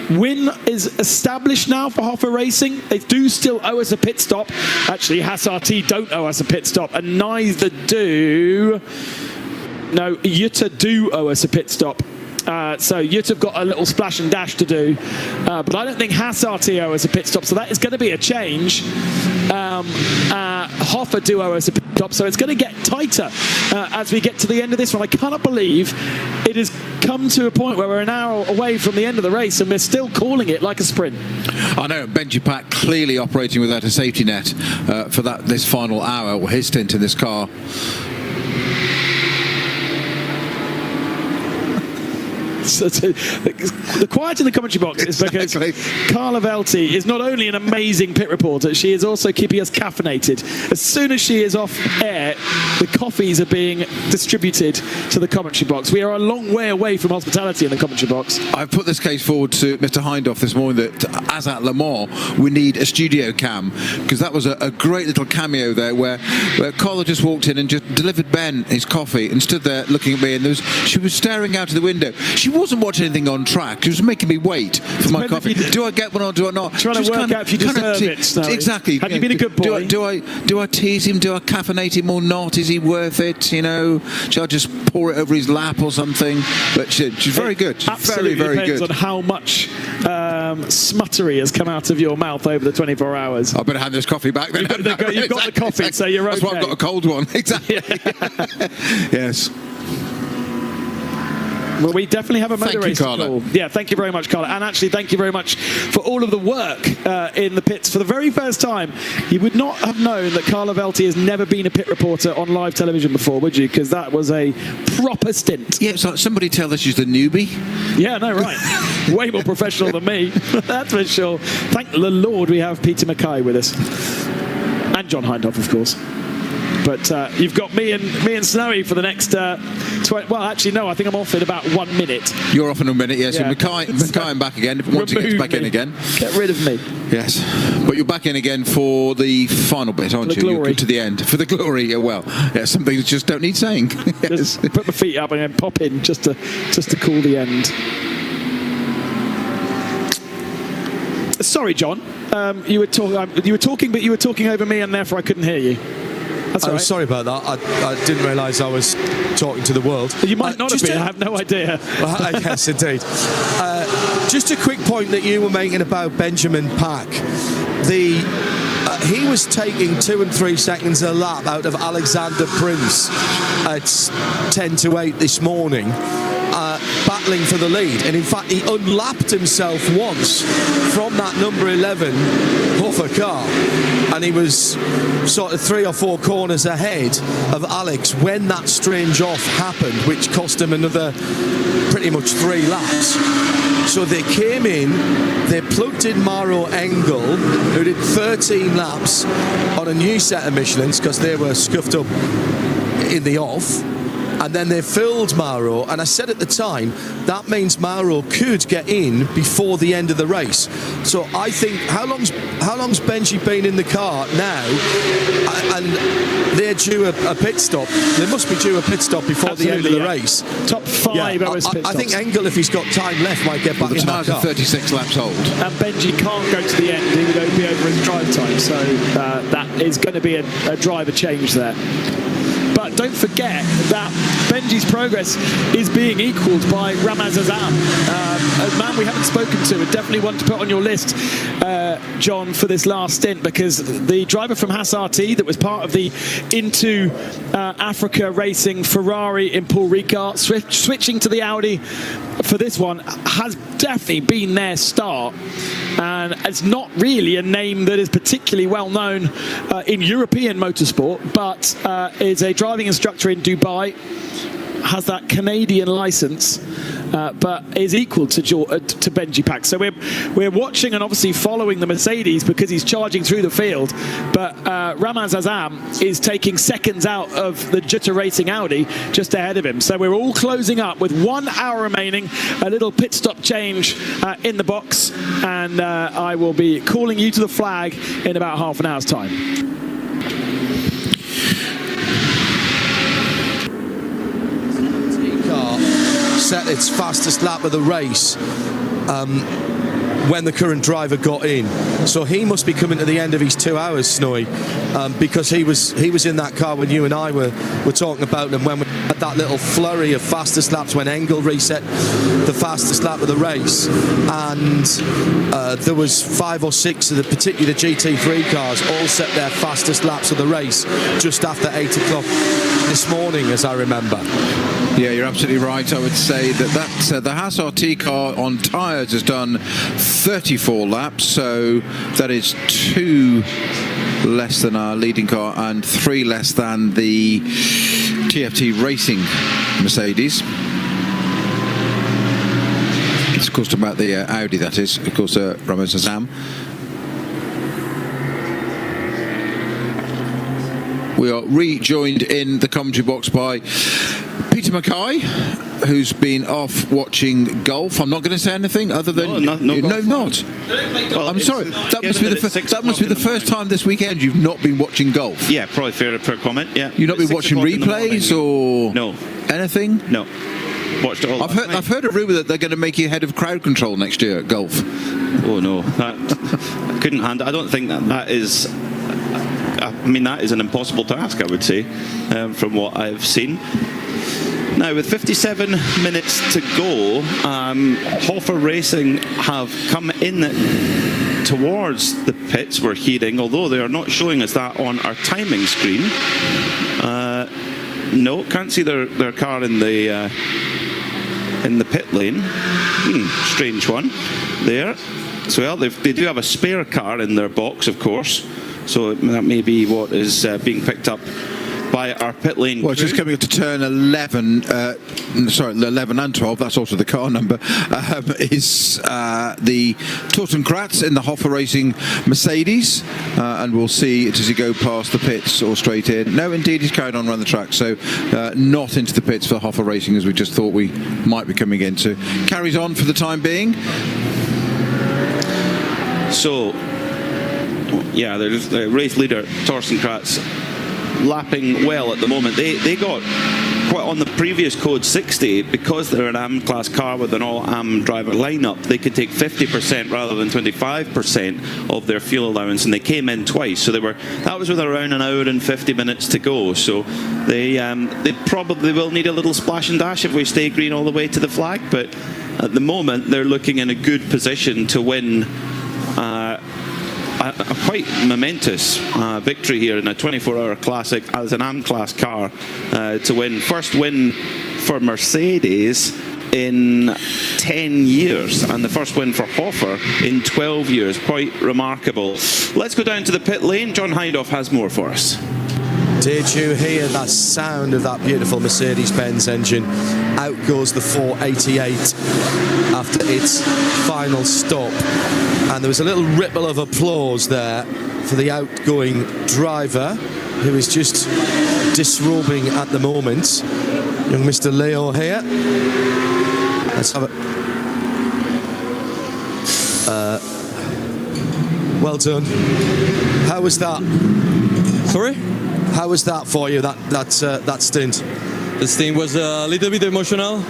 win is established now for Hoffa Racing. They do still owe us a pit stop. Actually, Haas RT don't owe us a pit stop, and neither do... No, Jutta do owe us a pit stop. So Jutta have got a little splash and dash to do, but I don't think Haas RT owe us a pit stop, so that is going to be a change. Hoffa do owe us a pit stop, so it's going to get tighter as we get to the end of this one. I cannot believe it has come to a point where we're an hour away from the end of the race and we're still calling it like a sprint. I know, Benji Pack clearly operating without a safety net for this final hour, or his stint in this car. So the quiet in the commentary box is because Carla Velti is not only an amazing pit reporter, she is also keeping us caffeinated. As soon as she is off air, the coffees are being distributed to the commentary box. We are a long way away from hospitality in the commentary box. I've put this case forward to Mr. Hindhoff this morning that, as at Le Mans, we need a studio cam, because that was a great little cameo there where Carla just walked in and just delivered Ben his coffee and stood there looking at me, and she was staring out of the window. She wasn't watching anything on track. She was making me wait for my coffee. Do I get one or do I not? Trying to work out if you deserve it, Snowy. Exactly. Have you been a good boy? Do I tease him? Do I caffeinate him or not? Is he worth it? You know, shall I just pour it over his lap or something? But she's very good. She's absolutely very depends good. on how much smuttery has come out of your mouth over the 24 hours. I better hand this coffee back then. You've got the coffee, so you're okay. That's why I've got a cold one. Exactly. Yes. Well, we definitely have a motor race to Carla. call. Yeah, thank you very much, Carla. And actually, thank you very much for all of the work in the pits. For the very first time, you would not have known that Carla Velti has never been a pit reporter on live television before, would you? Because that was a proper stint. Yeah, so somebody tell us she's the newbie. Yeah, no, right. Way more professional than me, that's for sure. Thank the Lord we have Peter Mackay with us. And John Hindhoff, of course. But you've got me and Snowy for the next... well, actually, no, I think I'm off in about 1 minute. You're off in a minute, yes. Yeah. Mackay I'm back again, once he gets back in again. Get rid of me. Yes. But you're back in again for the final bit, aren't you? Glory. You're to the end. For the glory, yeah, well. Yeah, some things just don't need saying. Yes. Just put my feet up and then pop in just to call the end. Sorry, John. You were talking, but you were talking over me, and therefore I couldn't hear you. That's right. Sorry about that. I didn't realise I was talking to the world. You might not have been. I have no idea. Yes, indeed. Just a quick point that you were making about Benjamin Pack. He was taking 2 and 3 seconds a lap out of Alexander Prince at 10-8 this morning. Battling for the lead, and in fact he unlapped himself once from that number 11 Hoffa car, and he was sort of 3 or 4 corners ahead of Alex when that strange off happened, which cost him another pretty much 3 laps. So they came in, they plugged in Mauro Engel, who did 13 laps on a new set of Michelins because they were scuffed up in the off. And then they filled Mauro, and I said at the time that means Mauro could get in before the end of the race. So I think how long's Benji been in the car now? And they're due a pit stop. They must be due a pit stop before the end of the race. Top 5 yeah, pit stops. I think Engel, if he's got time left, might get back in that car. 36 laps old. And Benji can't go to the end. He would be over his drive time. So that is going to be a driver change there. But don't forget that Benji's progress is being equalled by Ramaz Azam, a man we haven't spoken to, and definitely one to put on your list, John, for this last stint, because the driver from Haas RT that was part of the Into Africa Racing Ferrari in Paul Ricard, switching to the Audi for this one, has definitely been their start. And it's not really a name that is particularly well known in European motorsport, but is a driving instructor in Dubai, has that Canadian license, but is equal to Benji Pack. So we're watching and obviously following the Mercedes because he's charging through the field, but Ramaz Azam is taking seconds out of the Jutta Racing Audi just ahead of him. So we're all closing up with 1 hour remaining, a little pit stop change in the box, and I will be calling you to the flag in about half an hour's time. Car set its fastest lap of the race when the current driver got in, so he must be coming to the end of his 2 hours, Snowy, because he was in that car when you and I were talking about him when we had that little flurry of fastest laps when Engel reset the fastest lap of the race, and there was 5 or 6 of the particular GT3 cars all set their fastest laps of the race just after 8 o'clock this morning, as I remember. Yeah, you're absolutely right. I would say that the Haas RT car on tyres has done 34 laps, so that is 2 less than our leading car and 3 less than the TFT Racing Mercedes. It's of course talking about the Audi, that is, of course, Ramaz Azam. We are rejoined in the commentary box by Peter Mackay, who's been off watching golf. I'm not going to say anything other than no, not. Well, I'm sorry. That must be the first time this weekend you've not been watching golf. Yeah, probably fair comment. Yeah. You've not been watching replays or anything? No. Watched it all. I've heard a rumour that they're going to make you head of crowd control next year at golf. Oh no, that I couldn't handle. I don't think that is. I mean, that is an impossible task, I would say, from what I've seen. Now, with 57 minutes to go, Hoffer Racing have come in towards the pits, we're hearing, although they are not showing us that on our timing screen. No, can't see their car in the pit lane. Strange one there. So, well, they do have a spare car in their box, of course. So that may be what is being picked up by our pit lane crew. Well, just coming up to turn 11, 11 and 12, that's also the car number, is the Tortenkratz in the Hoffer Racing Mercedes, and we'll see does he go past the pits or straight in. No, indeed, he's carried on around the track, so not into the pits for Hoffer Racing as we just thought we might be coming into. Carries on for the time being. So, yeah, there's the race leader, Torsten Kratz, lapping well at the moment. They got quite on the previous code 60, because they're an AM class car with an all AM driver lineup, they could take 50% rather than 25% of their fuel allowance, and they came in twice. So that was with around an hour and 50 minutes to go. So they probably will need a little splash and dash if we stay green all the way to the flag, but at the moment they're looking in a good position to win a quite momentous victory here in a 24-hour classic as an AM class car to win. First win for Mercedes in 10 years, and the first win for Hoffer in 12 years. Quite remarkable. Let's go down to the pit lane. John Hindhoff has more for us. Did you hear that sound of that beautiful Mercedes-Benz engine? Out goes the 488 after its final stop. And there was a little ripple of applause there for the outgoing driver, who is just disrobing at the moment. Young Mr. Leo here. Let's have it. Well done. How was that? Sorry? How was that for you, that stint? The stint was a little bit emotional,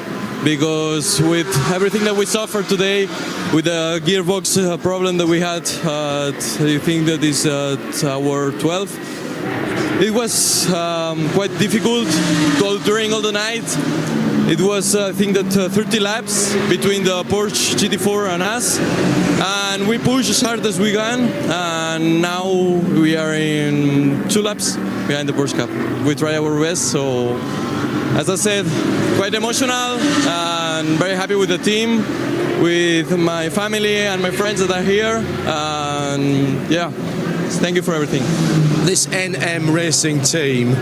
because with everything that we suffered today, with the gearbox problem that we had, I think that is hour 12, it was quite difficult during all the night. It was, I think, that 30 laps between the Porsche GT4 and us, and we pushed as hard as we can, and now we are in 2 laps behind the Porsche Cup. We try our best, so as I said, quite emotional and very happy with the team, with my family and my friends that are here, and yeah, thank you for everything. This NM Racing team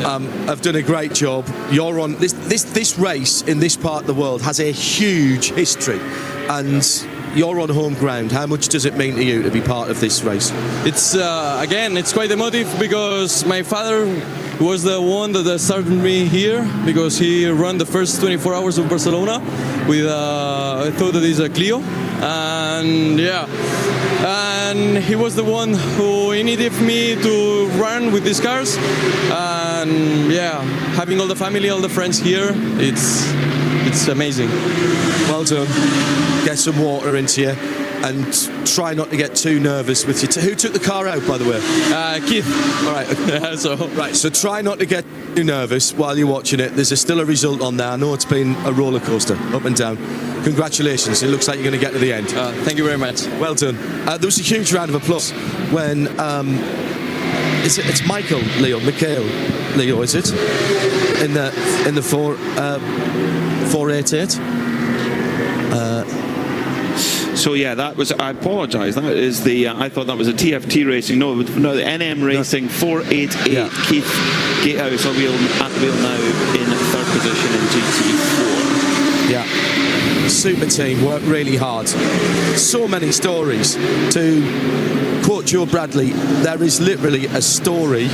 have done a great job. You're on this race in this part of the world has a huge history, and you're on home ground. How much does it mean to you to be part of this race? It's again, it's quite emotive because my father was the one that started me here because he ran the first 24 hours of Barcelona with I thought that is a Clio, and yeah, and he was the one who initiated me to run with these cars, and yeah, having all the family, all the friends here, it's amazing. Well done. Get some water into you and try not to get too nervous with you. Who took the car out, by the way? Keith. All right. So try not to get too nervous while you're watching it. There's still a result on there. I know it's been a roller coaster, up and down. Congratulations. It looks like you're going to get to the end. Thank you very much. Well done. There was a huge round of applause when it's Michael Leo, is it? In the 488. So yeah, that was. I apologise. That is the. I thought that was a TFT Racing. No, the NM Racing 488. Yeah. Keith Gatehouse at the wheel now in third position in GT4. Yeah. Super team, worked really hard. So many stories. To quote Joe Bradley, there is literally a story,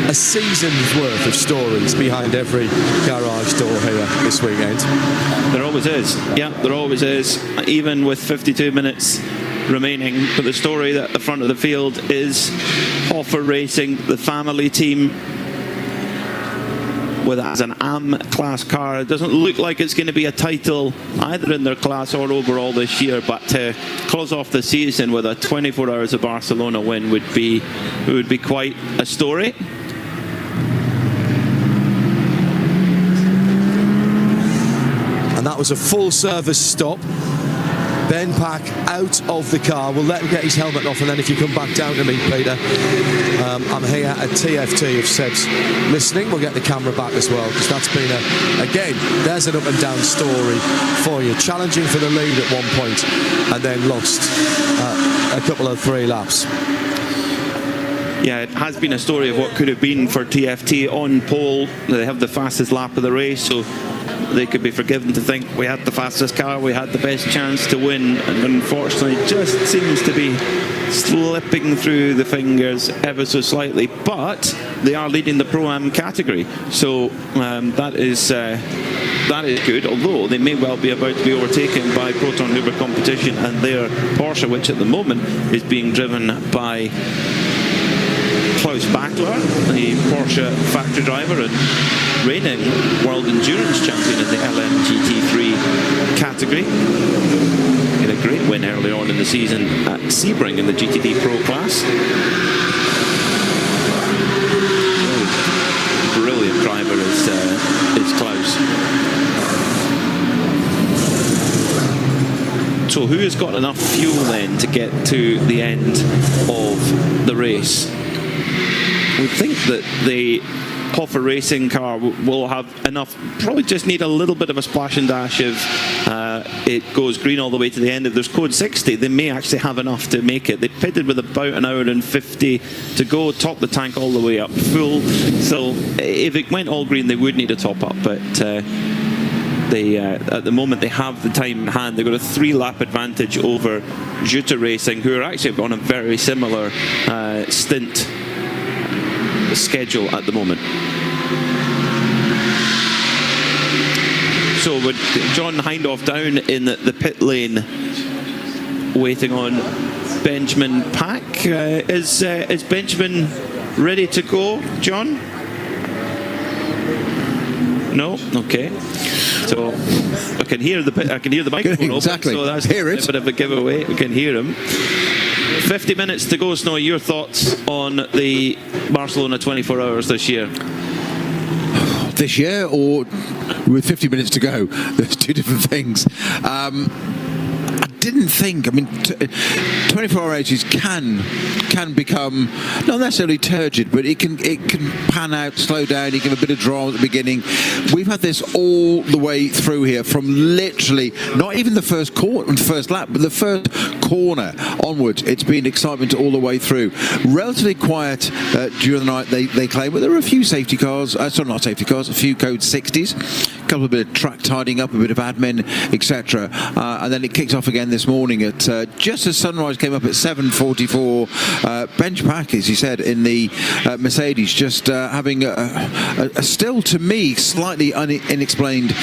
a season's worth of stories behind every garage door here this weekend. There always is. Yeah, there always is. Even with 52 minutes remaining. But the story at the front of the field is Hoffer Racing, the family team, with as an AM class car. It doesn't look like it's going to be a title either in their class or overall this year, but to close off the season with a 24 Hours of Barcelona win would be quite a story. And that was a full service stop. Ben Pack out of the car. We'll let him get his helmet off, and then if you come back down to me, Peter, I'm here at TFT if Seb's listening. We'll get the camera back as well, because that's been again, there's an up and down story for you. Challenging for the lead at one point and then lost a couple of 3 laps. Yeah, it has been a story of what could have been for TFT on pole. They have the fastest lap of the race, so they could be forgiven to think we had the fastest car, we had the best chance to win, and unfortunately it just seems to be slipping through the fingers ever so slightly. But they are leading the Pro-Am category, so that is good, although they may well be about to be overtaken by Proton Hoover Competition and their Porsche, which at the moment is being driven by Klaus Bachler, the Porsche factory driver and reigning World Endurance Champion in the LMGT3 category. He had a great win earlier on in the season at Sebring in the GTD Pro class. Brilliant driver is Klaus. So who has got enough fuel then to get to the end of the race? We think that the Hoffer Racing car will have enough, probably just need a little bit of a splash and dash if it goes green all the way to the end. If there's code 60, they may actually have enough to make it. They pitted with about an hour and 50 to go, top the tank all the way up full. So if it went all green, they would need a top up, but they at the moment they have the time in hand. They've got a 3-lap advantage over Jutta Racing, who are actually on a very similar stint schedule at the moment. So with John Hindhaugh down in the pit lane waiting on Benjamin Pack. Is Benjamin ready to go, John? No? Okay. So I can hear the microphone exactly. open, so that's hear it. a bit of a giveaway. We can hear him. 50 minutes to go, Snow. Your thoughts on the Barcelona 24 Hours this year? This year, or with 50 minutes to go? There's two different things. I didn't think. I mean, 24-hour races can become not necessarily turgid, but it can pan out, slow down. You give a bit of drama at the beginning. We've had this all the way through here, from literally not even the first lap, but the first corner onwards. It's been excitement all the way through. Relatively quiet during the night, they claim, but there were a few safety cars. Sorry, not safety cars. A few code 60s. A couple of bit of track tidying up, a bit of admin, etc. And then it kicks off again this morning at just as sunrise came up at 7:44. Bench Pack, as you said, in the Mercedes, just having a still, to me, slightly unexplained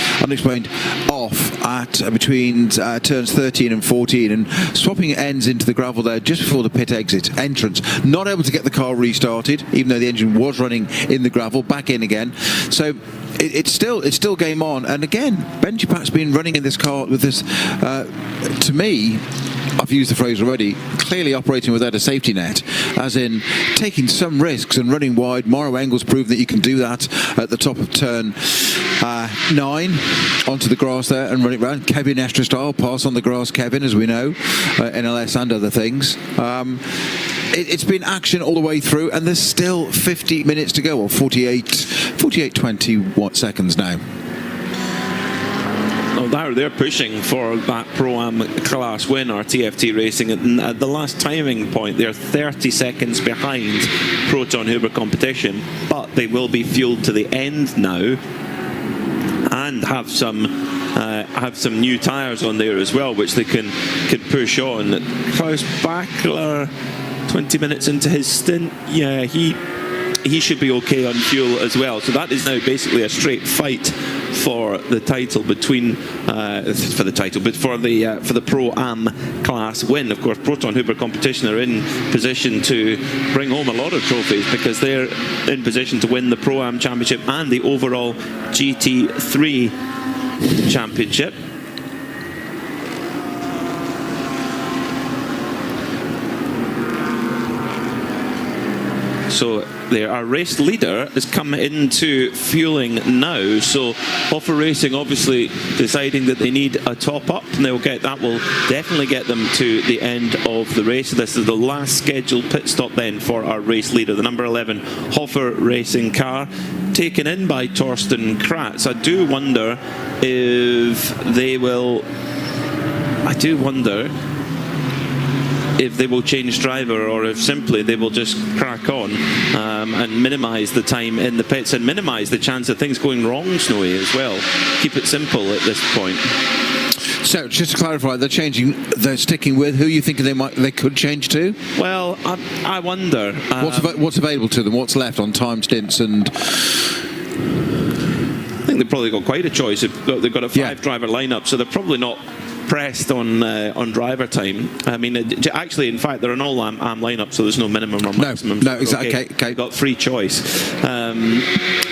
off at between turns 13 and 14, and swapping ends into the gravel there just before the pit exit entrance. Not able to get the car restarted, even though the engine was running in the gravel. Back in again. So it's still game on. And again, Benji Pat's been running in this car with this, to me, I've used the phrase already, clearly operating without a safety net, as in taking some risks and running wide. Mauro Engel's proved that you can do that at the top of turn 9 onto the grass there and run it round. Kevin Estra style, pass on the grass, Kevin, as we know, NLS and other things. It's been action all the way through, and there's still 50 minutes to go, or 48-20 seconds now. Oh, they're pushing for that Pro-Am class win, or TFT Racing. At the last timing point, they're 30 seconds behind Proton Huber Competition, but they will be fueled to the end now and have some new tyres on there as well, which they can push on. Klaus Bachler, 20 minutes into his stint, yeah, he should be okay on fuel as well. So that is now basically a straight fight for the title but for the Pro-Am class win. Of course, Proton Huber Competition are in position to bring home a lot of trophies, because they're in position to win the Pro-Am Championship and the overall GT3 Championship. So our race leader has come into fueling now. So Hoffer Racing obviously deciding that they need a top up, and that will definitely get them to the end of the race. This is the last scheduled pit stop then for our race leader, the number 11 Hoffer Racing car, taken in by Torsten Kratz. I do wonder if they will change driver, or if simply they will just crack on and minimise the time in the pits and minimise the chance of things going wrong, Snowy, as well. Keep it simple at this point. So, just to clarify, they're sticking with who you think they could change to? Well, I wonder. What's available to them? What's left on time stints? And I think they've probably got quite a choice. They've got a 5-driver lineup, so they're probably not pressed on driver time. I mean, actually, in fact, they're an all-AM lineup, so there's no minimum or maximum. No, exactly. Okay. Got free choice.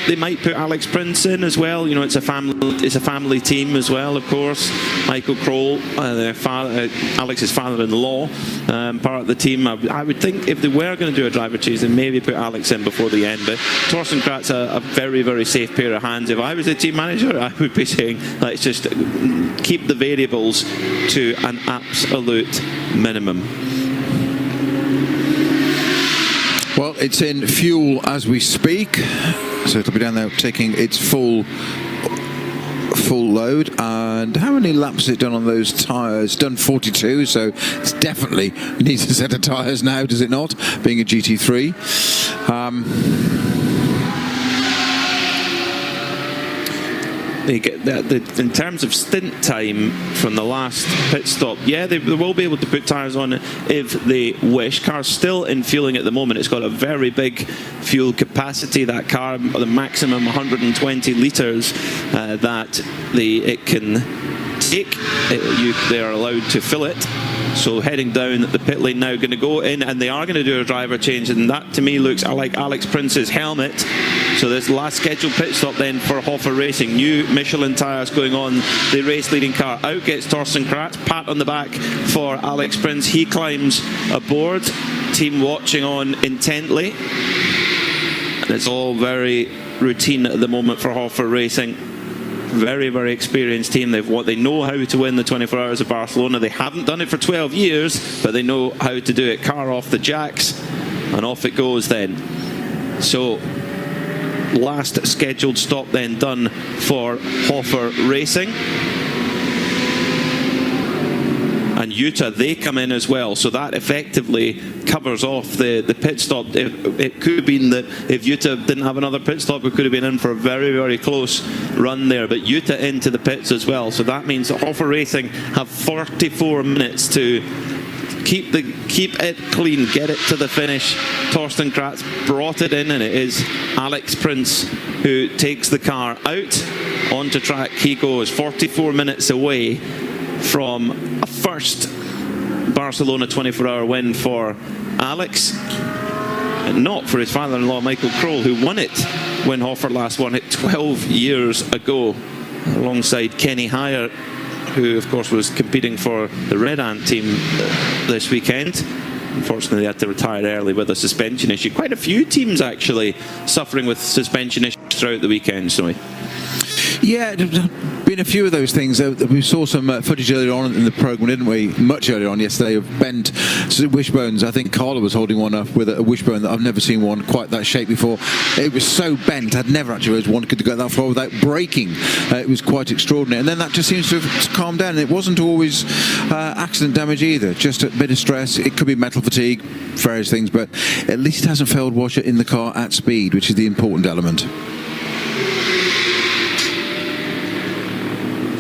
They might put Alex Prince in as well. You know, it's a family team as well, of course. Michael Kroll, their father, Alex's father-in-law, part of the team. I would think if they were going to do a driver change, then maybe put Alex in before the end. But Torsten Kratz, a very, very safe pair of hands. If I was a team manager, I would be saying, let's just keep the variables to an absolute minimum. Well, it's in fuel as we speak, so it'll be down there taking its full load. And how many laps has it done on those tyres? Done 42, so it's definitely needs a set of tyres now, does it not? Being a GT3. In terms of stint time from the last pit stop, yeah, they will be able to put tyres on if they wish. Car's still in fueling at the moment. It's got a very big fuel capacity, that car, the maximum 120 litres that it can take. They are allowed to fill it. So heading down the pit lane now, going to go in, and they are going to do a driver change, and that to me looks like Alex Prince's helmet. So this last scheduled pit stop then for Hoffer Racing. New Michelin tyres going on the race leading car. Out gets Torsten Kratz, pat on the back for Alex Prince. He climbs aboard, team watching on intently. And it's all very routine at the moment for Hoffer Racing. Very, very experienced team. They know how to win the 24 Hours of Barcelona. They haven't done it for 12 years, but they know how to do it. Car off the jacks, and off it goes then. So, last scheduled stop then done for Hofer Racing. And Utah, they come in as well, so that effectively covers off the pit stop. It could have been that if Utah didn't have another pit stop, we could have been in for a very, very close run there. But Utah into the pits as well, so that means that Hofer Racing have 44 minutes to keep it clean, get it to the finish. Torsten Kratz brought it in, and it is Alex Prince who takes the car out onto track. He goes 44 minutes away from a first Barcelona 24-hour win for Alex, and not for his father-in-law Michael Kroll, who won it when Hofer last won it 12 years ago, alongside Kenny Hyer, who of course was competing for the Red Ant team this weekend. Unfortunately, they had to retire early with a suspension issue. Quite a few teams actually suffering with suspension issues throughout the weekend, so yeah, been a few of those things. We saw some footage earlier on in the programme, didn't we? Much earlier on yesterday, of bent wishbones. I think Carla was holding one up with a wishbone that I've never seen one quite that shape before. It was so bent, I'd never actually realised one could go that far without breaking. It was quite extraordinary. And then that just seems to have calmed down. It wasn't always accident damage either, just a bit of stress. It could be metal fatigue, various things, but at least it hasn't failed washer in the car at speed, which is the important element.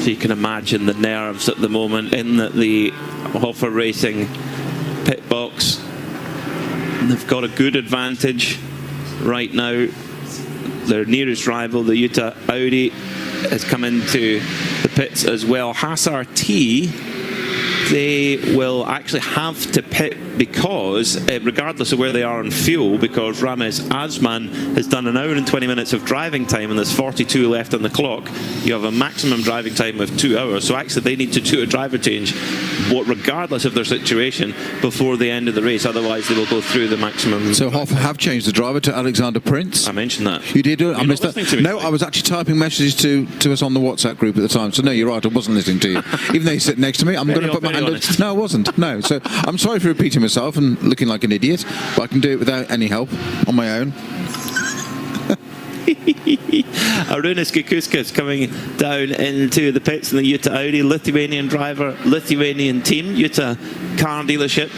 So you can imagine the nerves at the moment in the Hofer Racing pit box. And they've got a good advantage right now. Their nearest rival, the Utah Audi, has come into the pits as well. Haas RT, they will actually have to pit because, regardless of where they are on fuel, because Rames Azman has done an hour and 20 minutes of driving time and there's 42 left on the clock. You have a maximum driving time of 2 hours, so actually they need to do a driver change, regardless of their situation, before the end of the race. Otherwise they will go through the maximum. So Hofer have changed the driver to Alexander Prince. I mentioned that. You did? I missed that. No, I was actually typing messages to us on the WhatsApp group at the time, so no, you're right, I wasn't listening to you. Even though you sit next to me, I'm going to put my hand on. No, I wasn't. No, so I'm sorry for repeating myself and looking like an idiot, but I can do it without any help on my own. Arūnas Kukuskas coming down into the pits in the Utah Audi. Lithuanian driver, Lithuanian team, Utah car dealership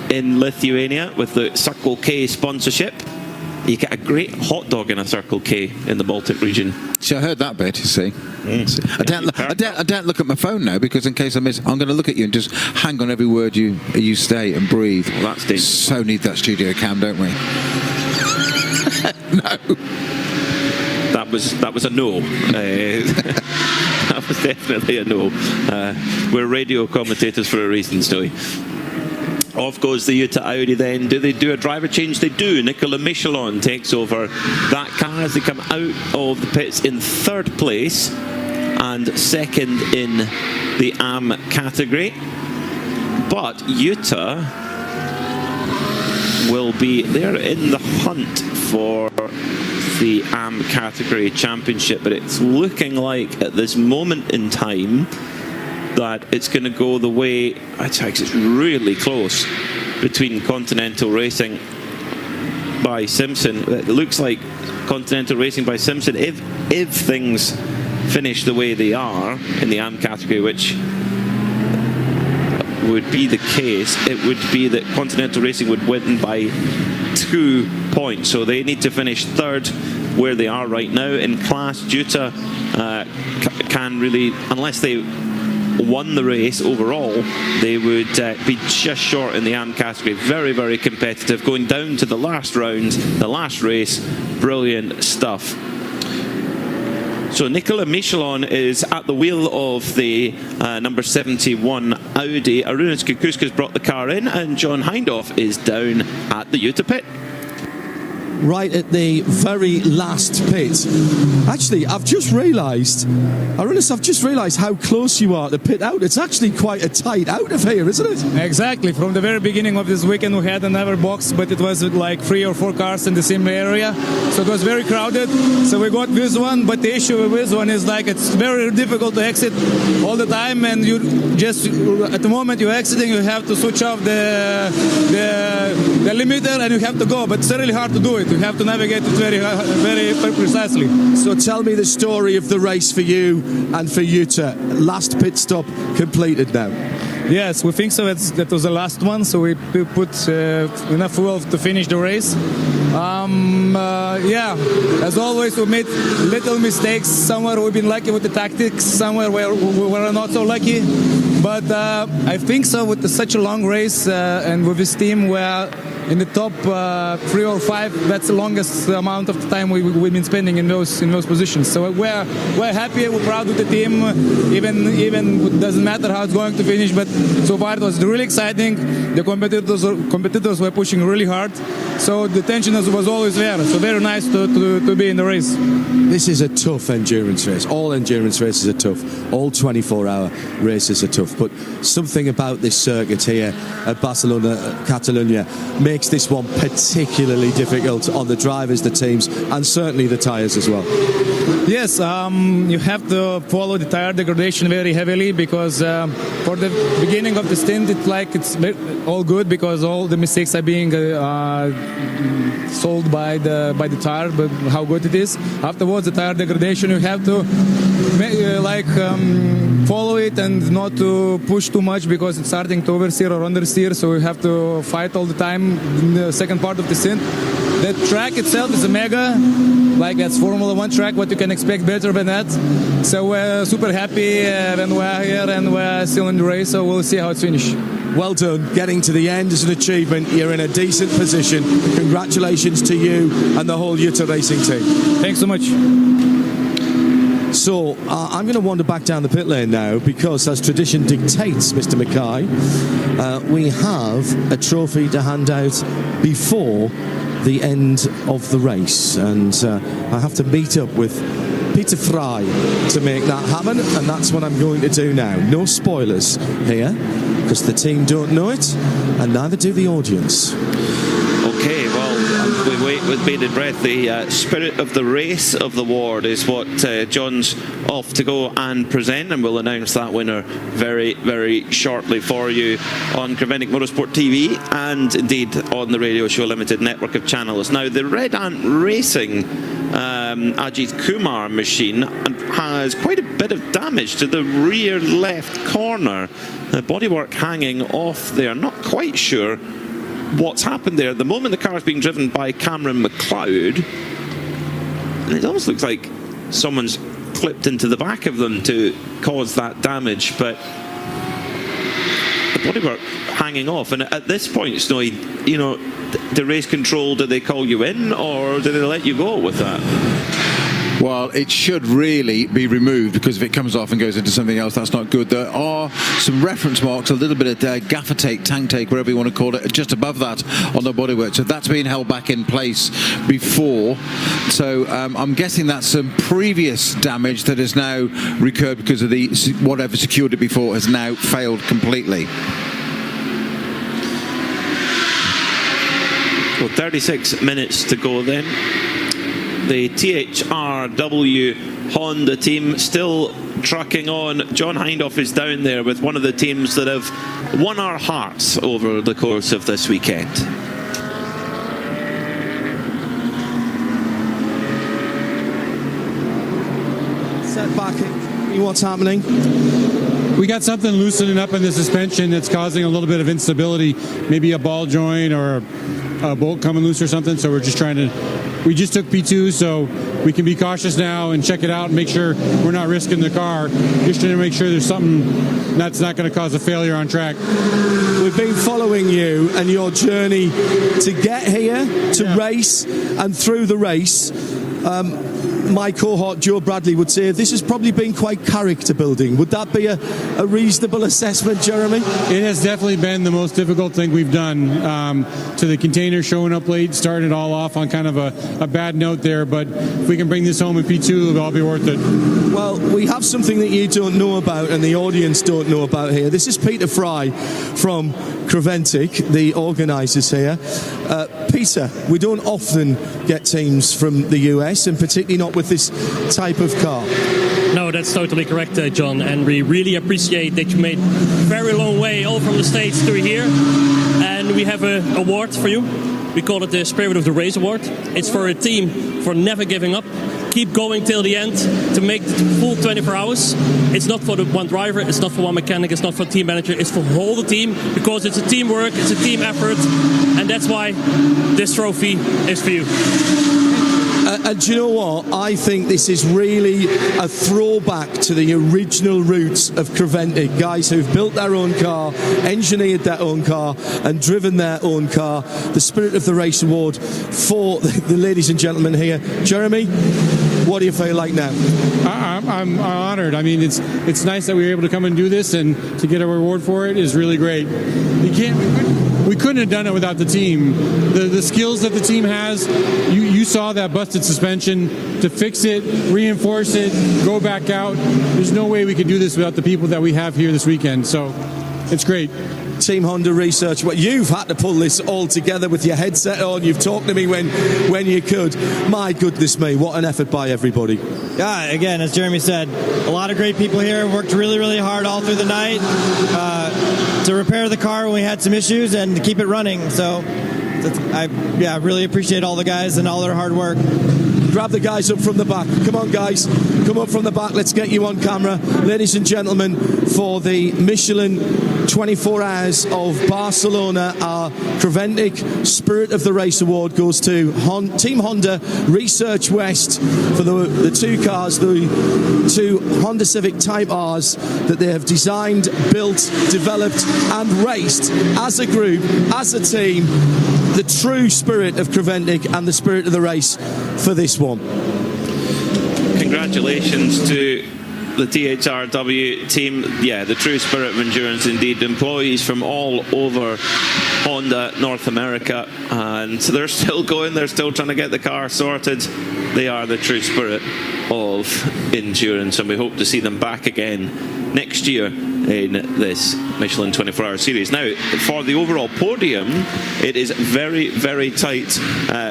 in Lithuania with the Circle K sponsorship. You get a great hot dog in a Circle K in the Baltic region. See, I heard that bit, you see. I don't look at my phone now, because in case I miss, I'm going to look at you and just hang on every word you say and breathe. Well, that's dangerous. So need that studio cam, don't we? No. That was a no. That was definitely a no. We're radio commentators for a reason, Stewie. Off goes the Utah Audi then. Do they do a driver change? They do. Nicolas Michelin takes over that car as they come out of the pits in third place and second in the AM category. But Utah will be there in the hunt for the AM category championship, but it's looking like at this moment in time that it's going to go the way, it's really close between Continental Racing by Simpson. It looks like Continental Racing by Simpson, if things finish the way they are in the AM category, which would be the case, it would be that Continental Racing would win by 2 points. So they need to finish third where they are right now in class. Utah can really, unless they won the race overall, they would be just short in the AM category. Very, very competitive. Going down to the last round, the last race. Brilliant stuff. So Nicolas Michelin is at the wheel of the number 71 Audi. Arūnas Kukuskas has brought the car in, and John Hindhaugh is down at the Utah pit. right at the very last pit. Actually, I've just realised how close you are to pit out. It's actually quite a tight out of here, isn't it? Exactly. From the very beginning of this weekend, we had another box, but it was like 3 or 4 cars in the same area, so it was very crowded. So we got this one, but the issue with this one is like it's very difficult to exit all the time, and you just at the moment you're exiting, you have to switch off the limiter and you have to go. But it's really hard to do it. You have to navigate it very precisely. So tell me the story of the race for you and for Jutta. Last pit stop completed now. Yes, we think so. That was the last one, so we put enough fuel to finish the race. As always, we made little mistakes. Somewhere we've been lucky with the tactics, somewhere where we were not so lucky. But I think so with such a long race and with this team, where in the top 3 or 5, that's the longest amount of time we've been spending in those positions. So we're happy, we're proud with the team. Even it doesn't matter how it's going to finish, but so far it was really exciting. The competitors were pushing really hard, so the tension was always there. So very nice to be in the race. This is a tough endurance race. All endurance races are tough. All 24-hour races are tough. But something about this circuit here at Barcelona, Catalunya, makes this one particularly difficult on the drivers, the teams, and certainly the tyres as well. Yes, you have to follow the tyre degradation very heavily, because for the beginning of the stint, it's all good because all the mistakes are being solved by the tyre, but how good it is. Afterwards, the tyre degradation, you have to follow it and not to push too much, because it's starting to oversteer or understeer, so you have to fight all the time in the second part of the stint. The track itself is a mega, like that's Formula 1 track, what you can expect better than that. So we're super happy when we're here and we're still in the race, so we'll see how it's finished. Well done. Getting to the end is an achievement. You're in a decent position. Congratulations to you and the whole Jutta Racing team. Thanks so much. So I'm going to wander back down the pit lane now, because as tradition dictates, Mr. Mackay, we have a trophy to hand out before the end of the race, and I have to meet up with Peter Fry to make that happen, and that's what I'm going to do now. No spoilers here, because the team don't know it, and neither do the audience. Okay, well, we wait with bated breath. The spirit of the race of the ward is what John's off to go and present, and we'll announce that winner very, very shortly for you on Graventic Motorsport TV and indeed on the Radio Show Limited network of channels. Now, the Red Ant Racing Ajit Kumar machine has quite a bit of damage to the rear left corner. The bodywork hanging off there. Not quite sure what's happened there. At the moment, the car is being driven by Cameron McLeod, and it almost looks like someone's clipped into the back of them to cause that damage, but the bodywork hanging off. And at this point, Snowy, you know, the race control, do they call you in, or do they let you go with that? Well, it should really be removed, because if it comes off and goes into something else, that's not good. There are some reference marks, a little bit of gaffer tape, tank tape, whatever you want to call it, just above that on the bodywork. So that's been held back in place before. So I'm guessing that's some previous damage that has now recurred because of the whatever secured it before has now failed completely. Well, 36 minutes to go then. The THRW Honda team still trucking on. John Hindhaugh is down there with one of the teams that have won our hearts over the course of this weekend. Set back. What's happening? We got something loosening up in the suspension that's causing a little bit of instability, maybe a ball joint or a bolt coming loose or something. So we're just trying to, we just took P2, so we can be cautious now and check it out and make sure we're not risking the car, just to make sure there's something that's not going to cause a failure on track. We've been following you and your journey to get here, to race, and through the race. my cohort Joe Bradley would say this has probably been quite character building. Would that be a reasonable assessment, Jeremy? It has definitely been the most difficult thing we've done. To the container showing up late, starting it all off on kind of a bad note there, but if we can bring this home in P2, it'll all be worth it. Well, we have something that you don't know about and the audience don't know about here. This is Peter Fry from Creventic, the organisers here. Peter, we don't often get teams from the US, and particularly not with this type of car. No, that's totally correct, John, and we really appreciate that you made a very long way all from the States to here, and we have an award for you. We call it the Spirit of the Race Award. It's for a team for never giving up. Keep going till the end to make the full 24 hours. It's not for the one driver, it's not for one mechanic, it's not for team manager, it's for all the team, because it's a teamwork, it's a team effort, and that's why this trophy is for you. And do you know what? I think this is really a throwback to the original roots of Creventic. Guys who've built their own car, engineered their own car, and driven their own car. The Spirit of the Race Award for the ladies and gentlemen here. Jeremy, what do you feel like now? I'm honored. I mean, it's nice that we were able to come and do this, and to get a reward for it is really great. We couldn't have done it without the team. The skills that the team has, you saw that busted suspension. To fix it, reinforce it, go back out. There's no way we could do this without the people that we have here this weekend. So it's great. Team Honda Research, well, you've had to pull this all together with your headset on. You've talked to me when you could. My goodness me, what an effort by everybody. Yeah, again, as Jeremy said, a lot of great people here. Worked really, really hard all through the night to repair the car when we had some issues and to keep it running. So I really appreciate all the guys and all their hard work. Grab the guys up from the back. Come on, guys. Come up from the back. Let's get you on camera. Ladies and gentlemen, for the Michelin 24 Hours of Barcelona, our Creventic Spirit of the Race Award goes to Team Honda Research West for the two cars, the two Honda Civic Type Rs that they have designed, built, developed and raced as a group, as a team. The true spirit of Creventic and the spirit of the race for this one. Congratulations to the THRW team. Yeah, the true spirit of endurance indeed. Employees from all over Honda North America, and they're still going, they're still trying to get the car sorted. They are the true spirit of endurance, and we hope to see them back again next year in this Michelin 24-hour series. Now, for the overall podium, it is very, very tight.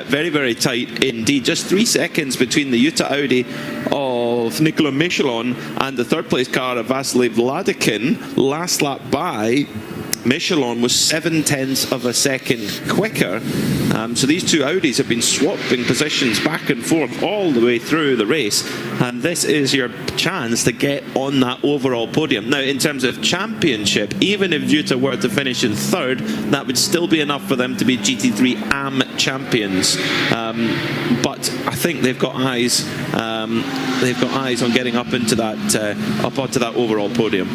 Very, very tight indeed. Just 3 seconds between the Utah Audi of Nicolas Michelin and the third place car of Vasily Vladikin. Last lap by Michelin was 0.7 of a second quicker. So these two Audis have been swapping positions back and forth all the way through the race, and this is your chance to get on that overall podium. Now, in terms of championship, even if Utah were to finish in third, that would still be enough for them to be GT3 AM champions. But I think they've got eyes. They've got eyes on getting up into that, up onto that overall podium.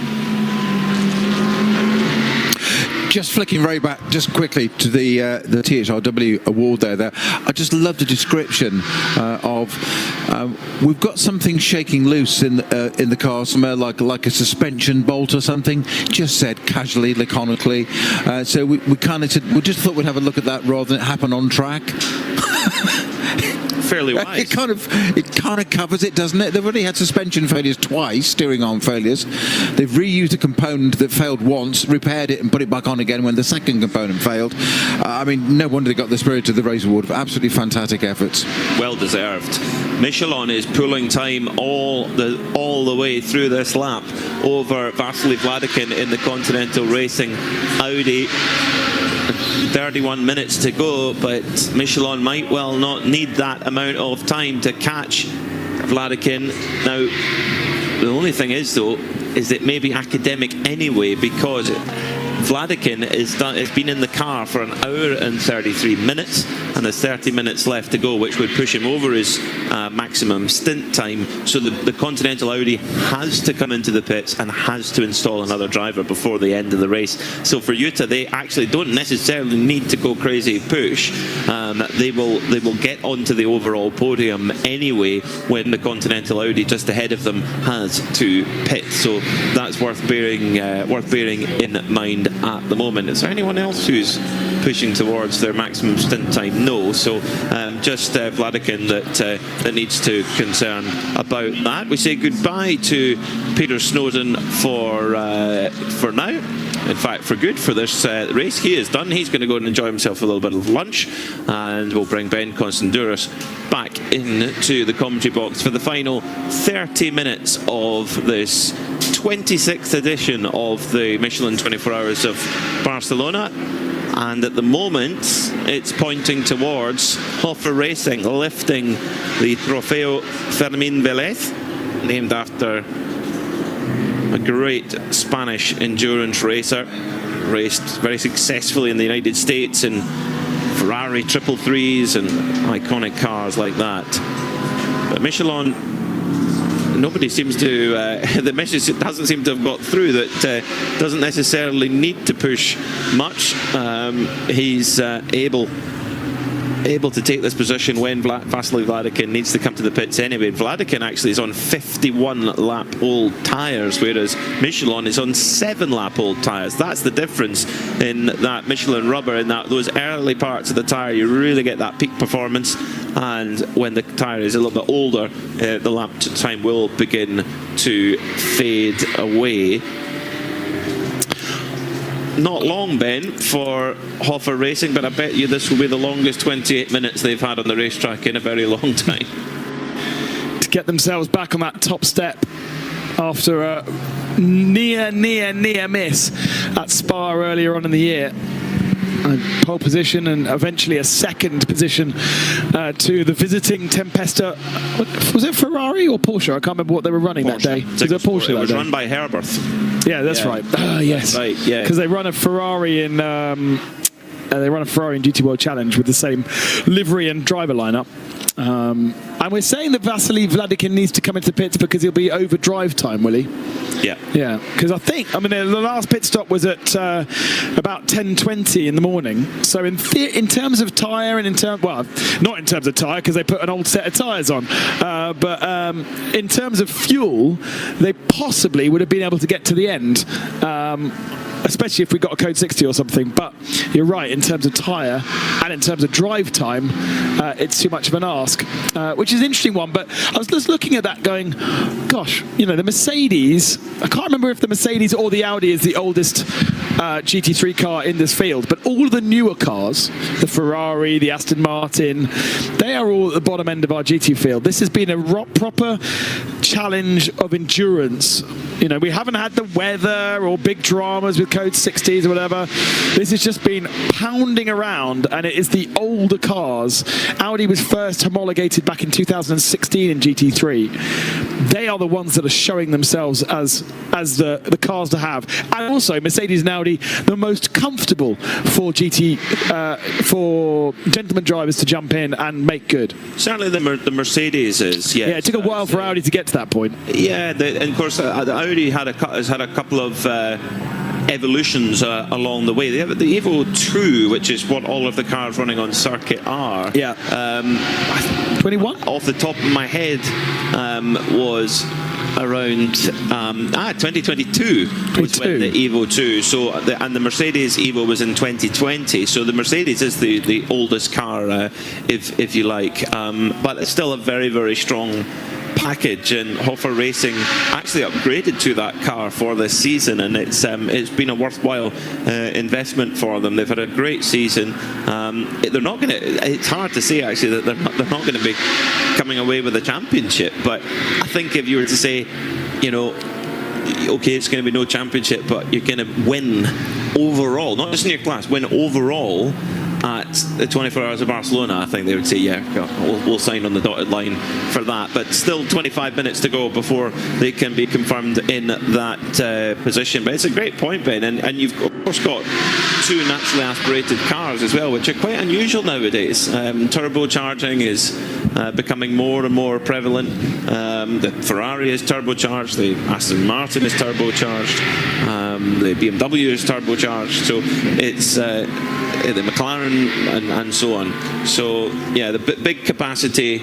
Just flicking right back, just quickly to the THRW award there. I just love the description of we've got something shaking loose in the car somewhere, like a suspension bolt or something. Just said casually, laconically. So we kind of said we just thought we'd have a look at that rather than it happen on track. Fairly wise. It kind of covers it, doesn't it? They've already had suspension failures twice, steering arm failures. They've reused a component that failed once, repaired it and put it back on again when the second component failed. I mean, no wonder they got the Spirit of the Race Award. Absolutely fantastic efforts. Well deserved. Michelin is pulling time all the way through this lap over Vasily Vladikin in the Continental Racing Audi. 31 minutes to go, but Michelin might well not need that amount of time to catch Vladikin. Now, the only thing is, though, is it may be academic anyway, because Vladikin has been in the car for an hour and 33 minutes, and there's 30 minutes left to go, which would push him over his maximum stint time. So the Continental Audi has to come into the pits and has to install another driver before the end of the race. So for Jutta, they actually don't necessarily need to go crazy push. They will get onto the overall podium anyway when the Continental Audi just ahead of them has to pit. So that's worth bearing in mind at the moment. Is there anyone else who's pushing towards their maximum stint time? No. So just Vladikin that needs to concern about that. We say goodbye to Peter Snowden for now. In fact, for good, for this race. He is done. He's going to go and enjoy himself a little bit of lunch, and we'll bring Ben Constanduros back into the commentary box for the final 30 minutes of this 26th edition of the Michelin 24 Hours of Barcelona. And at the moment, it's pointing towards Hoffer Racing lifting the Trofeo Fermín Vélez, named after a great Spanish endurance racer, raced very successfully in the United States in Ferrari 333s and iconic cars like that. But Michelin, nobody seems to, the message doesn't seem to have got through that doesn't necessarily need to push much. He's able to take this position when Vasily Vladikin needs to come to the pits anyway. Vladikin actually is on 51-lap old tyres, whereas Michelin is on 7-lap old tyres. That's the difference in that Michelin rubber. In that those early parts of the tyre, you really get that peak performance, and when the tyre is a little bit older, the lap time will begin to fade away. Not long, Ben, for Hoffer Racing, but I bet you this will be the longest 28 minutes they've had on the racetrack in a very long time. To get themselves back on that top step after a near miss at Spa earlier on in the year. A pole position and eventually a second position to the visiting Tempesta. Was it Ferrari or Porsche? I can't remember what they were running that day. Was it Porsche? It was run by Herbert. Yeah, that's right. Yes, right, yeah. Because they run a Ferrari in GT World Challenge with the same livery and driver lineup. And we're saying that Vasily Vladikin needs to come into the pits because he'll be over drive time, will he? Yeah. Yeah, because the last pit stop was at about 10:20 in the morning. So in terms of tyre and not in terms of tyre because they put an old set of tyres on, but in terms of fuel, they possibly would have been able to get to the end. Especially if we got a code 60 or something. But you're right, in terms of tyre and in terms of drive time, it's too much of an ask, which is an interesting one. But I was just looking at that going, gosh, the Mercedes, I can't remember if the Mercedes or the Audi is the oldest GT3 car in this field, but all of the newer cars, the Ferrari, the Aston Martin, they are all at the bottom end of our GT field. This has been a proper challenge of endurance. We haven't had the weather or big dramas with code 60s or whatever. This has just been pounding around, and it is the older cars. Audi was first homologated back in 2016 in GT3. They are the ones that are showing themselves as the cars to have, and also Mercedes and Audi the most comfortable for for gentleman drivers to jump in and make good. Certainly the Mercedes is. Yeah, it took a while for Audi to get to that point. Yeah, and of course the Audi has had a couple of evolutions along the way. They have the Evo 2, which is what all of the cars running on circuit are. Yeah. 21? Off the top of my head was around 2022 was when the Evo 2. So and the Mercedes Evo was in 2020. So the Mercedes is the oldest car, if you like, but it's still a very, very strong package, and Hoffer Racing actually upgraded to that car for this season, and it's been a worthwhile investment for them. They've had a great season. They're not going to. It's hard to say actually that they're not going to be coming away with a championship, but I think if you were to say, okay, it's going to be no championship, but you're going to win overall, not just in your class, win overall. at the 24 Hours of Barcelona, I think they would say, yeah, we'll sign on the dotted line for that. But still 25 minutes to go before they can be confirmed in that position. But it's a great point, Ben, and you've of course got two naturally aspirated cars as well, which are quite unusual nowadays. Turbocharging is becoming more and more prevalent. The Ferrari is turbocharged, the Aston Martin is turbocharged, the BMW is turbocharged, so it's the McLaren and so on. So yeah, the big capacity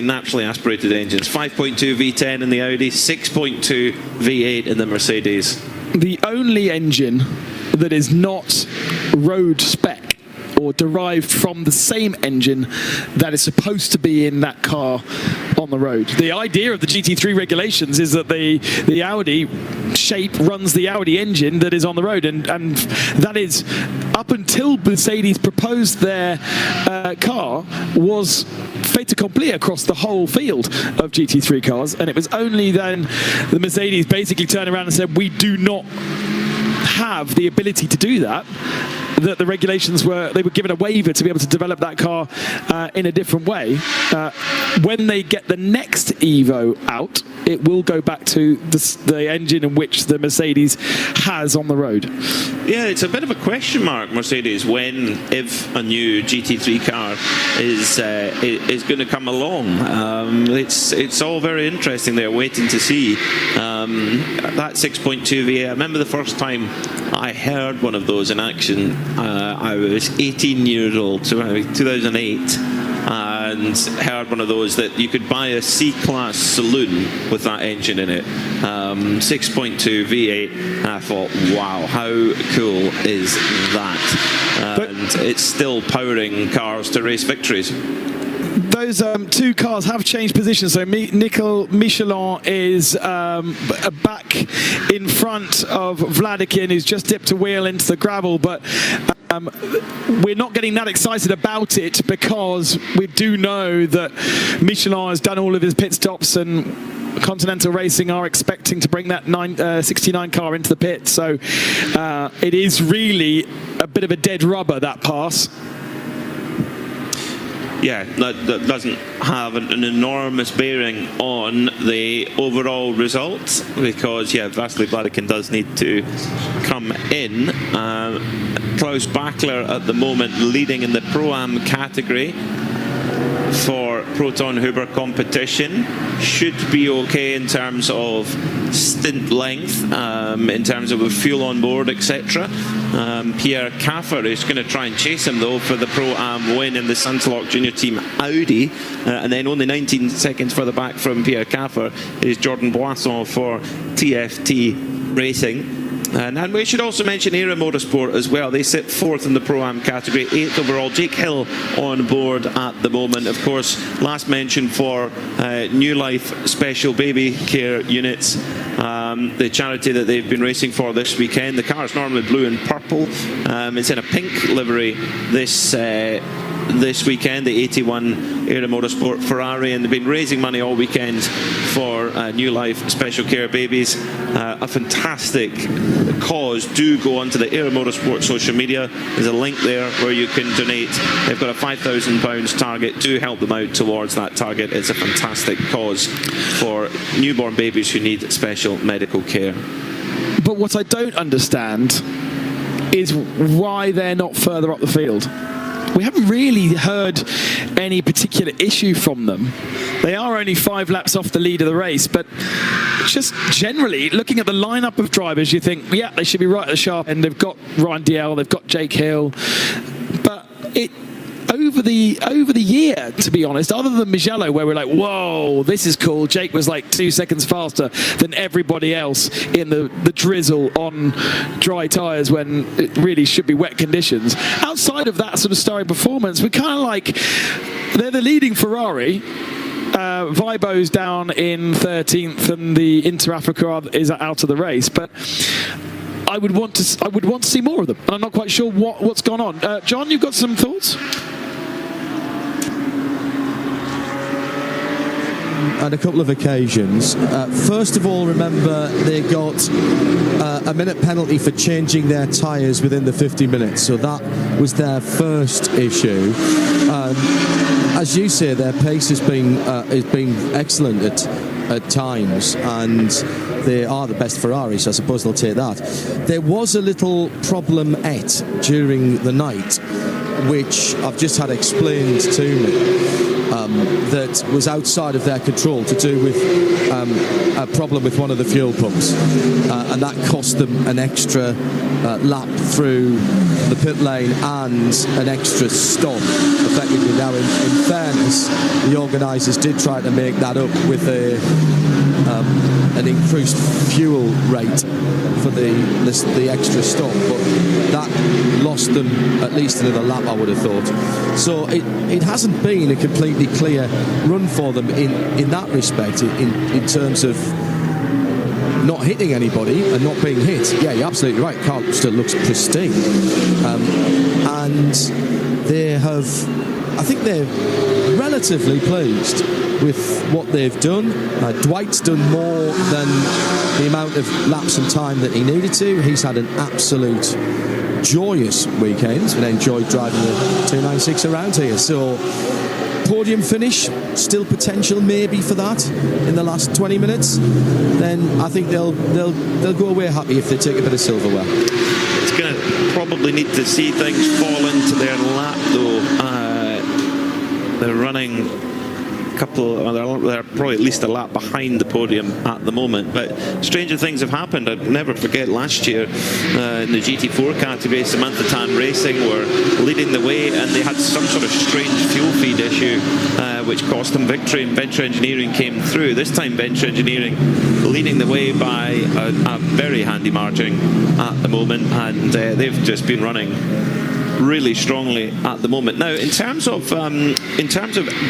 naturally aspirated engines. 5.2 V10 in the Audi, 6.2 V8 in the Mercedes. The only engine that is not road spec or derived from the same engine that is supposed to be in that car on the road. The idea of the GT3 regulations is that the Audi shape runs the Audi engine that is on the road, and that is up until Mercedes proposed their car was fait accompli across the whole field of GT3 cars, and it was only then the Mercedes basically turned around and said, we do not have the ability to do that the regulations were given a waiver to be able to develop that car in a different way. When they get the next Evo out, it will go back to the engine in which the Mercedes has on the road. Yeah, it's a bit of a question mark, Mercedes, if a new GT3 car is going to come along. It's all very interesting. They're waiting to see that 6.2 V8. I remember the first time I heard one of those in action. I was 18 years old, so 2008, and heard one of those that you could buy a C-Class saloon with that engine in it. 6.2 V8, and I thought, wow, how cool is that? And it's still powering cars to race victories. Those two cars have changed positions. So Michelin is back in front of Vladikin, who's just dipped a wheel into the gravel, but we're not getting that excited about it because we do know that Michelin has done all of his pit stops, and Continental Racing are expecting to bring that 69 car into the pit. So it is really a bit of a dead rubber, that pass. Yeah, that doesn't have an enormous bearing on the overall results because, yeah, Vasily Vladikin does need to come in. Klaus Bachler at the moment leading in the Pro-Am category for Proton Huber competition. Should be okay in terms of stint length, in terms of fuel on board, etc. Pierre Caffer is going to try and chase him though for the Pro-Am win in the Sunterlock Junior Team Audi, and then only 19 seconds further back from Pierre Caffer is Jordan Boisson for TFT Racing. And we should also mention Era Motorsport as well. They sit fourth in the Pro-Am category, 8th overall. Jake Hill on board at the moment. Of course, last mention for New Life Special Baby Care Units, the charity that they've been racing for this weekend. The car is normally blue and purple. It's in a pink livery this weekend, the 81 Era Motorsport Ferrari, and they've been raising money all weekend for New Life Special Care Babies. A fantastic cause. Do go onto the Era Motorsport social media. There's a link there where you can donate. They've got a £5,000 target. Do help them out towards that target. It's a fantastic cause for newborn babies who need special medical care. But what I don't understand is why they're not further up the field. We haven't really heard any particular issue from them. They are only 5 laps off the lead of the race, but just generally, looking at the lineup of drivers, you think, yeah, they should be right at the sharp end. They've got Ryan Diel, they've got Jake Hill, but over the year, to be honest, other than Mugello, where we're like, whoa, this is cool. Jake was like 2 seconds faster than everybody else in the drizzle on dry tyres when it really should be wet conditions. Outside of that sort of starring performance, we're kind of like, they're the leading Ferrari. Vibo's down in 13th, and the Inter Africa is out of the race, but I would want to see more of them. I'm not quite sure what's gone on. John, you've got some thoughts? on a couple of occasions. First of all, remember they got a minute penalty for changing their tyres within the 50 minutes, so that was their first issue. As you say, their pace has been excellent at times, and they are the best Ferrari, so I suppose they'll take that. There was a little problem during the night, which I've just had explained to me, that was outside of their control, to do with a problem with one of the fuel pumps, and that cost them an extra lap through the pit lane and an extra stop effectively. Now in fairness, the organisers did try to make that up with an increased fuel rate for the extra stop, but that lost them at least another lap, I would have thought. So it hasn't been a completely clear run for them in that respect, in terms of not hitting anybody and not being hit. Yeah, you're absolutely right. Car still looks pristine, and I think they're relatively pleased with what they've done. Dwight's done more than the amount of laps and time that he needed to. He's had an absolute joyous weekend and enjoyed driving the 296 around here. So podium finish, still potential maybe for that in the last 20 minutes. Then I think they'll go away happy if they take a bit of silverware. It's going to probably need to see things fall into their lap though. They're running they're probably at least a lap behind the podium at the moment, but stranger things have happened. I'd never forget last year in the GT4 category, Samantha Tan Racing were leading the way, and they had some sort of strange fuel feed issue which cost them victory, and Venture Engineering came through. This time Venture Engineering leading the way by a very handy margin at the moment, and they've just been running really strongly at the moment. Now, in terms of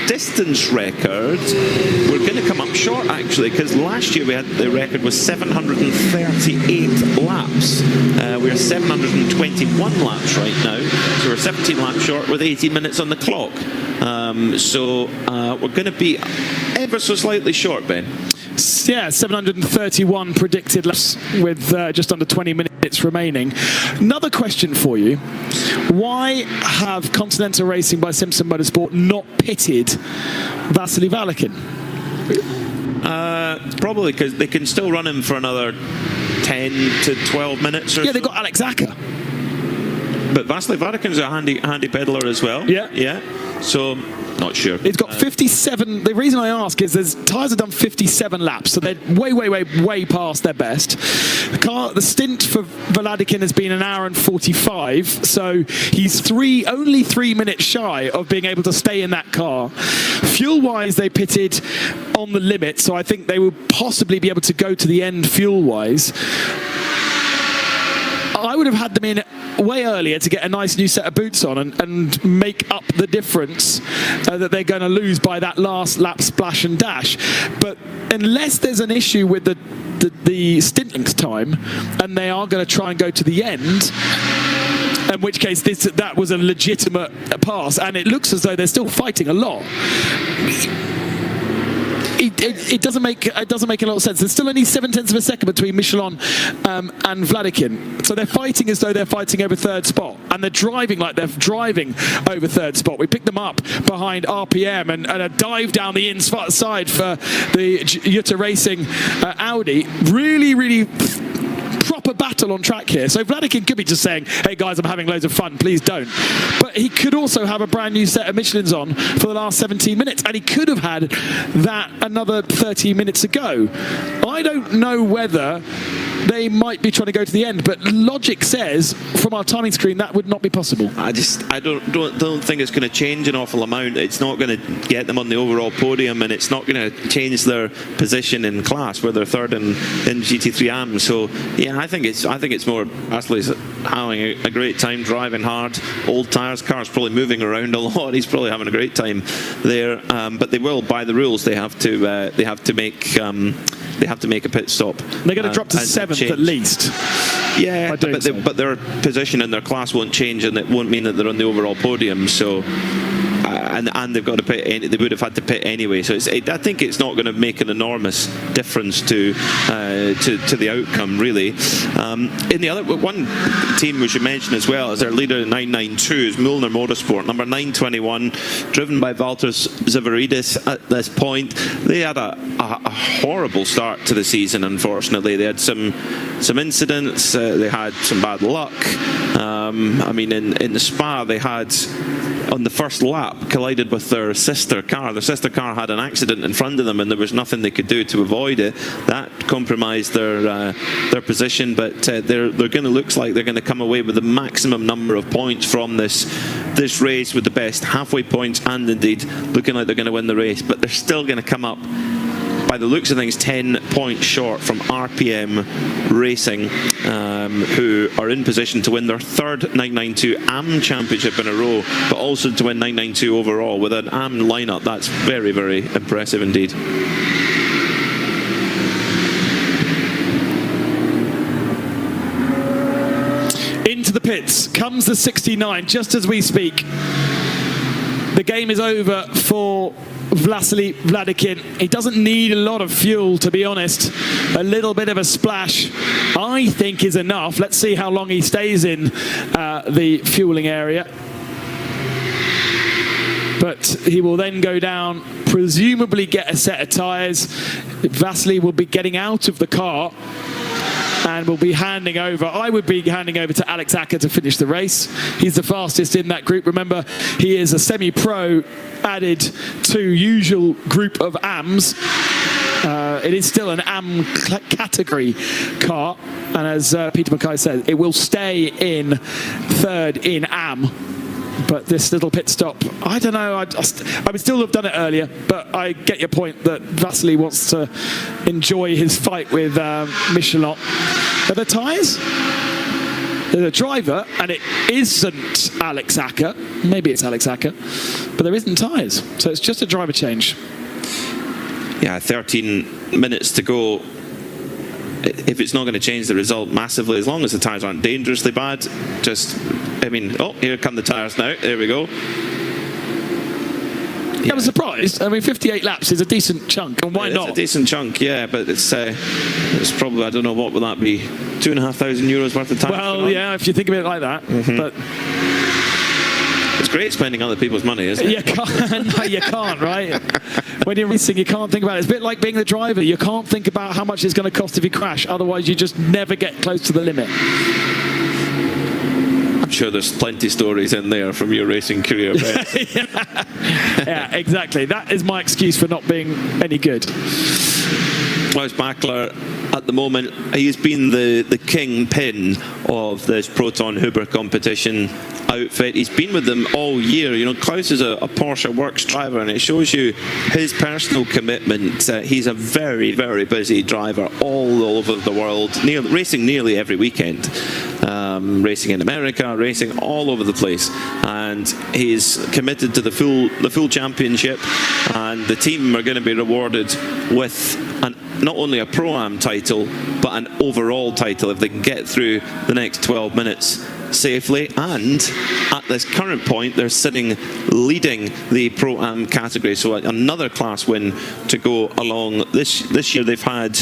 distance records, we're going to come up short actually, because last year the record was 738 laps. We're 721 laps right now, so we're 17 laps short with 18 minutes on the clock. So we're going to be ever so slightly short, Ben. Yeah, 731 predicted laps with just under 20 minutes remaining. Another question for you. Why have Continental Racing by Simpson Motorsport not pitted Vasily Valikin? Probably because they can still run him for another 10 to 12 minutes or so. They've got Alex Acker. But Vasily Valikin's a handy peddler as well. Yeah. So, not sure. It's got 57. The reason I ask is tyres have done 57 laps, so they're way past their best. The stint for Vladikin has been 1 hour and 45, so he's only 3 minutes shy of being able to stay in that car. Fuel-wise, they pitted on the limit, so I think they will possibly be able to go to the end fuel-wise. I would have had them in way earlier to get a nice new set of boots on and make up the difference that they're going to lose by that last lap splash and dash. But unless there's an issue with the stint length time, and they are going to try and go to the end, in which case that was a legitimate pass, and it looks as though they're still fighting a lot. It doesn't make a lot of sense. There's still only 0.7 of a second between Michelin and Vladikin, so they're fighting as though they're fighting over third spot, and they're driving like they're driving over third spot. We picked them up behind RPM and a dive down the inside for the Jutta Racing Audi. Really proper battle on track here. So Vladikin could be just saying, hey guys, I'm having loads of fun, please don't. But he could also have a brand new set of Michelins on for the last 17 minutes, and he could have had that another 13 minutes ago. I don't know whether they might be trying to go to the end, but logic says from our timing screen that would not be possible. I don't think it's going to change an awful amount. It's not going to get them on the overall podium, and it's not going to change their position in class where they're third in GT3 AM. So yeah, I think it's more Vasili's having a great time driving hard. Old tyres, car's probably moving around a lot. He's probably having a great time there. But they will, by the rules, they have to make a pit stop. They're going to drop to 7th at least. Yeah, but their position in their class won't change, and it won't mean that they're on the overall podium. So I and they've got to pit. They would have had to pit anyway. So I think it's not going to make an enormous difference to the outcome, really. In the other one team we should mention as well as their leader in 992 is Müllner Motorsport, number 921, driven by Valtteri Zavaridis. At this point, they had a horrible start to the season. Unfortunately, they had some incidents. They had some bad luck. I mean, in the Spa, they had, on the first lap, collided with their sister car. Their sister car had an accident in front of them, and there was nothing they could do to avoid it. That compromised their position, but they're going to looks like they're going to come away with the maximum number of points from this race, with the best halfway points, and indeed looking like they're going to win the race. But they're still going to come up, by the looks of things, 10 points short from RPM Racing, who are in position to win their third 992 AM Championship in a row, but also to win 992 overall with an AM lineup. That's very, very impressive indeed. Into the pits comes the 69 just as we speak. The game is over for Vasily Vladikin. He doesn't need a lot of fuel, to be honest. A little bit of a splash, I think, is enough. Let's see how long he stays in the fueling area. But he will then go down, presumably get a set of tyres. Vasily will be getting out of the car and will be handing over. I would be handing over to Alex Acker to finish the race. He's the fastest in that group. Remember, he is a semi-pro added to usual group of AMs. It is still an AM category car, and as Peter Mackay said, it will stay in third in AM. But this little pit stop, I don't know, I would still have done it earlier, but I get your point that Vasily wants to enjoy his fight with Michelin. Are there tyres? There's a driver, and it isn't Alex Acker. Maybe it's Alex Acker, but there isn't tyres, so it's just a driver change. Yeah, 13 minutes to go. If it's not going to change the result massively, as long as the tyres aren't dangerously bad, oh, here come the tyres now. There we go. I was surprised. I mean, 58 laps is a decent chunk, and why not? It's a decent chunk, yeah, but it's probably, I don't know, what would that be? €2,500 worth of tyres? Well, yeah, if you think of it like that. But it's great spending other people's money, isn't it? You can't, no, you can't, right? When you're racing, you can't think about it. It's a bit like being the driver. You can't think about how much it's going to cost if you crash. Otherwise, you just never get close to the limit. I'm sure there's plenty of stories in there from your racing career. Yeah, exactly. That is my excuse for not being any good. Klaus Bachler, at the moment, he's been the kingpin of this Proton Huber competition outfit. He's been with them all year. You know, Klaus is a Porsche Works driver, and it shows you his personal commitment. He's a very, very busy driver all over the world, racing nearly every weekend. Racing in America, racing all over the place, and he's committed to the full championship, and the team are going to be rewarded with not only a Pro-Am title, but an overall title if they can get through the next 12 minutes safely. And at this current point, they're sitting leading the Pro-Am category, so another class win to go along. This year they've had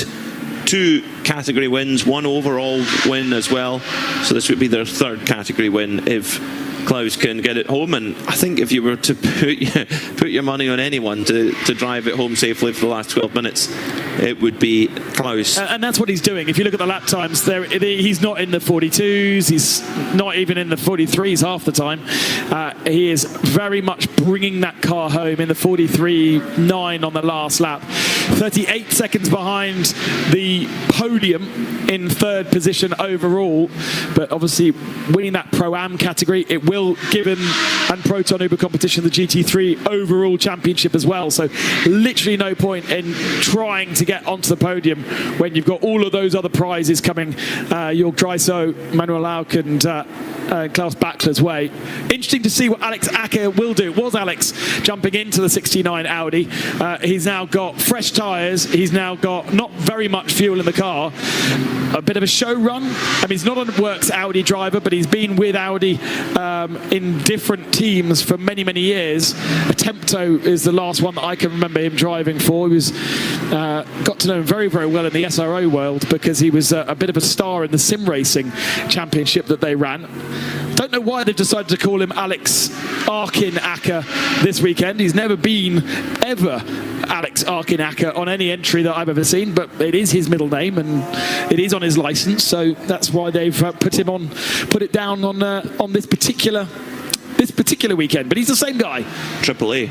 2 category wins, 1 overall win as well, so this would be their 3rd category win if Klaus can get it home. And I think if you were to put your money on anyone to drive it home safely for the last 12 minutes, it would be Klaus. And that's what he's doing. If you look at the lap times, he's not in the 42s, he's not even in the 43s half the time. He is very much bringing that car home in the 43.9 on the last lap. 38 seconds behind the podium in 3rd position overall, but obviously winning that Pro-Am category, it will give him and Proton Uber competition the GT3 overall championship as well. So literally no point in trying to get onto the podium when you've got all of those other prizes coming. Jörg Dreiso, Manuel Lauk and Klaus Bachler's way. Interesting to see what Alex Acker will do. It was Alex jumping into the 69 Audi. He's now got fresh tyres. He's now got not very much fuel in the car. A bit of a show run. I mean, he's not a works Audi driver, but he's been with Audi in different teams for many, many years. Attempto is the last one that I can remember him driving for. He was got to know him very, very well in the SRO world because he was a bit of a star in the sim racing championship that they ran. Don't know why they've decided to call him Alex Arkin Acker this weekend. He's never been ever Alex Arkin Acker on any entry that I've ever seen, but it is his middle name and it is on his license, so that's why they've put it down on this particular weekend. But he's the same guy. AAA.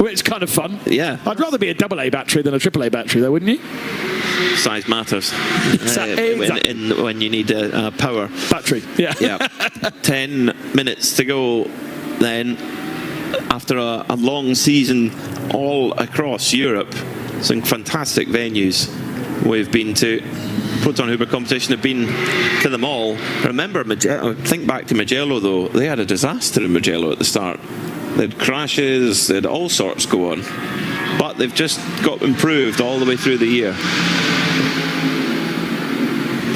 Which is kind of fun. Yeah. I'd rather be a AA battery than a AAA battery, though, wouldn't you? Size matters. Exactly. When you need a power battery. Yeah. 10 minutes to go then, after a long season all across Europe. Some fantastic venues we've been to. Proton Huber competition, have been to them all. Remember, think back to Mugello though, they had a disaster in Mugello at the start. They had crashes, they had all sorts go on. But they've just got improved all the way through the year.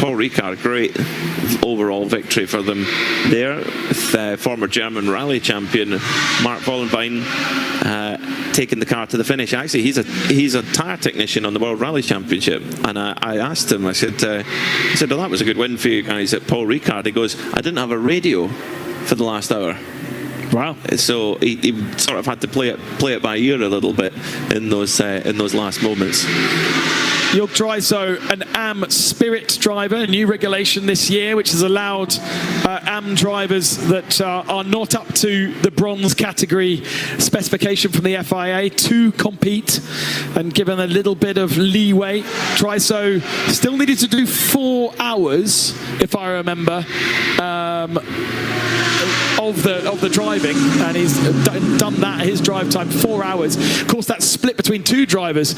Paul Ricard, great overall victory for them there. With, former German rally champion Mark Vollenbein taking the car to the finish. Actually, he's a tyre technician on the World Rally Championship, and I asked him, I said, well, that was a good win for you guys at Paul Ricard. He goes, I didn't have a radio for the last hour. Wow! So he sort of had to play it by ear a little bit in those last moments. Jörg Dreiso, an AM Spirit driver, a new regulation this year which has allowed AM drivers that are not up to the bronze category specification from the FIA to compete, and given a little bit of leeway. Dreiso still needed to do 4 hours, if I remember, of the driving, and he's done that, his drive time 4 hours. Of course, that's split between 2 drivers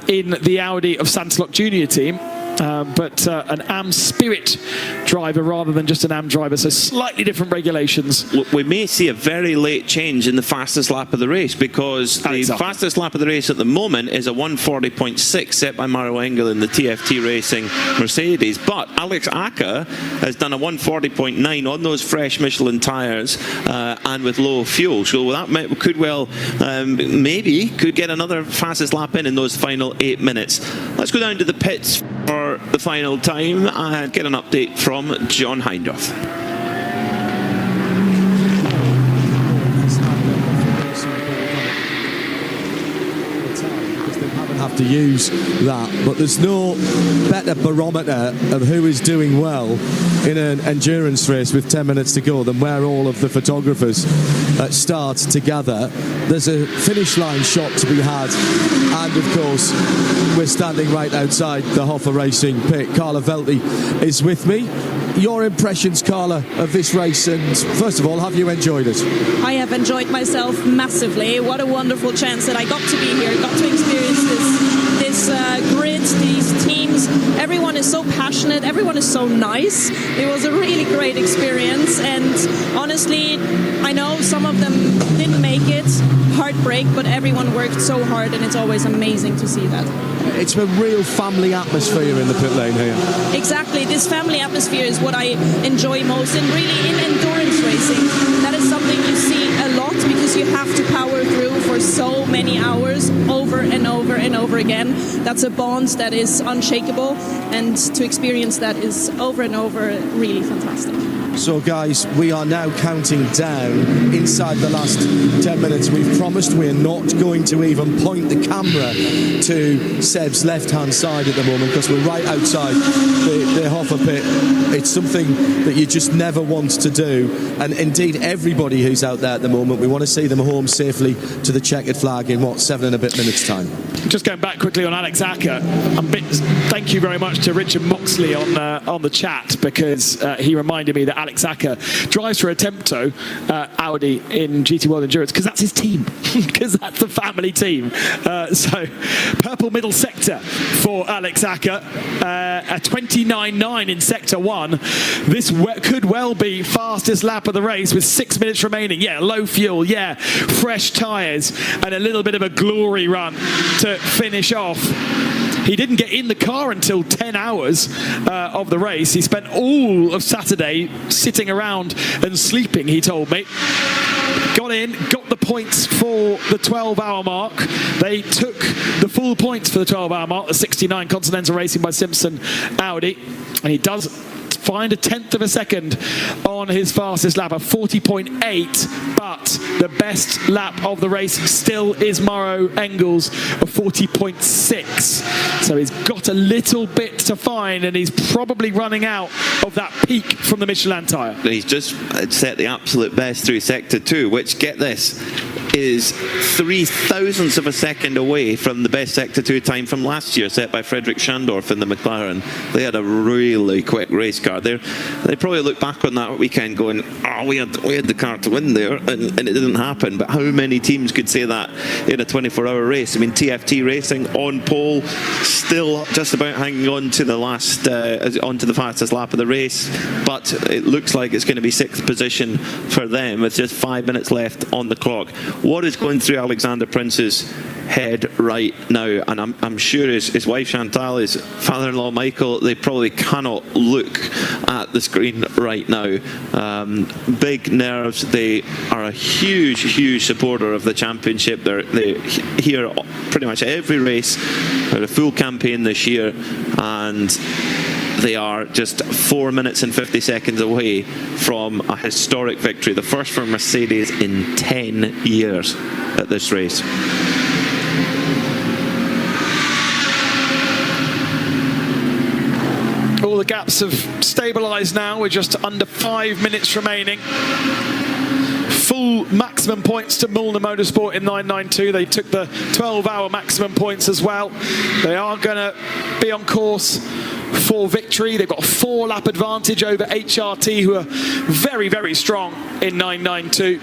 in the Audi of Santilok Junior team, but an AM Spirit driver rather than just an AM driver, so slightly different regulations. We may see a very late change in the fastest lap of the race, because the fastest lap of the race at the moment is a 1:40.6 set by Maro Engel in the TFT Racing Mercedes, but Alex Acker has done a 1:40.9 on those fresh Michelin tyres and with low fuel, so that could well maybe could get another fastest lap in those final 8 minutes. Let's go down to the pits for the final time and get an update from John Hindroth. Have to use that, but there's no better barometer of who is doing well in an endurance race with 10 minutes to go than where all of the photographers start together. There's a finish line shot to be had, and of course we're standing right outside the Hoffa Racing pit. Carla Velti is with me. Your impressions, Carla, of this race, and first of all, have you enjoyed it? I have enjoyed myself massively. What a wonderful chance that I got to be here, got to experience this grid, these teams. Everyone is so passionate, everyone is so nice. It was a really great experience, and honestly, I know some of them didn't make it. Heartbreak, but everyone worked so hard, and it's always amazing to see that. It's a real family atmosphere in the pit lane here. Exactly, this family atmosphere is what I enjoy most, and really in endurance racing, that is something you see a lot, because you have to power through for so many hours over and over and over again. That's a bond that is unshakable, and to experience that is over and over really fantastic. So guys, we are now counting down inside the last 10 minutes. We've promised we're not going to even point the camera to Seb's left-hand side at the moment, because we're right outside the Hoffa pit. It's something that you just never want to do, and indeed everybody who's out there at the moment, we want to see them home safely to the checkered flag in 7 and a bit minutes time. Just going back quickly on Alex Acker, I'm a bit thank you very much to Richard Moxley on the chat, because he reminded me that Alex Acker drives for a Tempto Audi in GT World Endurance, because that's his team, because that's the family team. So purple middle sector for Alex Acker, a 29.9 in sector 1. This could well be fastest lap of the race with 6 minutes remaining. Yeah, low fuel, yeah, fresh tyres, and a little bit of a glory run to finish off. He didn't get in the car until 10 hours of the race. He spent all of Saturday sitting around and sleeping, he told me. Got in, got the points for the 12-hour mark. They took the full points for the 12-hour mark, the 69 Continental Racing by Simpson Audi. And he does find a 1/10 of a second on his fastest lap, a 40.8, but the best lap of the race still is Mauro Engels, a 40.6. So he's got a little bit to find, and he's probably running out of that peak from the Michelin tyre. He's just set the absolute best through sector 2, which, get this, is 0.003 of a second away from the best sector 2 time from last year, set by Frederick Schandorf in the McLaren. They had a really quick race car. They probably look back on that weekend going, oh, we had the car to win there, and it didn't happen. But how many teams could say that in a 24-hour race? I mean, TFT Racing on pole, still just about hanging on to the last, onto the fastest lap of the race, but it looks like it's going to be 6th position for them with just 5 minutes left on the clock. What is going through Alexander Prince's head right now? And I'm sure his wife Chantal, his father-in-law Michael, they probably cannot look at the screen right now. Big nerves. They are a huge supporter of the championship. They here pretty much every race. They're a full campaign this year, and they are just 4 minutes and 50 seconds away from a historic victory, the first for Mercedes in 10 years at this race. All the gaps have stabilised now. We're just under 5 minutes remaining. Full maximum points to Mulner Motorsport in 992. They took the 12-hour maximum points as well. They are going to be on course for victory. They've got a 4-lap advantage over HRT, who are very strong in 992.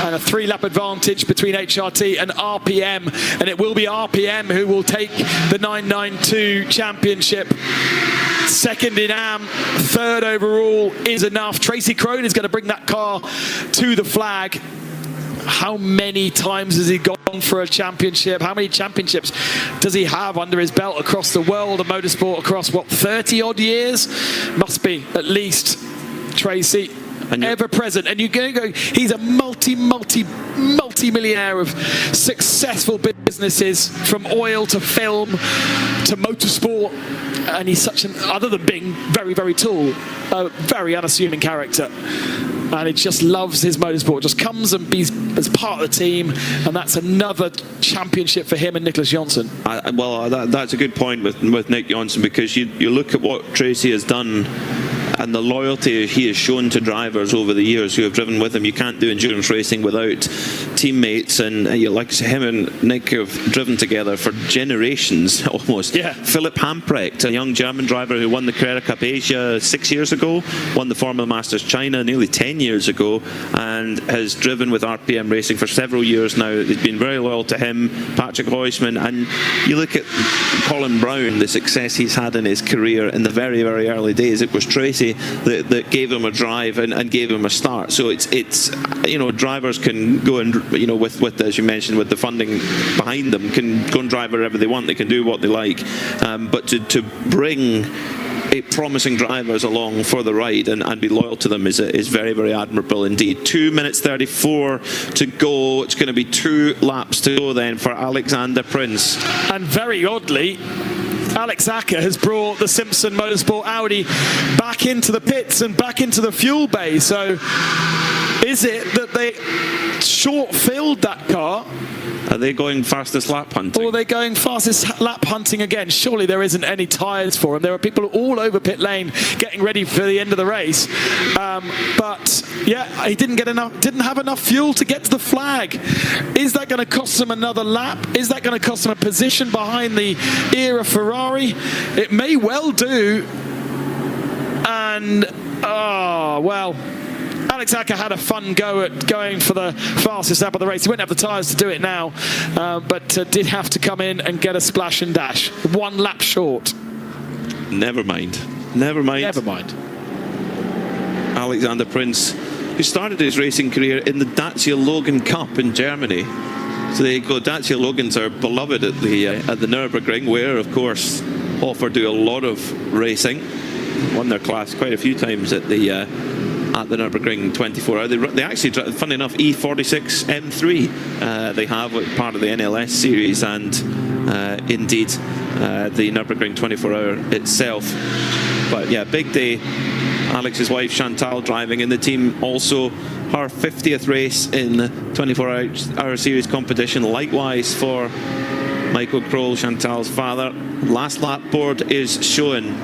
And a 3-lap advantage between HRT and RPM. And it will be RPM who will take the 992 championship. Second in AM, third overall is enough. Tracy Crone is going to bring that car to the flag. How many times has he gone for a championship? How many championships does he have under his belt across the world of motorsport across, what, 30-odd years? Must be at least, Tracy. Ever present, and you're going to go, he's a multi-millionaire of successful businesses, from oil to film to motorsport, and he's such an, other than being very tall, a very unassuming character, and he just loves his motorsport, just comes and be as part of the team, and that's another championship for him and Nicholas Johnson. Well, that's a good point with Nick Johnson, because you look at what Tracy has done and the loyalty he has shown to drivers over the years who have driven with him. You can't do endurance racing without teammates, and like I say, him and Nick have driven together for generations almost. Yeah. Philipp Hamprecht, a young German driver who won the Carrera Cup Asia 6 years ago, won the Formula Masters China nearly 10 years ago, and has driven with RPM Racing for several years now. They've been very loyal to him. Patrick Heusman, and you look at Colin Brown, the success he's had in his career in the very early days. It was Tracy that gave him a drive and gave him a start. So it's drivers can go and with as you mentioned, with the funding behind them, can go and drive wherever they want. They can do what they like, but to bring promising drivers along for the ride and be loyal to them is very admirable indeed. 2 minutes 34 to go. It's going to be 2 laps to go then for Alexander Prince. And very oddly, Alex Acker has brought the Simpson Motorsport Audi back into the pits and back into the fuel bay. So is it that they short-filled that car Are they going fastest lap hunting? Or are they going fastest lap hunting again? Surely there isn't any tyres for them. There are people all over pit lane getting ready for the end of the race. But yeah, he didn't have enough fuel to get to the flag. Is that going to cost them another lap? Is that going to cost them a position behind the era Ferrari? It may well do. And well, Alex Acker had a fun go at going for the fastest lap of the race. He won't have the tyres to do it now, but did have to come in and get a splash and dash. 1 lap short. Never mind. Alexander Prince, who started his racing career in the Dacia Logan Cup in Germany. So there you go. Dacia Logans are beloved at the Nürburgring, where, of course, Hofer do a lot of racing. Won their class quite a few times at the Nürburgring 24 hour. They actually, funny enough, E46 M3 they have part of the NLS series, and indeed the Nürburgring 24 hour itself. But yeah, big day. Alex's wife Chantal driving in the team, also her 50th race in 24 hour series competition. Likewise for Michael Kroll, Chantal's father. Last lap board is shown.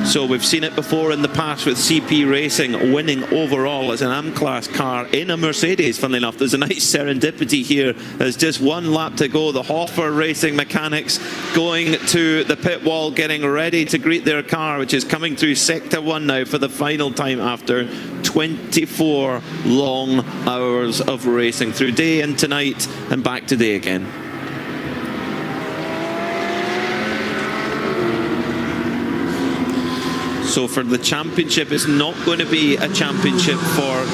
So we've seen it before in the past with CP Racing winning overall as an M-Class car in a Mercedes. Funnily enough, there's a nice serendipity here. There's just 1 lap to go. The Hofer Racing mechanics going to the pit wall, getting ready to greet their car, which is coming through Sector 1 now for the final time after 24 long hours of racing through day and tonight and back today again. So for the championship, it's not going to be a championship for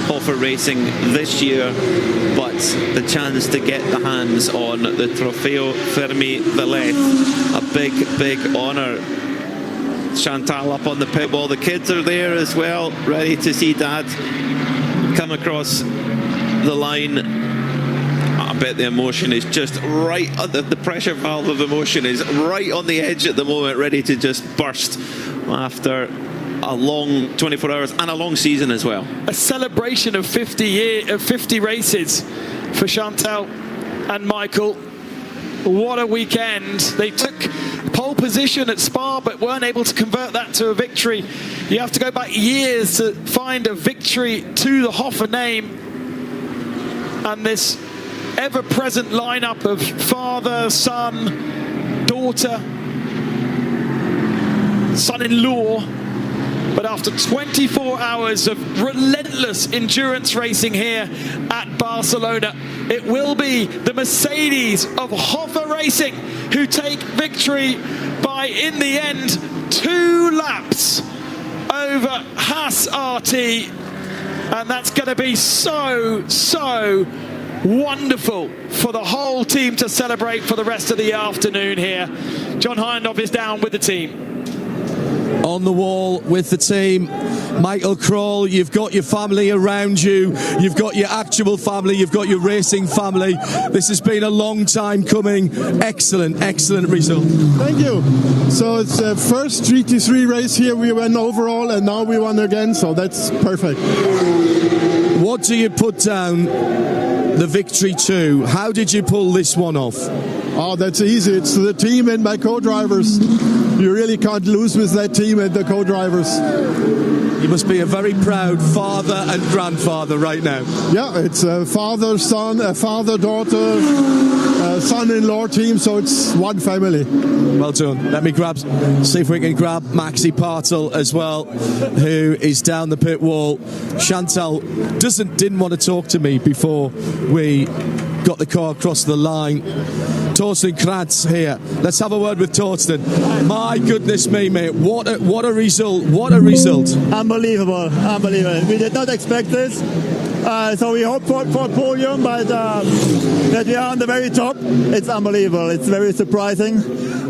Hofer Racing this year, but the chance to get the hands on the Trofeo Fermi Velez, a big honour. Chantal up on the pit wall. The kids are there as well, ready to see Dad come across the line. I bet the emotion is just right, the pressure valve of emotion is right on the edge at the moment, ready to just burst after a long 24 hours and a long season as well. A celebration of 50 races for Chantal and Michael. What a weekend. They took pole position at Spa but weren't able to convert that to a victory. You have to go back years to find a victory to the Hofer name. And this ever-present lineup of father, son, daughter, son-in-law. But after 24 hours of relentless endurance racing here at Barcelona, it will be the Mercedes of Hofer Racing who take victory by, in the end, 2 laps over Haas RT. And that's going to be so wonderful for the whole team to celebrate for the rest of the afternoon here. John Hindhoff is down with the team. On the wall with the team, Michael Kroll, you've got your family around you, you've got your actual family, you've got your racing family. This has been a long time coming. Excellent result. Thank you. So it's the first GT3 race here we won overall, and now we won again, so that's perfect. What do you put down the victory to? How did you pull this one off? Oh, that's easy. It's the team and my co-drivers. You really can't lose with that team and the co-drivers. You must be a very proud father and grandfather right now. Yeah, it's a father-son, a father-daughter, son-in-law team, so it's one family. Well done. Let me see if we can grab Maxi Partel as well, who is down the pit wall. Chantal didn't want to talk to me before we got the car across the line. Torsten Kratz here. Let's have a word with Torsten. My goodness me, mate. What a result. What a result. Unbelievable. We did not expect this. So we hope for a podium, but that we are on the very top, it's unbelievable. It's very surprising.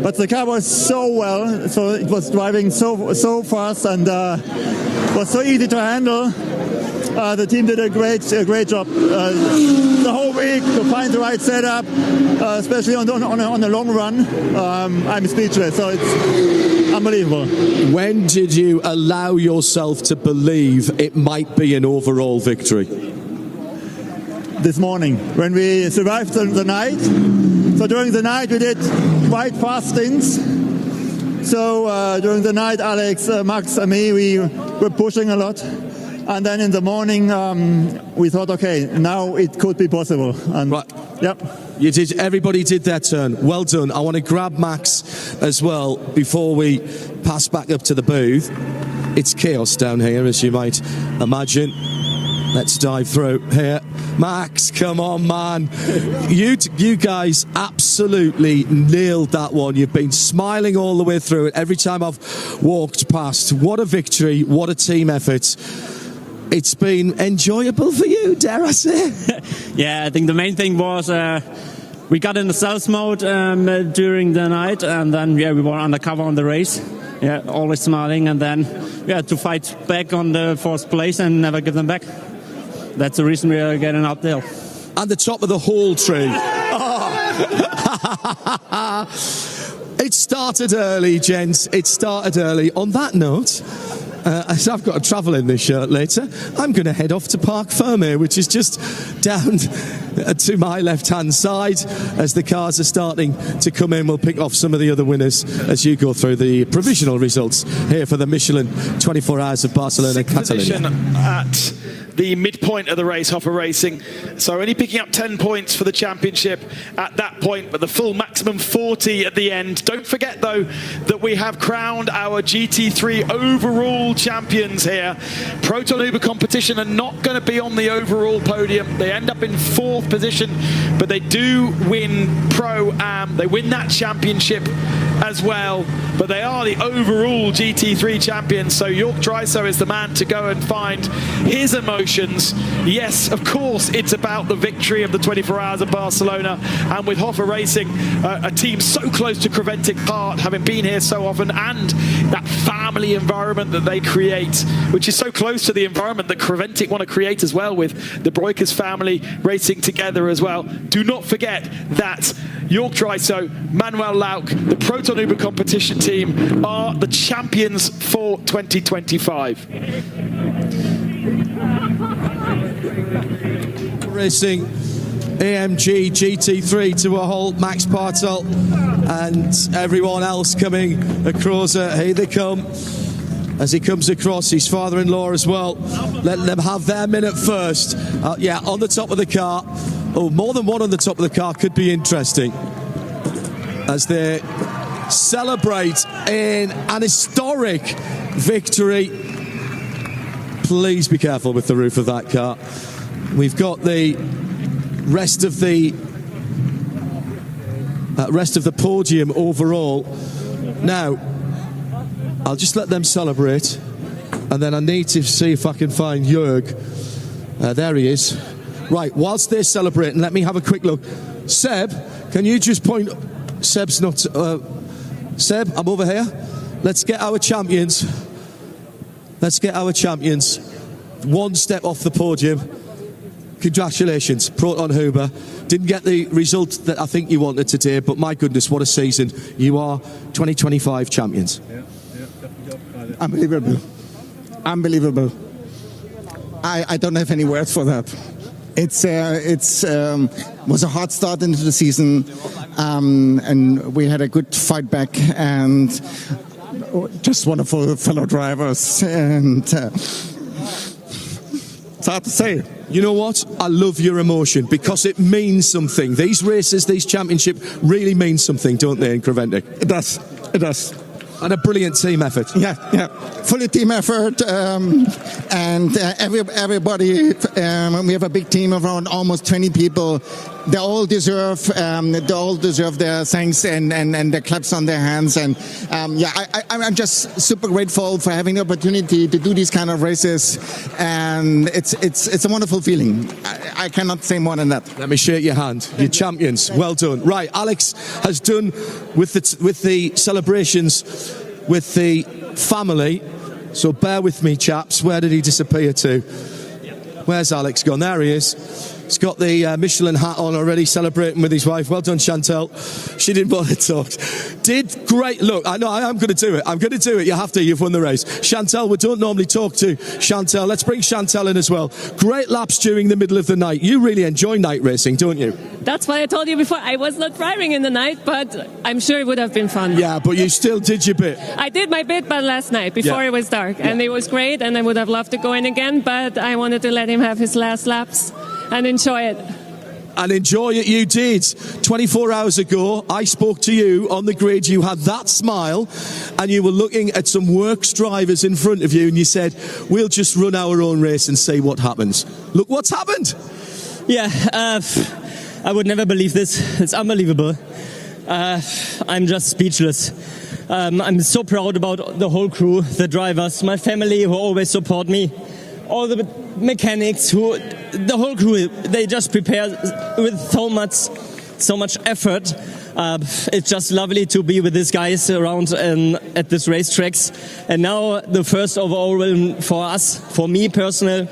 But the car was so well, so it was driving so fast and was so easy to handle. The team did a great job the whole week to find the right setup, especially on the long run. I'm speechless, so it's unbelievable. When did you allow yourself to believe it might be an overall victory? this morning when we survived the night. So during the night we did quite fast stints. So during the night, Alex, Max and me, we were pushing a lot. And then in the morning, we thought, okay, now it could be possible. And right. Yep. You did. Everybody did their turn. Well done. I want to grab Max as well before we pass back up to the booth. It's chaos down here, as you might imagine. Let's dive through here. Max, come on, man. You guys absolutely nailed that one. You've been smiling all the way through it every time I've walked past. What a victory. What a team effort. It's been enjoyable for you, dare I say? Yeah, I think the main thing was we got in the stealth mode during the night, and then we were undercover on the race. Yeah, always smiling, and then to fight back on the fourth place and never give them back. That's the reason we are getting up there. And the top of the whole tree. It started early, gents. It started early. On that note, as I've got to travel in this shirt later, I'm going to head off to Parc Fermé, which is just down to my left-hand side. As the cars are starting to come in, we'll pick off some of the other winners as you go through the provisional results here for the Michelin 24 Hours of Barcelona, Catalonia. At the midpoint of the race, Hoffa Racing. So only picking up 10 points for the championship at that point, but the full maximum 40 at the end. Don't forget, though, that we have crowned our GT3 overall champions here. Proton Uber competition are not going to be on the overall podium. They end up in 4th position, but they do win Pro-Am. They win that championship as well, but they are the overall GT3 champions. So York Dryso is the man to go and find his emotions. Yes, of course, it's about the victory of the 24 Hours of Barcelona, and with Hoffa Racing, a team so close to Creventic Heart, having been here so often, and that family environment that they create, which is so close to the environment that Creventic want to create as well, with the Breukers family racing together as well. Do not forget that York Dryso, Manuel Lauk, the Proton Uber competition team are the champions for 2025. Racing AMG GT3 to a halt. Max Bartel and everyone else coming across. Here they come. As he comes across, his father-in-law as well. Let them have their minute first. On the top of the car. Oh, more than one on the top of the car could be interesting. As they celebrate in an historic victory. Please be careful with the roof of that car. We've got the rest of the podium overall. Now, I'll just let them celebrate, and then I need to see if I can find Jörg. There he is. Right, whilst they're celebrating, let me have a quick look. Seb, can you just point... Seb's not... Seb, I'm over here. Let's get our champions. Let's get our champions one step off the podium. Congratulations, Proton Huber. Didn't get the result that I think you wanted today, but my goodness, what a season. You are 2025 champions. Unbelievable. Unbelievable. I don't have any words for that. It's was a hard start into the season, and we had a good fight back, and just wonderful fellow drivers, and it's hard to say. You know what? I love your emotion because it means something. These races, these championships really mean something, don't they, in Creventic? It does. It does. And a brilliant team effort. Yeah. Fully team effort, and everybody. We have a big team of around almost 20 people. They all deserve their thanks and the claps on their hands. And I'm just super grateful for having the opportunity to do these kind of races. And it's a wonderful feeling. I cannot say more than that. Let me shake your hand. You're champions. Well done. Right, Alex has done with the celebrations with the family. So bear with me, chaps. Where did he disappear to? Where's Alex gone? There he is. He's got the Michelin hat on already, celebrating with his wife. Well done, Chantel. She didn't want to talk. Did great. Look, I know I am going to do it. I'm going to do it. You have to. You've won the race. Chantel, we don't normally talk to Chantel. Let's bring Chantel in as well. Great laps during the middle of the night. You really enjoy night racing, don't you? That's why I told you before I was not driving in the night, but I'm sure it would have been fun. Yeah, but you still did your bit. I did my bit, but last night, before it was dark. And it was great, and I would have loved to go in again, but I wanted to let him have his last laps and enjoy it. And enjoy it you did. 24 hours ago, I spoke to you on the grid. You had that smile, and you were looking at some works drivers in front of you, and you said, we'll just run our own race and see what happens. Look what's happened. Yeah, I would never believe this. It's unbelievable. I'm just speechless. I'm so proud about the whole crew, the drivers, my family who always support me, all the mechanics, the whole crew. They just prepare with so much effort. It's just lovely to be with these guys around at this racetracks. And now the first overall win for us, for me personal,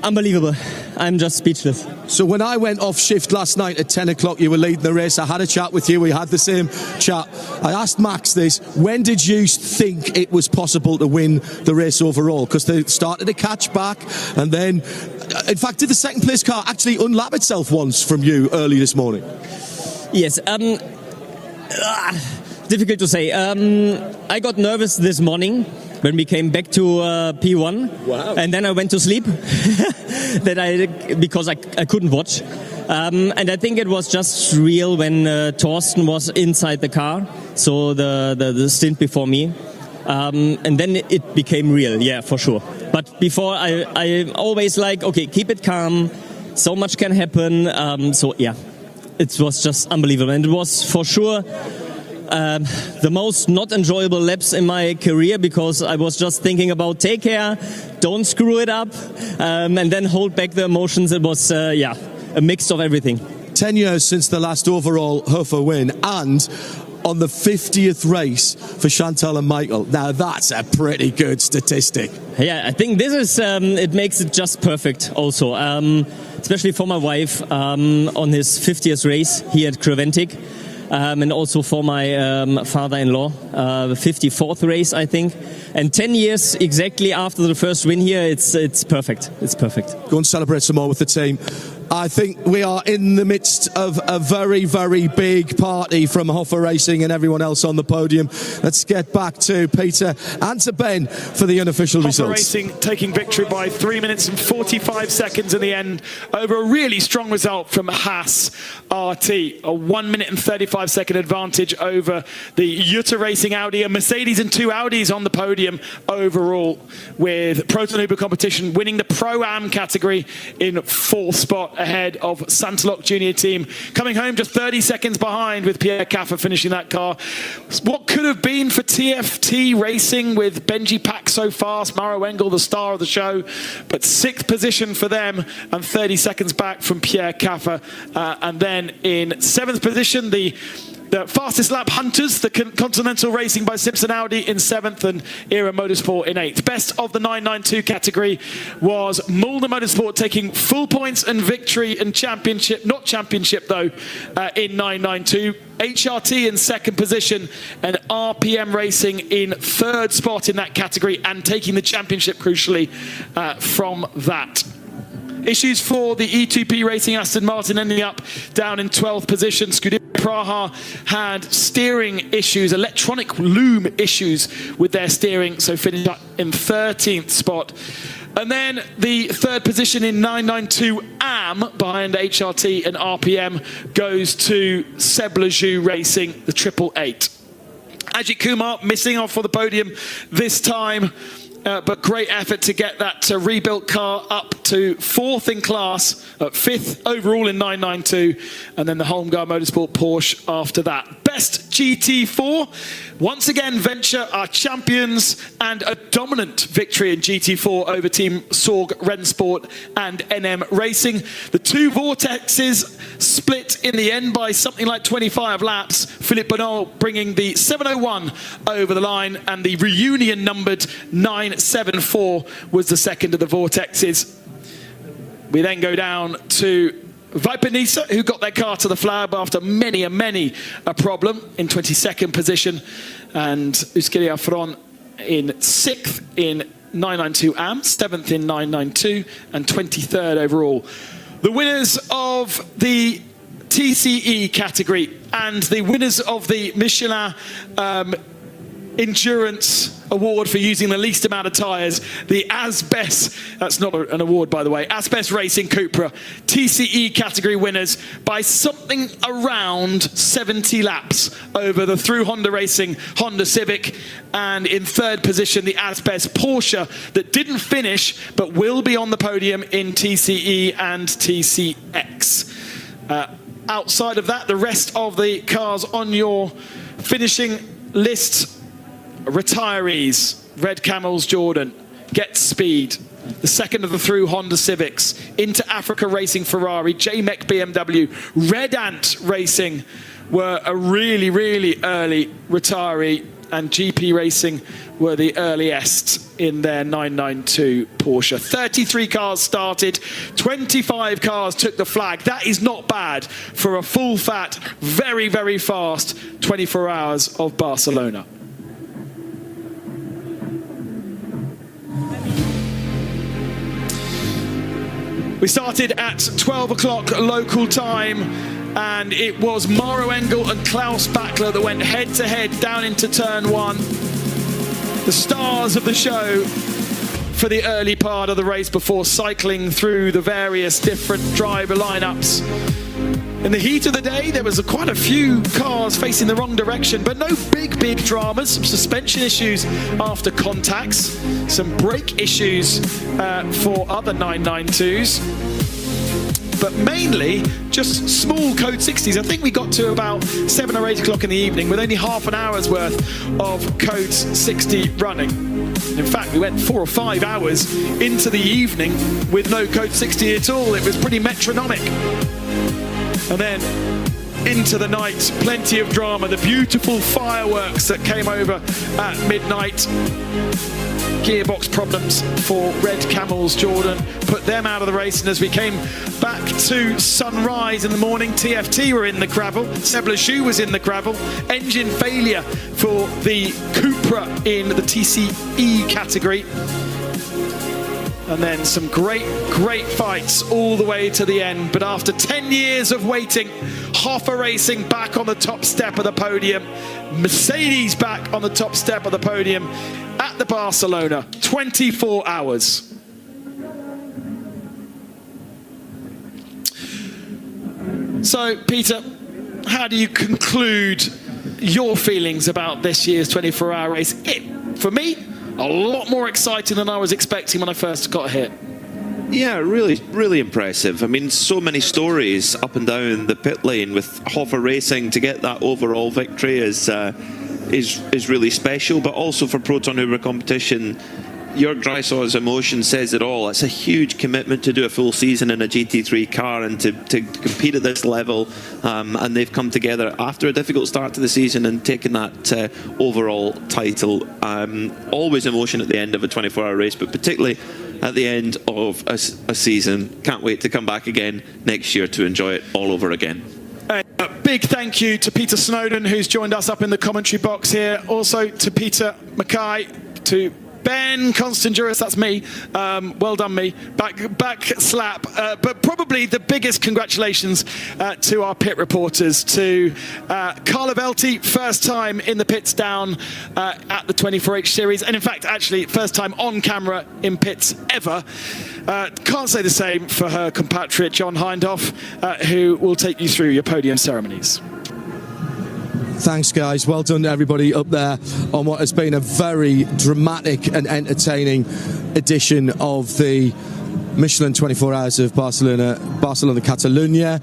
unbelievable. I'm just speechless. So when I went off shift last night at 10 o'clock, you were leading the race. I had a chat with you. We had the same chat. I asked Max this. When did you think it was possible to win the race overall? Because they started to catch back. And then, in fact, did the second place car actually unlap itself once from you early this morning? Yes. Difficult to say. I got nervous this morning when we came back to P1. Wow. And then I went to sleep because I couldn't watch. And I think it was just real when Thorsten was inside the car, so the stint before me. And then it became real, yeah, for sure. But before, I always okay, keep it calm. So much can happen. So, yeah, it was just unbelievable. And it was for sure the most not enjoyable laps in my career, because I was just thinking about take care, don't screw it up, and then hold back the emotions. It was, a mix of everything. 10 years since the last overall Hofer win, and on the 50th race for Chantal and Michael. Now that's a pretty good statistic. Yeah, I think this is, it makes it just perfect also, especially for my wife on his 50th race here at Creventic. And also for my father-in-law, the 54th race, I think. And 10 years exactly after the first win here, it's perfect. It's perfect. Go and celebrate some more with the team. I think we are in the midst of a very, very big party from Hofer Racing and everyone else on the podium. Let's get back to Peter and to Ben for the unofficial Hofer results. Racing taking victory by 3 minutes and 45 seconds in the end over a really strong result from Haas RT. A 1 minute and 35 second advantage over the Jutta Racing Audi, and Mercedes and two Audis on the podium overall, with Proton Uber competition winning the Pro-Am category in fourth spot ahead of Santalok Junior Team, coming home just 30 seconds behind, with Pierre Caffer finishing that car. What could have been for TFT Racing with Benji Pack so fast, Maro Engel the star of the show, but sixth position for them and 30 seconds back from Pierre Caffer. And then in seventh position, the fastest lap hunters, the Continental Racing by Simpson Audi in seventh, and Era Motorsport in eighth. Best of the 992 category was Mulder Motorsport, taking full points and victory and championship, not championship though, in 992. HRT in second position, and RPM Racing in third spot in that category, and taking the championship crucially from that. Issues for the E2P Racing Aston Martin ending up down in 12th position. Scuderia Praha had steering issues, electronic loom issues with their steering, so finished up in 13th spot. And then the third position in 992 AM behind HRT and RPM goes to Seb Lejeune Racing, the 888. Ajit Kumar missing off for the podium this time. But great effort to get that rebuilt car up to fourth in class, fifth overall in 992, and then the Holmgar Motorsport Porsche after that. Best GT4, once again Venture are champions, and a dominant victory in GT4 over Team Sorg Rennsport and NM Racing. The two Vortexes split in the end by something like 25 laps. Philippe Bonneau bringing the 701 over the line, and the reunion numbered 974 was the second of the Vortexes. We then go down to Viper Nisa, who got their car to the flag after many a problem in 22nd position, and Euskadi Afron in 6th in 992 AM, 7th in 992, and 23rd overall. The winners of the TCE category and the winners of the Michelin Endurance Award for using the least amount of tyres, the Asbest, that's not an award by the way, Asbest Racing Cupra TCE category winners by something around 70 laps over the Through Honda Racing Honda Civic, and in third position the Asbest Porsche that didn't finish but will be on the podium in TCE and TCX. Outside of that, the rest of the cars on your finishing list: retirees, Red Camels Jordan, Get Speed, the second of the Through Honda Civics, Into Africa Racing Ferrari, JMEC BMW, Red Ant Racing were a really early retiree, and GP Racing were the earliest in their 992 Porsche. 33 cars started, 25 cars took the flag. That is not bad for a full fat, very fast 24 hours of Barcelona. We started at 12 o'clock local time, and it was Maro Engel and Klaus Bachler that went head to head down into turn one. The stars of the show for the early part of the race before cycling through the various different driver lineups. In the heat of the day, there was quite a few cars facing the wrong direction, but no big dramas. Some suspension issues after contacts, some brake issues for other 992s, but mainly just small Code 60s. I think we got to about 7 or 8 o'clock in the evening with only half an hour's worth of Code 60 running. In fact, we went 4 or 5 hours into the evening with no Code 60 at all. It was pretty metronomic. And then into the night, plenty of drama, the beautiful fireworks that came over at midnight. Gearbox problems for Red Camels Jordan put them out of the race, and as we came back to sunrise in the morning, TFT were in the gravel, Seb Lachou was in the gravel, engine failure for the Cupra in the TCE category. And then some great fights all the way to the end. But after 10 years of waiting, Hoffa Racing back on the top step of the podium. Mercedes back on the top step of the podium at the Barcelona. 24 hours. So, Peter, how do you conclude your feelings about this year's 24-hour race? For me, a lot more exciting than I was expecting when I first got here. Yeah, really impressive. I mean, so many stories up and down the pit lane with Hoffa Racing to get that overall victory is really special. But also for Proton Uber competition, Jörg Dreisauer's emotion says it all. It's a huge commitment to do a full season in a GT3 car and to compete at this level. And they've come together after a difficult start to the season and taken that overall title. Always emotion at the end of a 24-hour race, but particularly at the end of a season. Can't wait to come back again next year to enjoy it all over again. A big thank you to Peter Snowden, who's joined us up in the commentary box here. Also to Peter Mackay, to Ben Constanduris, that's me. Well done, me. Back slap. But probably the biggest congratulations to our pit reporters, to Carla Velti, first time in the pits down at the 24H series, and in fact, actually, first time on camera in pits ever. Can't say the same for her compatriot John Hindhoff, who will take you through your podium ceremonies. Thanks, guys. Well done to everybody up there on what has been a very dramatic and entertaining edition of the Michelin 24 Hours of Barcelona, Catalunya.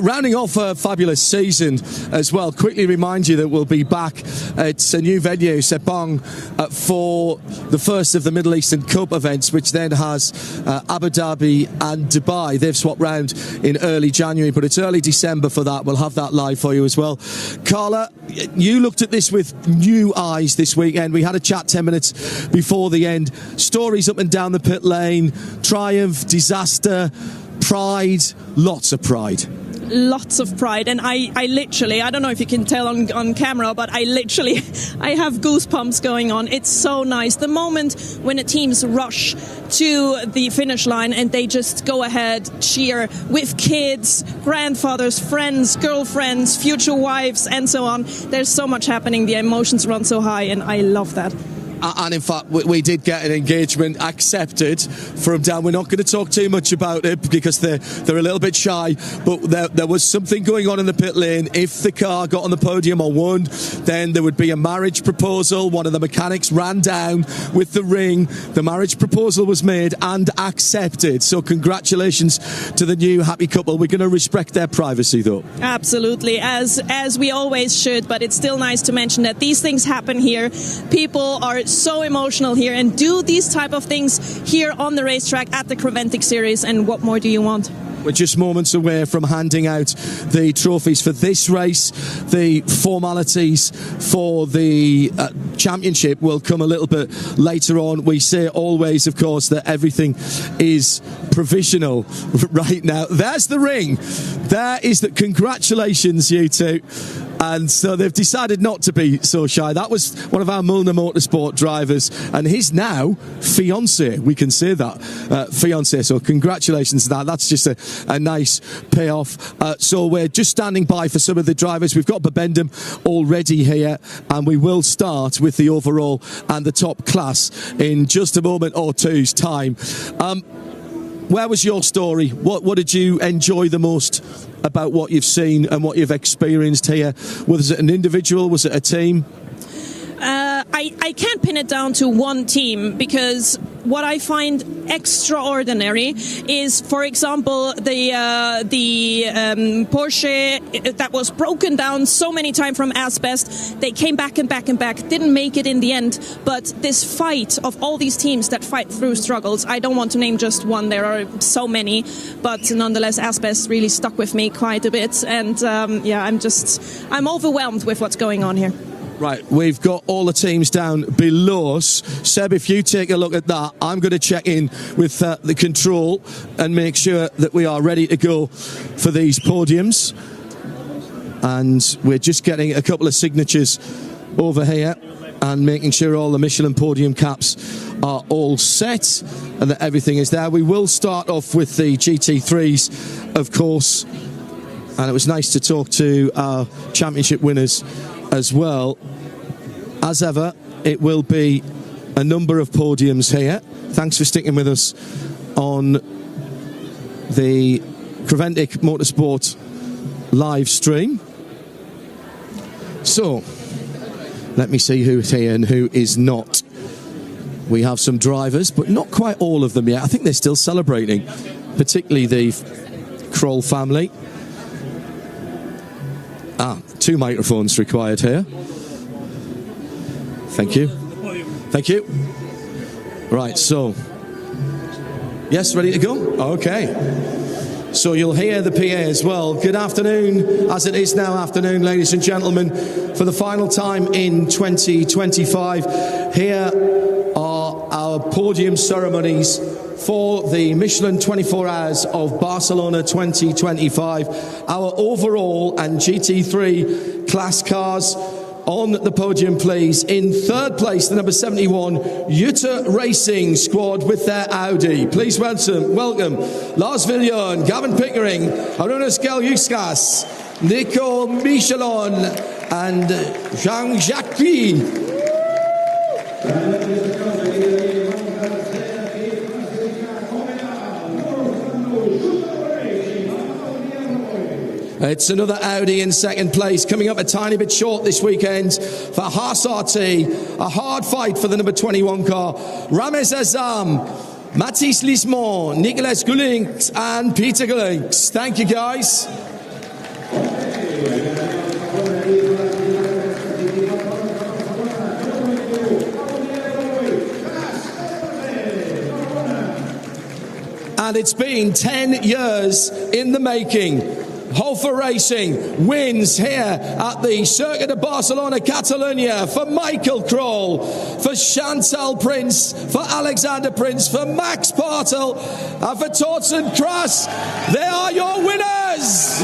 Rounding off a fabulous season as well. Quickly remind you that we'll be back at a new venue, Sepang, for the first of the Middle Eastern Cup events, which then has Abu Dhabi and Dubai. They've swapped round in early January, but it's early December for that. We'll have that live for you as well. Carla, you looked at this with new eyes this weekend. We had a chat 10 minutes before the end. Stories up and down the pit lane, triumph, disaster. pride, lots of pride. Lots of pride, and I literally, I don't know if you can tell on camera, but I have goosebumps going on. It's so nice. The moment when the teams rush to the finish line and they just go ahead, cheer with kids, grandfathers, friends, girlfriends, future wives, and so on. There's so much happening. The emotions run so high, and I love that. And in fact, we did get an engagement accepted from Dan. We're not going to talk too much about it because they're a little bit shy, but there was something going on in the pit lane. If the car got on the podium or won, then there would be a marriage proposal. One of the mechanics ran down with the ring. The marriage proposal was made and accepted. So congratulations to the new happy couple. We're going to respect their privacy, though. Absolutely, as we always should, but it's still nice to mention that these things happen here. People are so emotional here and do these type of things here on the racetrack at the Creventic Series, and what more do you want? We're just moments away from handing out the trophies for this race. The formalities for the championship will come a little bit later on. We say always, of course, that everything is provisional right now. There's the ring. There is the congratulations, you two. And so they've decided not to be so shy. That was one of our Milner Motorsport drivers, and his now fiancé. We can say that, fiancé. So congratulations to that. That's just a nice payoff. So we're just standing by for some of the drivers. We've got Babendum already here, and we will start with the overall and the top class in just a moment or two's time. Where was your story? What did you enjoy the most about what you've seen and what you've experienced here? Was it an individual? Was it a team? I can't pin it down to one team, because what I find extraordinary is, for example, the Porsche that was broken down so many times from asbestos. They came back and back and back, didn't make it in the end. But this fight of all these teams that fight through struggles, I don't want to name just one. There are so many, but nonetheless, asbestos really stuck with me quite a bit. And I'm overwhelmed with what's going on here. Right, we've got all the teams down below us. Seb, if you take a look at that, I'm going to check in with the control and make sure that we are ready to go for these podiums. And we're just getting a couple of signatures over here and making sure all the Michelin podium caps are all set and that everything is there. We will start off with the GT3s, of course. And it was nice to talk to our championship winners as well. As ever, it will be a number of podiums here. Thanks for sticking with us on the Creventic Motorsport live stream. So, let me see who's here and who is not. We have some drivers, but not quite all of them yet. I think they're still celebrating, particularly the Kroll family. 2 microphones required here. Thank you. Thank you. Right, so. Yes, ready to go? Okay. So you'll hear the PA as well. Good afternoon, as it is now afternoon, ladies and gentlemen. For the final time in 2025, here are our podium ceremonies for the Michelin 24 Hours of Barcelona 2025. Our overall and GT3 class cars on the podium, please. In third place, the number 71 Jutta Racing squad with their Audi. Please welcome Lars Villion, Gavin Pickering, Arunas Geljukskas, Nico Michelin, and Jean-Jacques. It's another Audi in second place, coming up a tiny bit short this weekend for Haas RT. A hard fight for the number 21 car. Rames Azam, Mathis Lismont, Nicolas Gullinks and Peter Gullinks. Thank you, guys. And it's been 10 years in the making. Hofer Racing wins here at the Circuit of Barcelona, Catalunya, for Michael Kroll, for Chantal Prince, for Alexander Prince, for Max Bartel, and for Torsten Krass. They are your winners!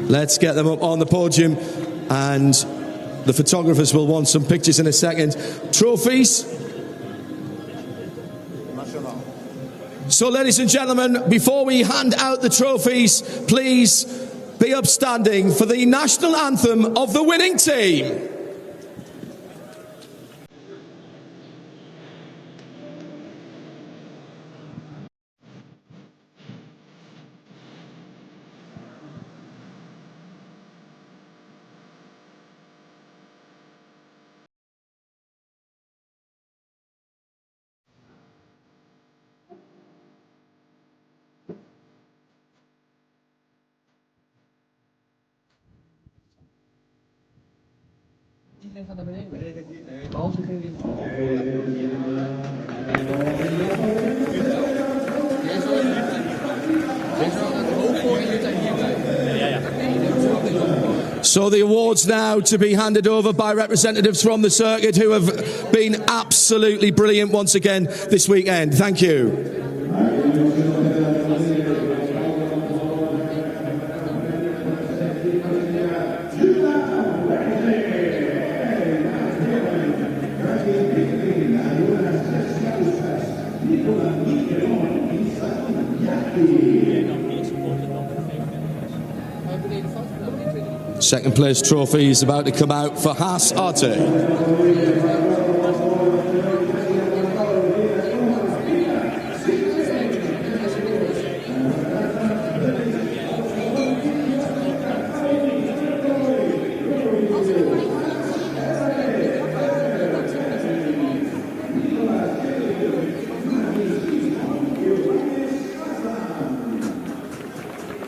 Let's get them up on the podium, and the photographers will want some pictures in a second. Trophies. So, ladies and gentlemen, before we hand out the trophies, please be upstanding for the national anthem of the winning team. So the awards now to be handed over by representatives from the circuit who have been absolutely brilliant once again this weekend. Thank you. Second place trophy is about to come out for Haas Arte.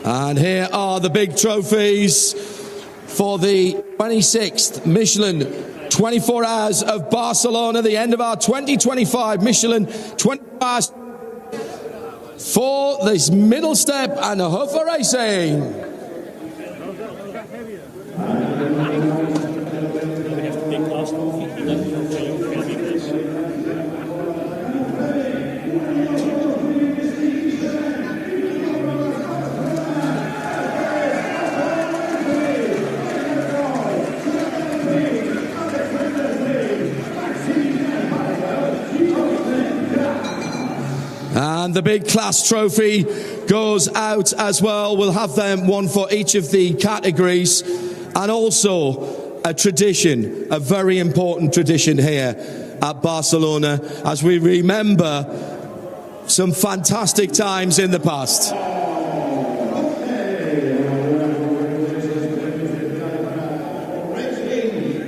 And here are the big trophies for the 26th Michelin 24 Hours of Barcelona, the end of our 2025 Michelin 24 Hours for this middle step and Hofer Racing. And the big class trophy goes out as well. We'll have them, one for each of the categories. And also a tradition, a very important tradition here at Barcelona, as we remember some fantastic times in the past.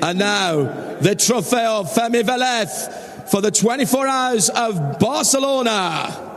And now, the Trofeo Femi Velez for the 24 Hours of Barcelona.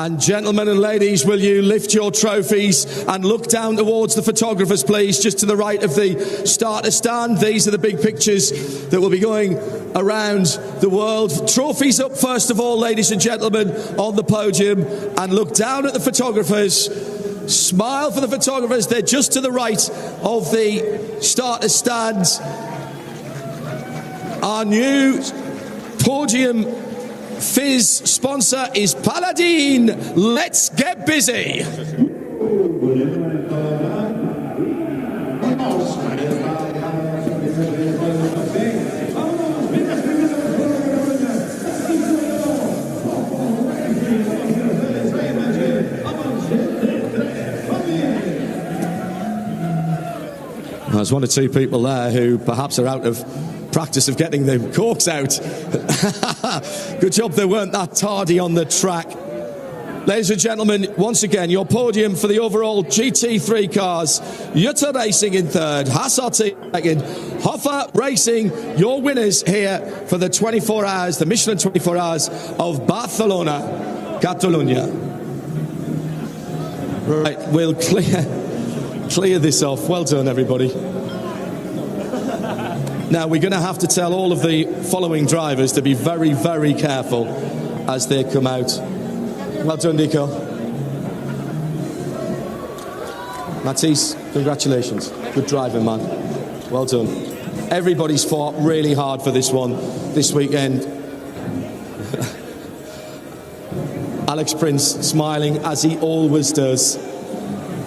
And gentlemen and ladies, will you lift your trophies and look down towards the photographers, please, just to the right of the starter stand. These are the big pictures that will be going around the world. Trophies up first of all, ladies and gentlemen, on the podium, and look down at the photographers. Smile for the photographers. They're just to the right of the starter stand. Our new podium Fizz sponsor is Paladin. Let's get busy. there's one or two people there who perhaps are out of practice of getting the corks out. Good job they weren't that tardy on the track. Ladies and gentlemen, once again, your podium for the overall GT3 cars. Jutta Racing in third, Hassart second, Hoffa Racing, your winners here for the 24 hours, the Michelin 24 hours of Barcelona, Catalunya. Right, we'll clear this off. Well done, everybody. Now, we're going to have to tell all of the following drivers to be very, very careful as they come out. Well done, Nico. Matisse, congratulations. Good driving, man. Well done. Everybody's fought really hard for this one this weekend. Alex Prince smiling as he always does.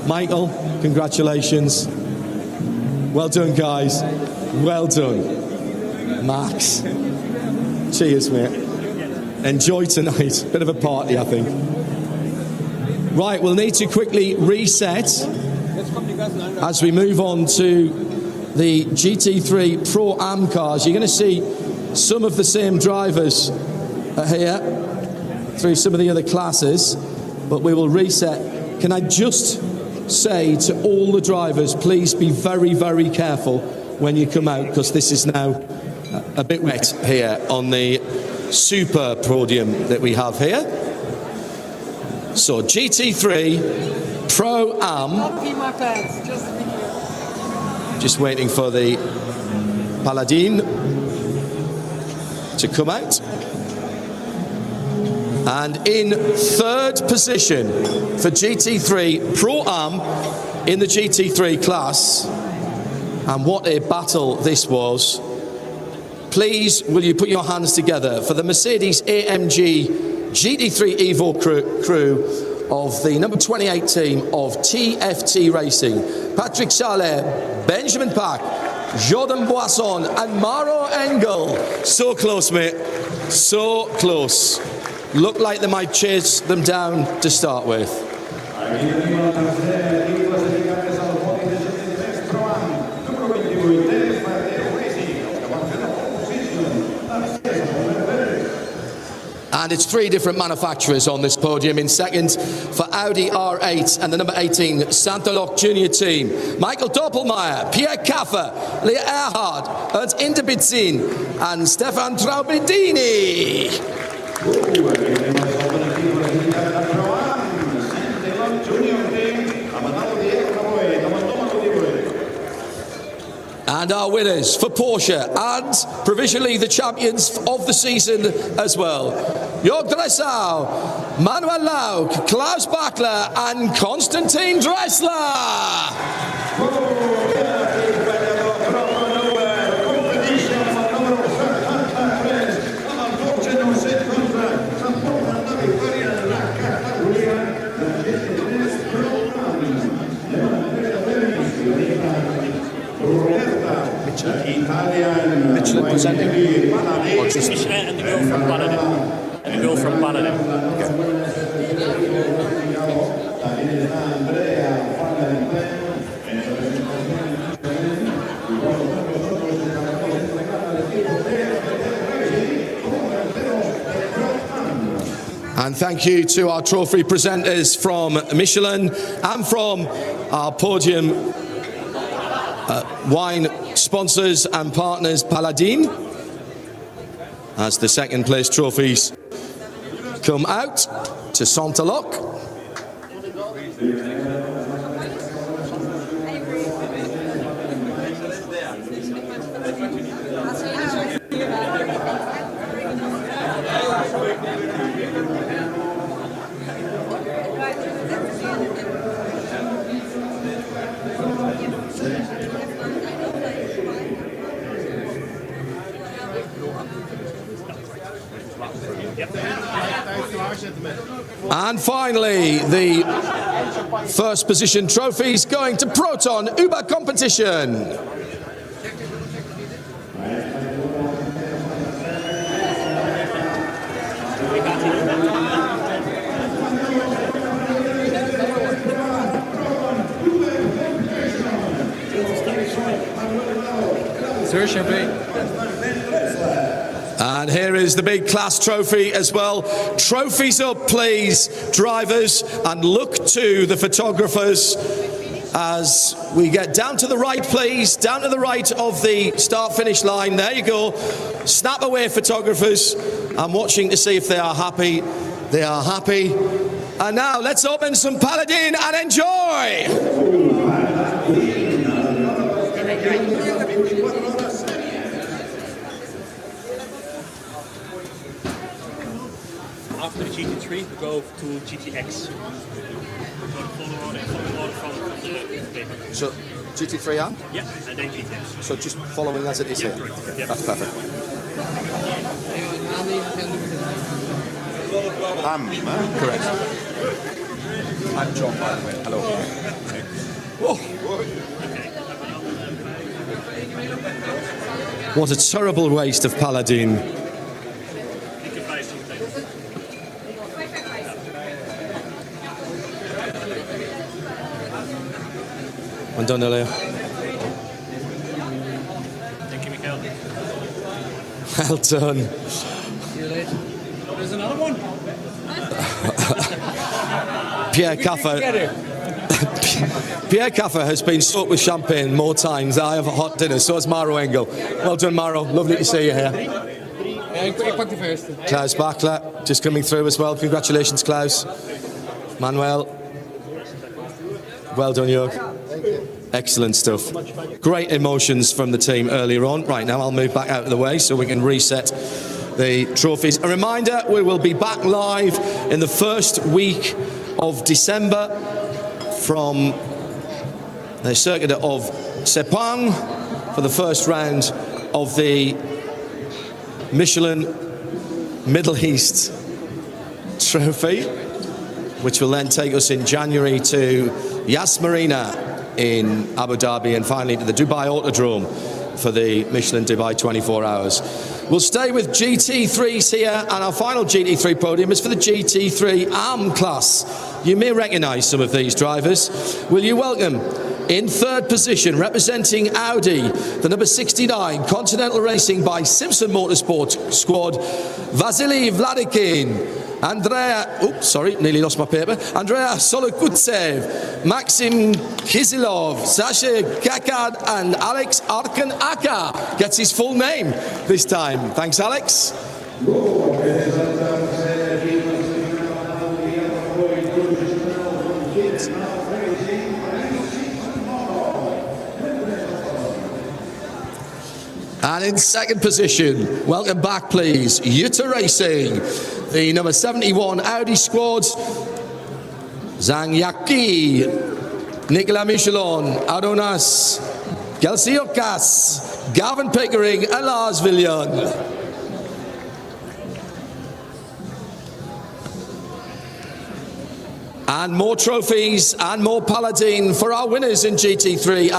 Michael, congratulations. Well done, guys. Well done. Max. Cheers, mate. Enjoy tonight. Bit of a party, I think. Right, we'll need to quickly reset as we move on to the GT3 Pro Am cars. You're going to see some of the same drivers here through some of the other classes, but we will reset. Can I just say to all the drivers, please be very, very careful when you come out, because this is now a bit wet here on the super podium that we have here. So GT3 Pro Am, just waiting for the Paladin to come out, and in third position for GT3 Pro Am in the GT3 class, and what a battle this was. Please, will you put your hands together for the Mercedes AMG GT3 Evo crew of the number 28 team of TFT Racing. Patrick Charlet, Benjamin Pack, Jordan Boisson and Maro Engel. So close, mate. So close. Looked like they might chase them down to start with. And it's three different manufacturers on this podium. In second for Audi R8 and the number 18 Santaloc Junior team, Michael Doppelmayr, Pierre Kaffer, Lea Earhart, Ernst Indebitzin and Stefan Traubedini. And our winners for Porsche, and provisionally the champions of the season as well, Jörg Dressau, Manuel Lauk, Klaus Bachler and Konstantin Dressler. Michelin presenting? Or just Michelin and the girl from Paladin. And the girl from Paladin. And thank you to our trophy presenters from Michelin and from our podium wine sponsors and partners, Paladin, as the second place trophies come out to Santaloc. And finally, the first position trophies going to Proton Uber competition. And here is the big class trophy as well. Trophies up, please, drivers, and look to the photographers as we get down to the right, please, down to the right of the start-finish line. There you go. Snap away, photographers. I'm watching to see if they are happy. They are happy. And now let's open some Paladin and enjoy. After the GT3, we go to GTX. So, GT3 on? Yeah, and then GTX. So just following as it is here? Yeah. That's perfect. Correct. I'm John, by the way. Hello. What a terrible waste of Paladin. Well done, Elio. Thank you, Michael. Well done. See you later. There's another one. Pierre Caffer has been soaked with champagne more times than I have a hot dinner. So has Maro Engel. Well done, Maro. Lovely to see you here. Klaus Bachler just coming through as well. Congratulations, Klaus. Manuel. Well done, Jörg. Excellent stuff. Great emotions from the team earlier on. Right, now I'll move back out of the way so we can reset the trophies. A reminder, we will be back live in the first week of December from the circuit of Sepang for the first round of the Michelin Middle East Trophy, which will then take us in January to Yas Marina in Abu Dhabi and finally to the Dubai Autodrome for the Michelin Dubai 24 Hours. We'll stay with GT3s here, and our final GT3 podium is for the GT3 AM class. You may recognise some of these drivers. Will you welcome, in third position, representing Audi, the number 69 Continental Racing by Simpson Motorsport squad, Vasily Vladikin, Andrea Solokutsev, Maxim Kisilov, Sasha Kakad, and Alex Arkan-Aka gets his full name this time. Thanks, Alex. And in second position, welcome back, please, Jutta Racing, the number 71 Audi squad, Zhang Yaqi, Nicolas Michelin, Adonis Gelsiokas, Gavin Pickering, and Lars Villian. And more trophies and more Paladin for our winners in GT3.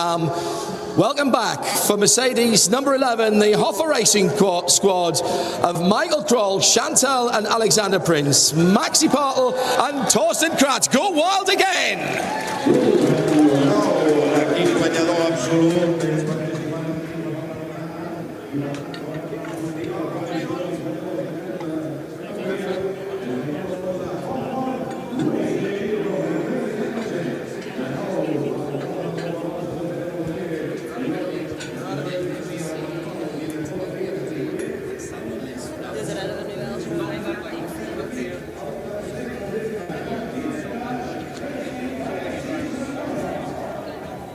Welcome back for Mercedes number 11, the Hoffa Racing squad of Michael Kroll, Chantal and Alexander Prince, Maxi Bartel and Torsten Kratz. Go wild again!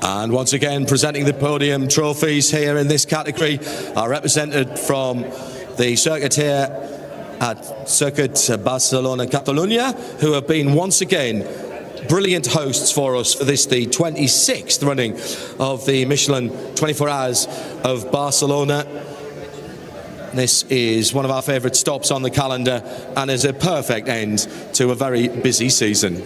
And once again, presenting the podium trophies here in this category are represented from the circuit here at Circuit Barcelona, Catalunya, who have been once again brilliant hosts for us for this, the 26th running of the Michelin 24 Hours of Barcelona. This is one of our favourite stops on the calendar and is a perfect end to a very busy season.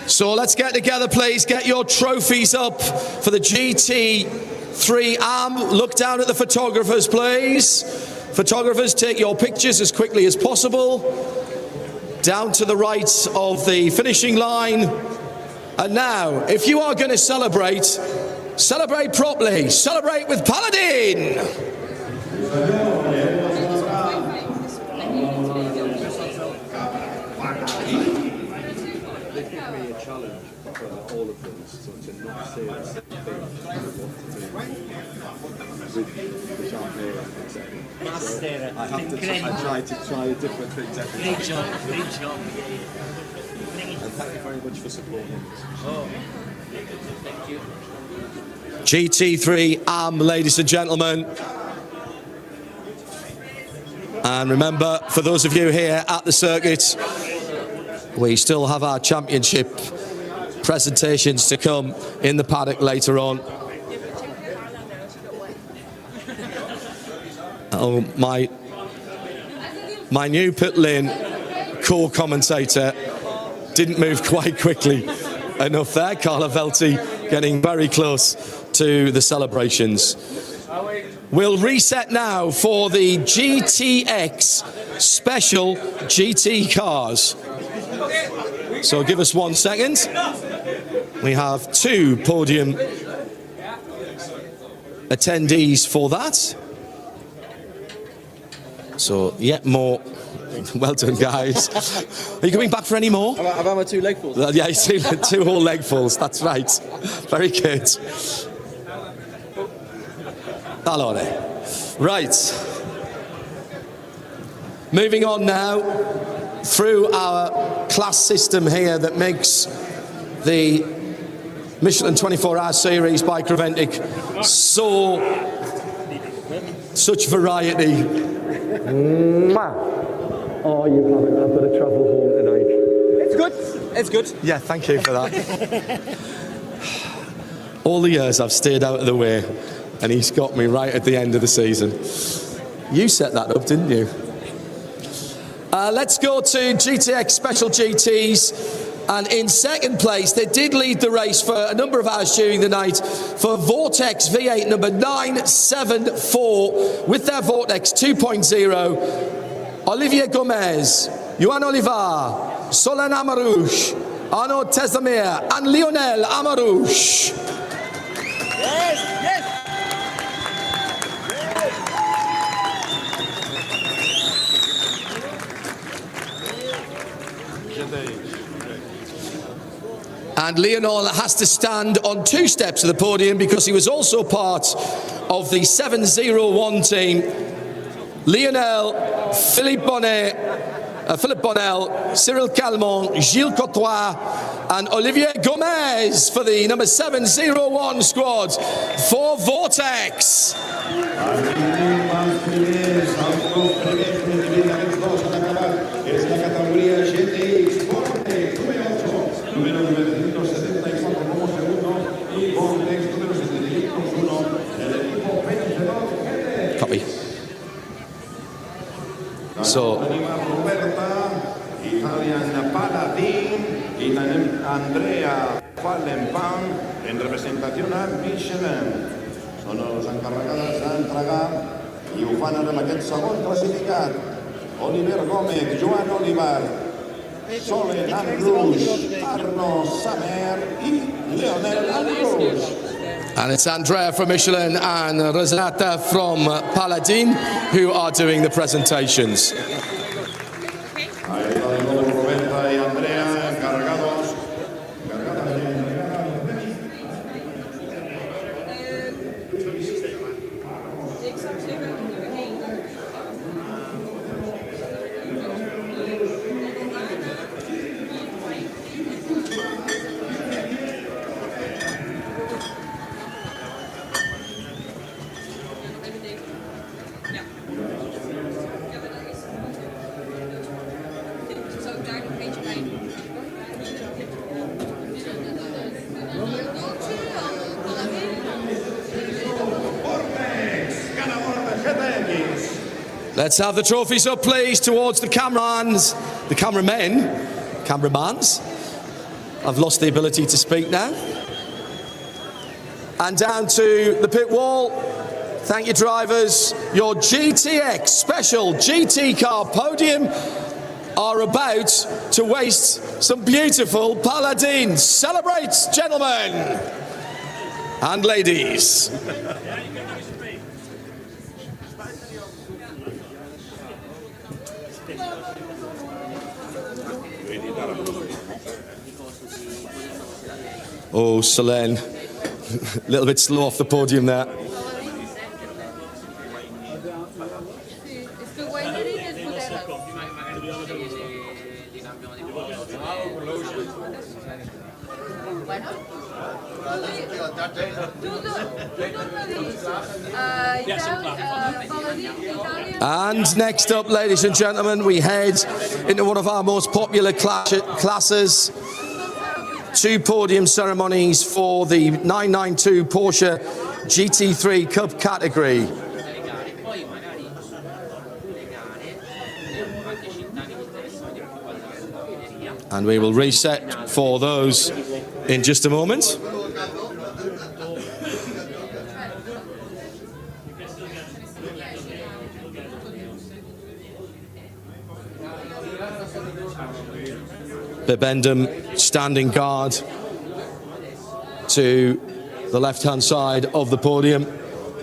So let's get together, please. Get your trophies up for the GT3 arm. Look down at the photographers, please. Photographers, take your pictures as quickly as possible. Down to the right of the finishing line. And now, if you are going to celebrate, celebrate properly. Celebrate with Paladin. All of them, so to not say the same thing which aren't there, etc. I have to. I try to try different things every time. Great job. And thank you very much for supporting us. Thank you. GT3 arm, ladies and gentlemen. And remember, for those of you here at the circuit, we still have our championship presentations to come in the paddock later on. Oh, my new pit lane co-commentator didn't move quite quickly enough there. Carla Velti getting very close to the celebrations. We'll reset now for the GTX Special GT cars. So give us 1 second. We have 2 podium attendees for that. So yet more. Well done, guys. Are you coming back for any more? I've had my 2 legfuls. Yeah, you see, 2 whole legfuls. That's right. Very good. Allora. Right. Moving on now through our class system here that makes the Michelin 24-hour series by Creventic such variety. Oh, you haven't. I've got to travel home tonight. It's good. It's good. Yeah, thank you for that. All the years I've stayed out of the way, and he's got me right at the end of the season. You set that up, didn't you? Let's go to GTX Special GTs. And in second place, they did lead the race for a number of hours during the night for Vortex V8 number 974 with their Vortex 2.0. Olivier Gomez, Johan Olivar, Solen Amarouche, Arnaud Tesamir, and Lionel Amarouche. Yes. And Lionel has to stand on 2 steps of the podium because he was also part of the 701 team. Lionel, Philippe Bonnel, Cyril Calmont, Gilles Courtois, and Olivier Gomez for the number 701 squad for Vortex. Copy. So Italian Paladin y también Andrea Fallenpan en representación a Michelin. Són els encarregats d'entregar i ho fan en aquest segon classificat. Oliver Gómez, Joan Olivar, Solen Amrouche, Arnaud Samer i Lionel Amrouche. And it's Andrea from Michelin and Renata from Paladin who are doing the presentations. Roberta y Andrea encargados. Let's have the trophies up, please, towards the cameramen. Cameramans. I've lost the ability to speak now. And down to the pit wall. Thank you, drivers. Your GTX special GT car podium are about to waste some beautiful paladins. Celebrate, gentlemen and ladies. Oh, Selene, a little bit slow off the podium there. And next up, ladies and gentlemen, we head into one of our most popular classes. 2 podium ceremonies for the 992 Porsche GT3 Cup category. And we will reset for those in just a moment. Bibendum standing guard to the left-hand side of the podium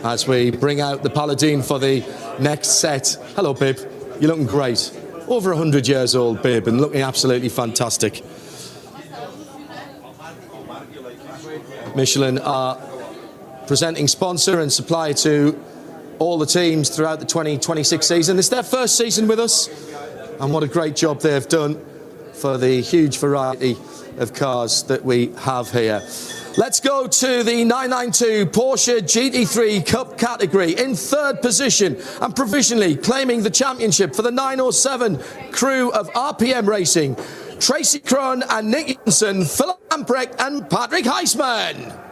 as we bring out the Paladin for the next set. Hello, Bib. You're looking great. Over 100 years old, Bib, and looking absolutely fantastic. Michelin are presenting sponsor and supplier to all the teams throughout the 2026 season. It's their first season with us, and what a great job they've done for the huge variety of cars that we have here. Let's go to the 992 Porsche GT3 Cup category. In 3rd position and provisionally claiming the championship for the 907 crew of RPM Racing, Tracy Crone and Nick Jensen, Philip Lamprecht and Patrick Heisman.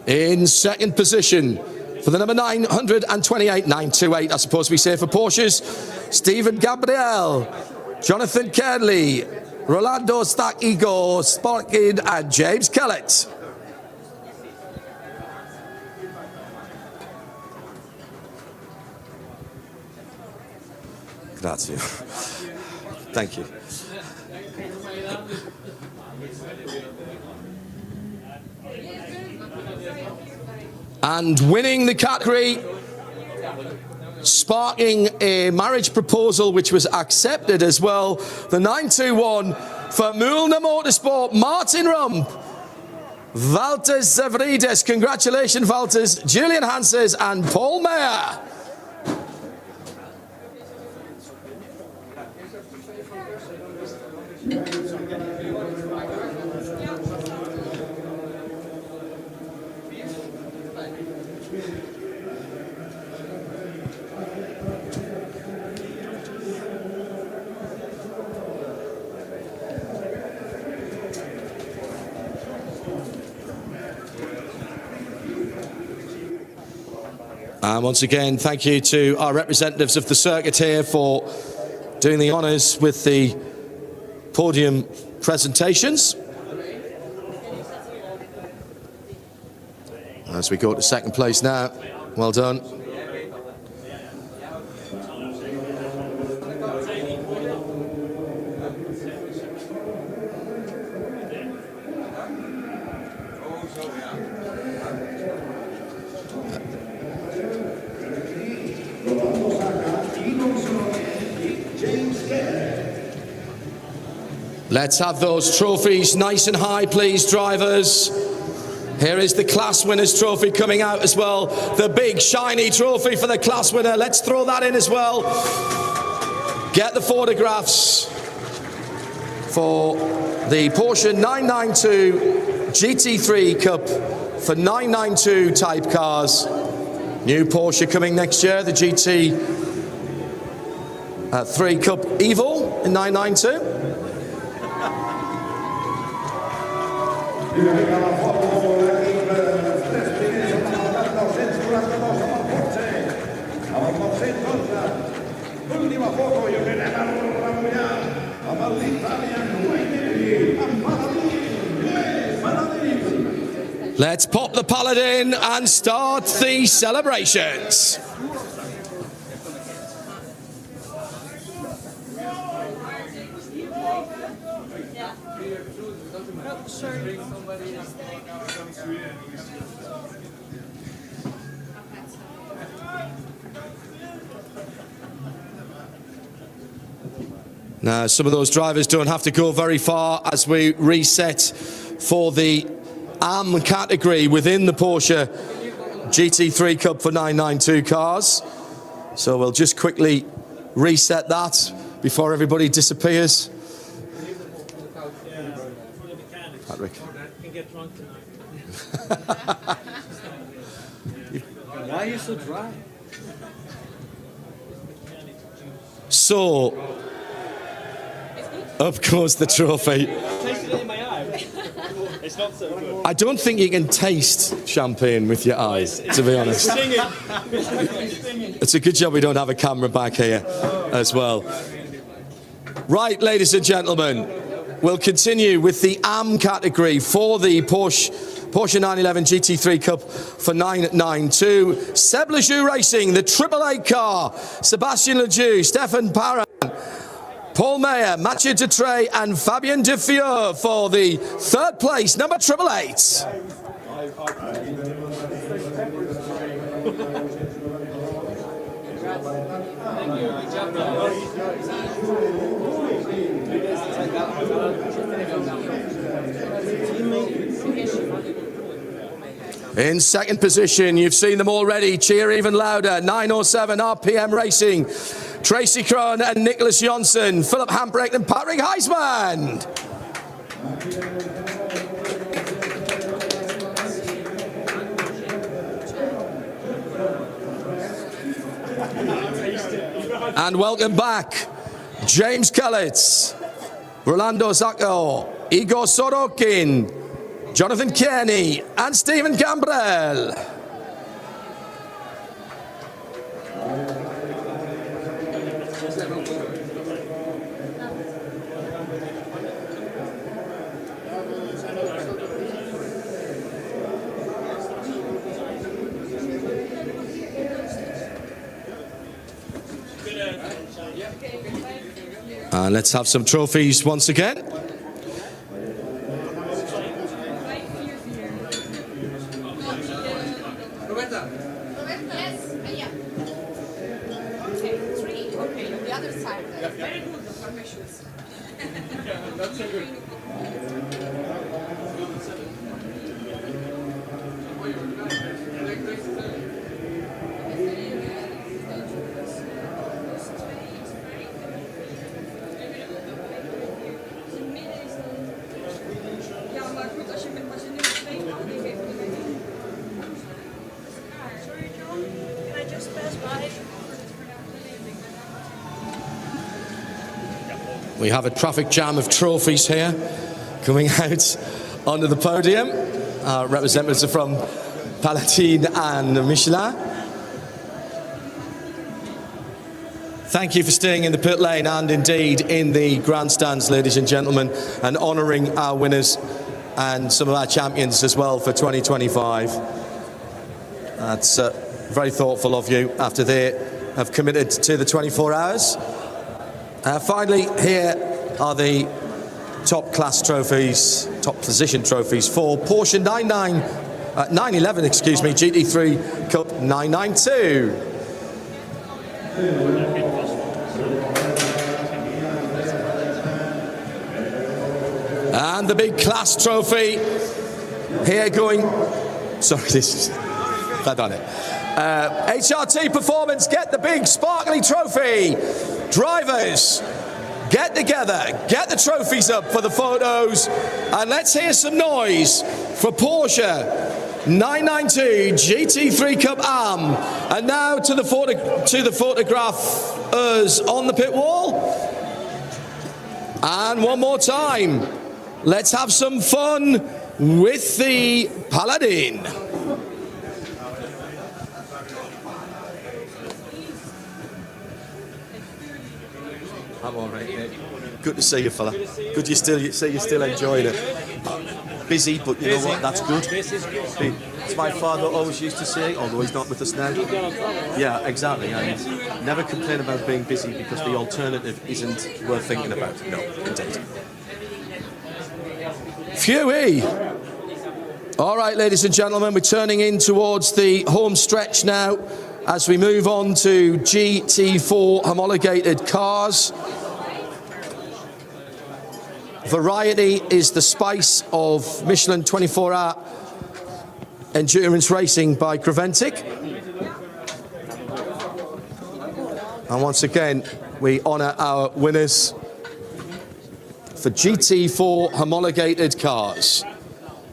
In 2nd position for the number 928, I suppose we say for Porsches, Stephen Gabriel, Jonathan Kedley, Rolando Stack, Igor Sparkin and James Kellett. Grazie. Thank you. And winning the category, sparking a marriage proposal which was accepted as well, the 921 for Mulna Motorsport, Martin Rump, Valters Zavridis, congratulations Valters, Julian Hanses and Paul Mayer. And once again, thank you to our representatives of the circuit here for doing the honours with the podium presentations. As we go to 2nd place now, well done. Let's have those trophies nice and high, please, drivers. Here is the class winners trophy coming out as well. The big shiny trophy for the class winner. Let's throw that in as well. Get the photographs for the Porsche 992 GT3 Cup for 992 type cars. New Porsche coming next year, the GT3 Cup Evo in 992. Let's pop the Paladin and start the celebrations. Now, some of those drivers don't have to go very far as we reset for the AM category within the Porsche GT3 Cup for 992 cars. So we'll just quickly reset that before everybody disappears. Patrick. Why are you so dry? So, up goes the trophy. Tasted it in my eye. It's not so good. I don't think you can taste champagne with your eyes, to be honest. It's a good job we don't have a camera back here as well. Right, ladies and gentlemen, we'll continue with the AM category for the Porsche 911 GT3 Cup for 992. Seb Lejeune Racing, the Triple 8 car. Sebastian Lejeune, Stefan Parent, Paul Mayer, Mathieu Dutré and Fabien Defieux for the third place, number 888. In second position, you've seen them already, cheer even louder, 907 RPM Racing, Tracy Krohn and Nicholas Jonsson, Philip Hambrecht and Patrick Heisman. And welcome back, James Kellett, Rolando Zacco, Igor Sorokin, Jonathan Kearney and Stephen Gambrell. And let's have some trophies once again. We have a traffic jam of trophies here coming out onto the podium. Representatives are from Palatine and Michelin. Thank you for staying in the pit lane and indeed in the grandstands, ladies and gentlemen, and honouring our winners and some of our champions as well for 2025. That's very thoughtful of you after they have committed to the 24 hours. Finally, here are the top class trophies, top position trophies for Porsche 911, GT3 Cup 992. And the big class trophy here going, sorry, this is, I've done it. HRT Performance, get the big sparkly trophy. Drivers, get together, get the trophies up for the photos, and let's hear some noise for Porsche 992 GT3 Cup AM. And now to the photographers on the pit wall. And one more time, let's have some fun with the Paladin. I'm all right, mate. Good to see you, fella. Good you still enjoying it. Busy, but you know what? That's good. It's my father always used to say, although he's not with us now. Yeah, exactly. And never complain about being busy because the alternative isn't worth thinking about. No, indeed. Phew-wee. All right, ladies and gentlemen, we're turning in towards the home stretch now as we move on to GT4 homologated cars. Variety is the spice of Michelin 24-hour endurance racing by Creventic. And once again, we honour our winners for GT4 homologated cars.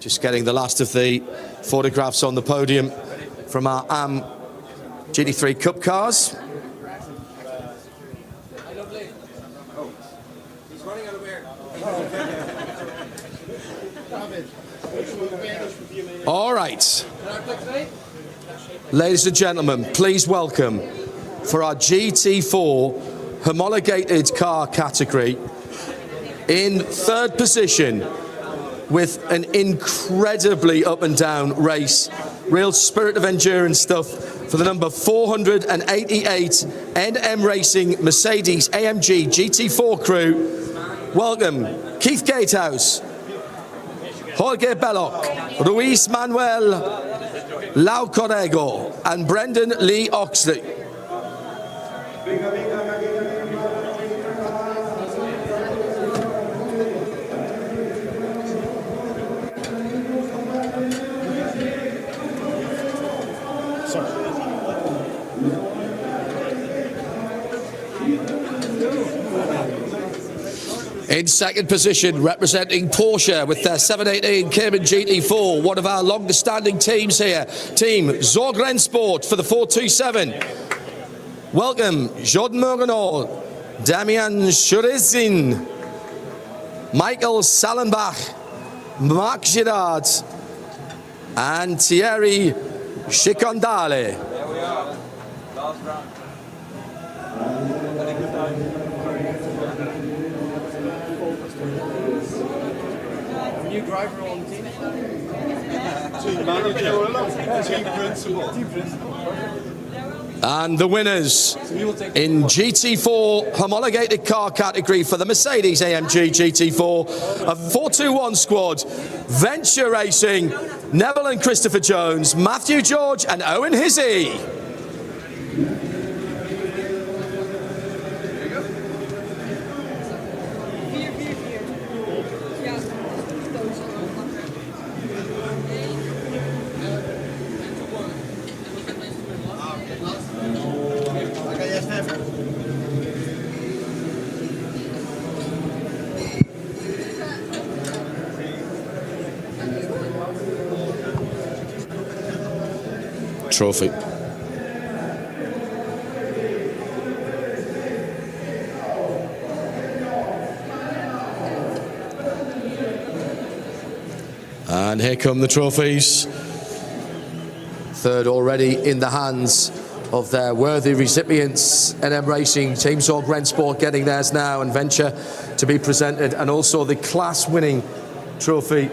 Just getting the last of the photographs on the podium from our AM GT3 Cup cars. All right. Ladies and gentlemen, please welcome for our GT4 homologated car category in third position with an incredibly up and down race, real spirit of endurance stuff for the number 488 NM Racing Mercedes AMG GT4 crew. Welcome Keith Gatehouse, Jorge Belloc, Luis Manuel Laucorego and Brendan Lee Oxley. In second position, representing Porsche with their 718 Cayman GT4, one of our longest standing teams here, Team Zorg Sport for the 427. Welcome, Jordan Morganol, Damian Schurizin, Michael Salenbach, Marc Girard, and Thierry Chicondale. There we are. Last round. New driver on team? Team manager, team principal. Team principal. And the winners in GT4 homologated car category for the Mercedes AMG GT4, a 421 squad, Venture Racing, Neville and Christopher Jones, Matthew George and Owen Hizzy. Trophy. And here come the trophies. Third already in the hands of their worthy recipients. NM Racing, Team Zorg Sport getting theirs now, and Venture to be presented, and also the class-winning trophy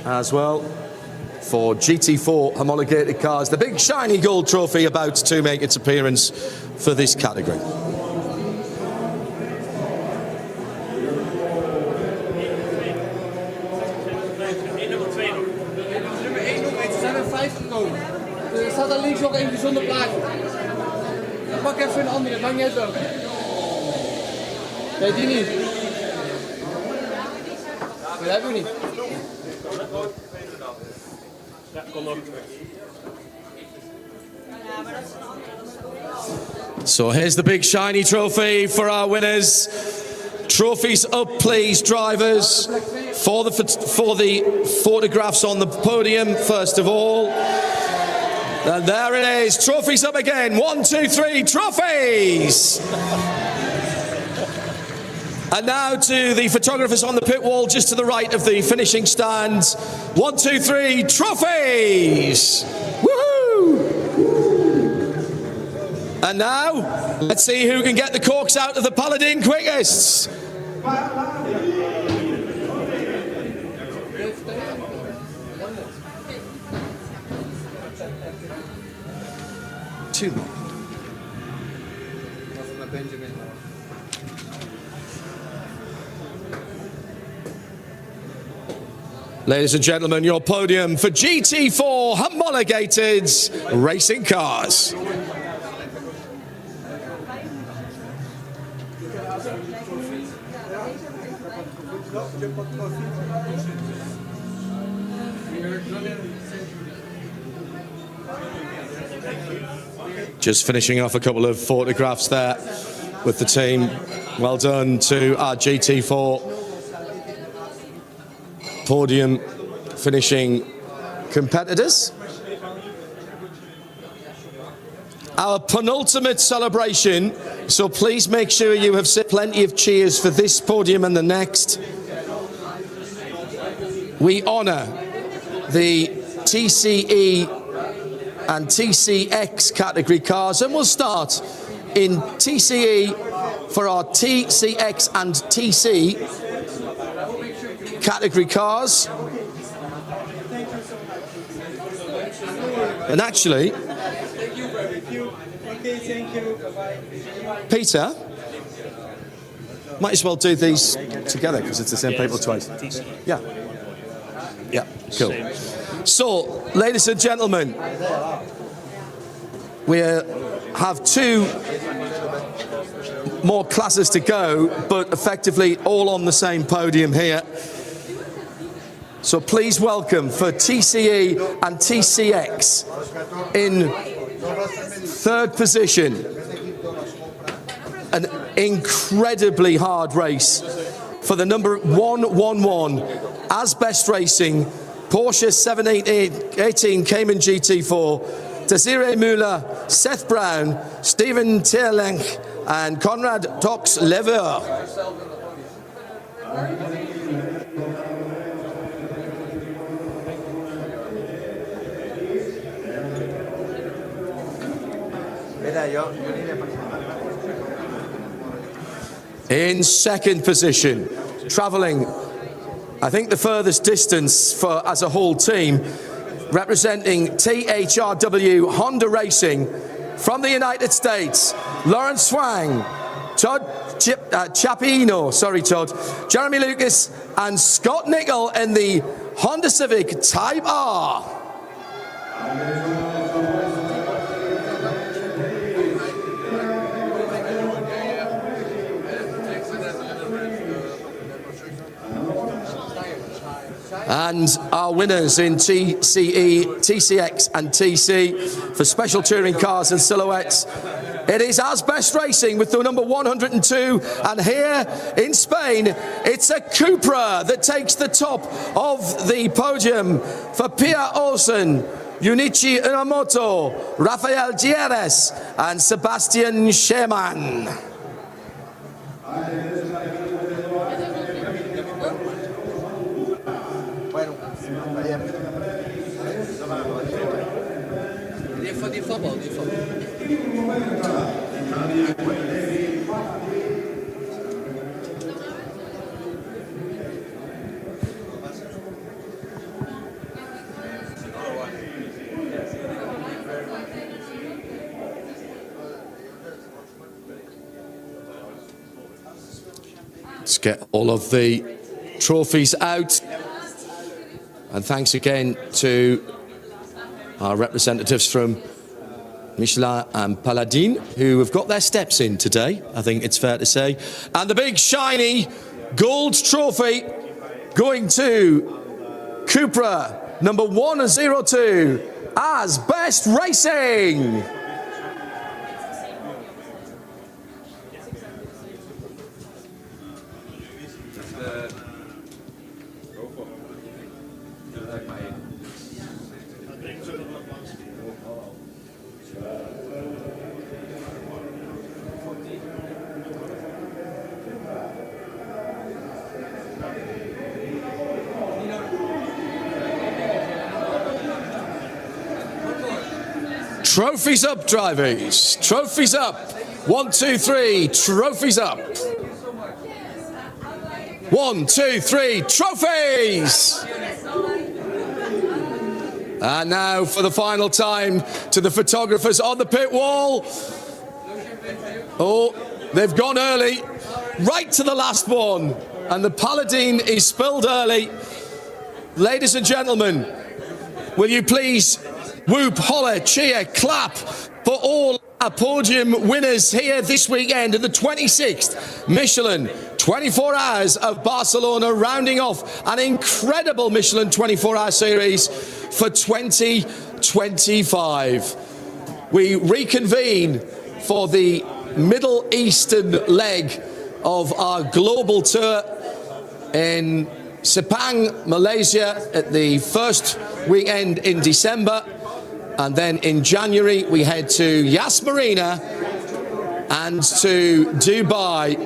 as well for GT4 homologated cars. The big shiny gold trophy about to make its appearance for this category. Er staat daar links nog eentje zonder plaatje. Pak even een andere, maakt niet uit welke. Nee, die niet. Dat hebben we niet. Ja, kom nog. So here's the big shiny trophy for our winners. Trophies up, please, drivers, for the photographs on the podium, first of all. And there it is, trophies up again. 1, 2, 3, trophies! And now to the photographers on the pit wall, just to the right of the finishing stand. 1, 2, 3, trophies! Woohoo! And now, let's see who can get the corks out of the Paladin quickest. Two more. Ladies and gentlemen, your podium for GT4 homologated racing cars. Just finishing off a couple of photographs there with the team. Well done to our GT4 podium finishing competitors. Our penultimate celebration, so please make sure you have set plenty of cheers for this podium and the next. We honour the TCE and TCX category cars, and we'll start in TCE for our TCX and TC category cars. And actually, Peter, might as well do these together because it's the same people twice. Yeah. Yeah, cool. So, ladies and gentlemen, we have 2 more classes to go, but effectively all on the same podium here. So please welcome for TCE and TCX in 3rd position, an incredibly hard race for the number 111 Asbest Racing Porsche 718 Cayman GT4, Desiree Müller, Seth Brown, Stephen Tierlench and Conrad Tox-Lever. In 2nd position, travelling, I think the furthest distance for as a whole team, representing THRW Honda Racing from the United States, Lawrence Swang, Todd Chapino, Jeremy Lucas and Scott Nickel in the Honda Civic Type R. And our winners in TCE, TCX and TC for special touring cars and silhouettes, it is Asbest Racing with the number 102, and here in Spain it's a Cupra that takes the top of the podium for Pia Olsen, Junichi Unamoto, Rafael Gieres and Sebastian Schermann. Let's get all of the trophies out. And thanks again to our representatives from Michelin and Paladin, who have got their steps in today, I think it's fair to say. And the big shiny gold trophy going to Cupra number 102 Asbest Racing. Trophies up, drivers. Trophies up. 1, 2, 3. Trophies up. 1, 2, 3. Trophies! And now for the final time to the photographers on the pit wall. Oh, they've gone early. Right to the last one. And the Paladin is spilled early. Ladies and gentlemen, will you please whoop, holler, cheer, clap for all our podium winners here this weekend in the 26th Michelin 24 Hours of Barcelona, rounding off an incredible Michelin 24-hour series for 2025. We reconvene for the Middle Eastern leg of our global tour in Sepang, Malaysia at the first weekend in December, and then in January we head to Yas Marina and to Dubai.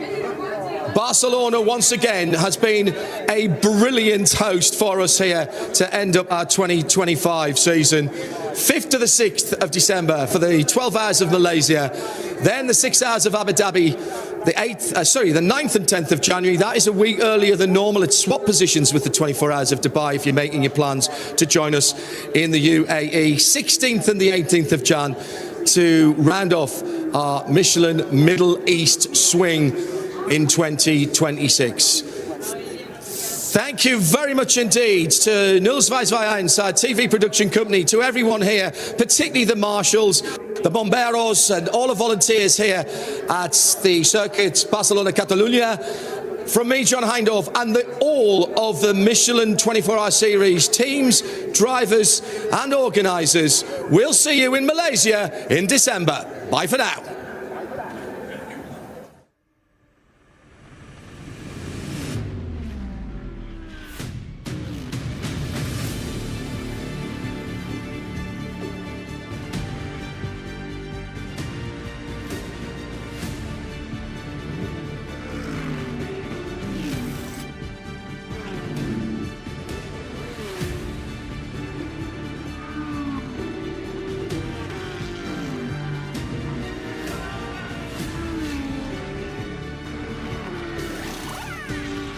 Barcelona once again has been a brilliant host for us here to end up our 2025 season. 5th to the 6th of December for the 12 hours of Malaysia, then the 6 hours of Abu Dhabi, the 9th and 10th of January. That is a week earlier than normal. It's swap positions with the 24 hours of Dubai if you're making your plans to join us in the UAE. 16th and the 18th of Jan to round off our Michelin Middle East swing in 2026. Thank you very much indeed to 021, our TV production company, to everyone here, particularly the marshals, the bomberos and all the volunteers here at the circuit Barcelona Catalunya. From me, John Hindorf, and all of the Michelin 24-hour series teams, drivers and organisers. We'll see you in Malaysia in December. Bye for now.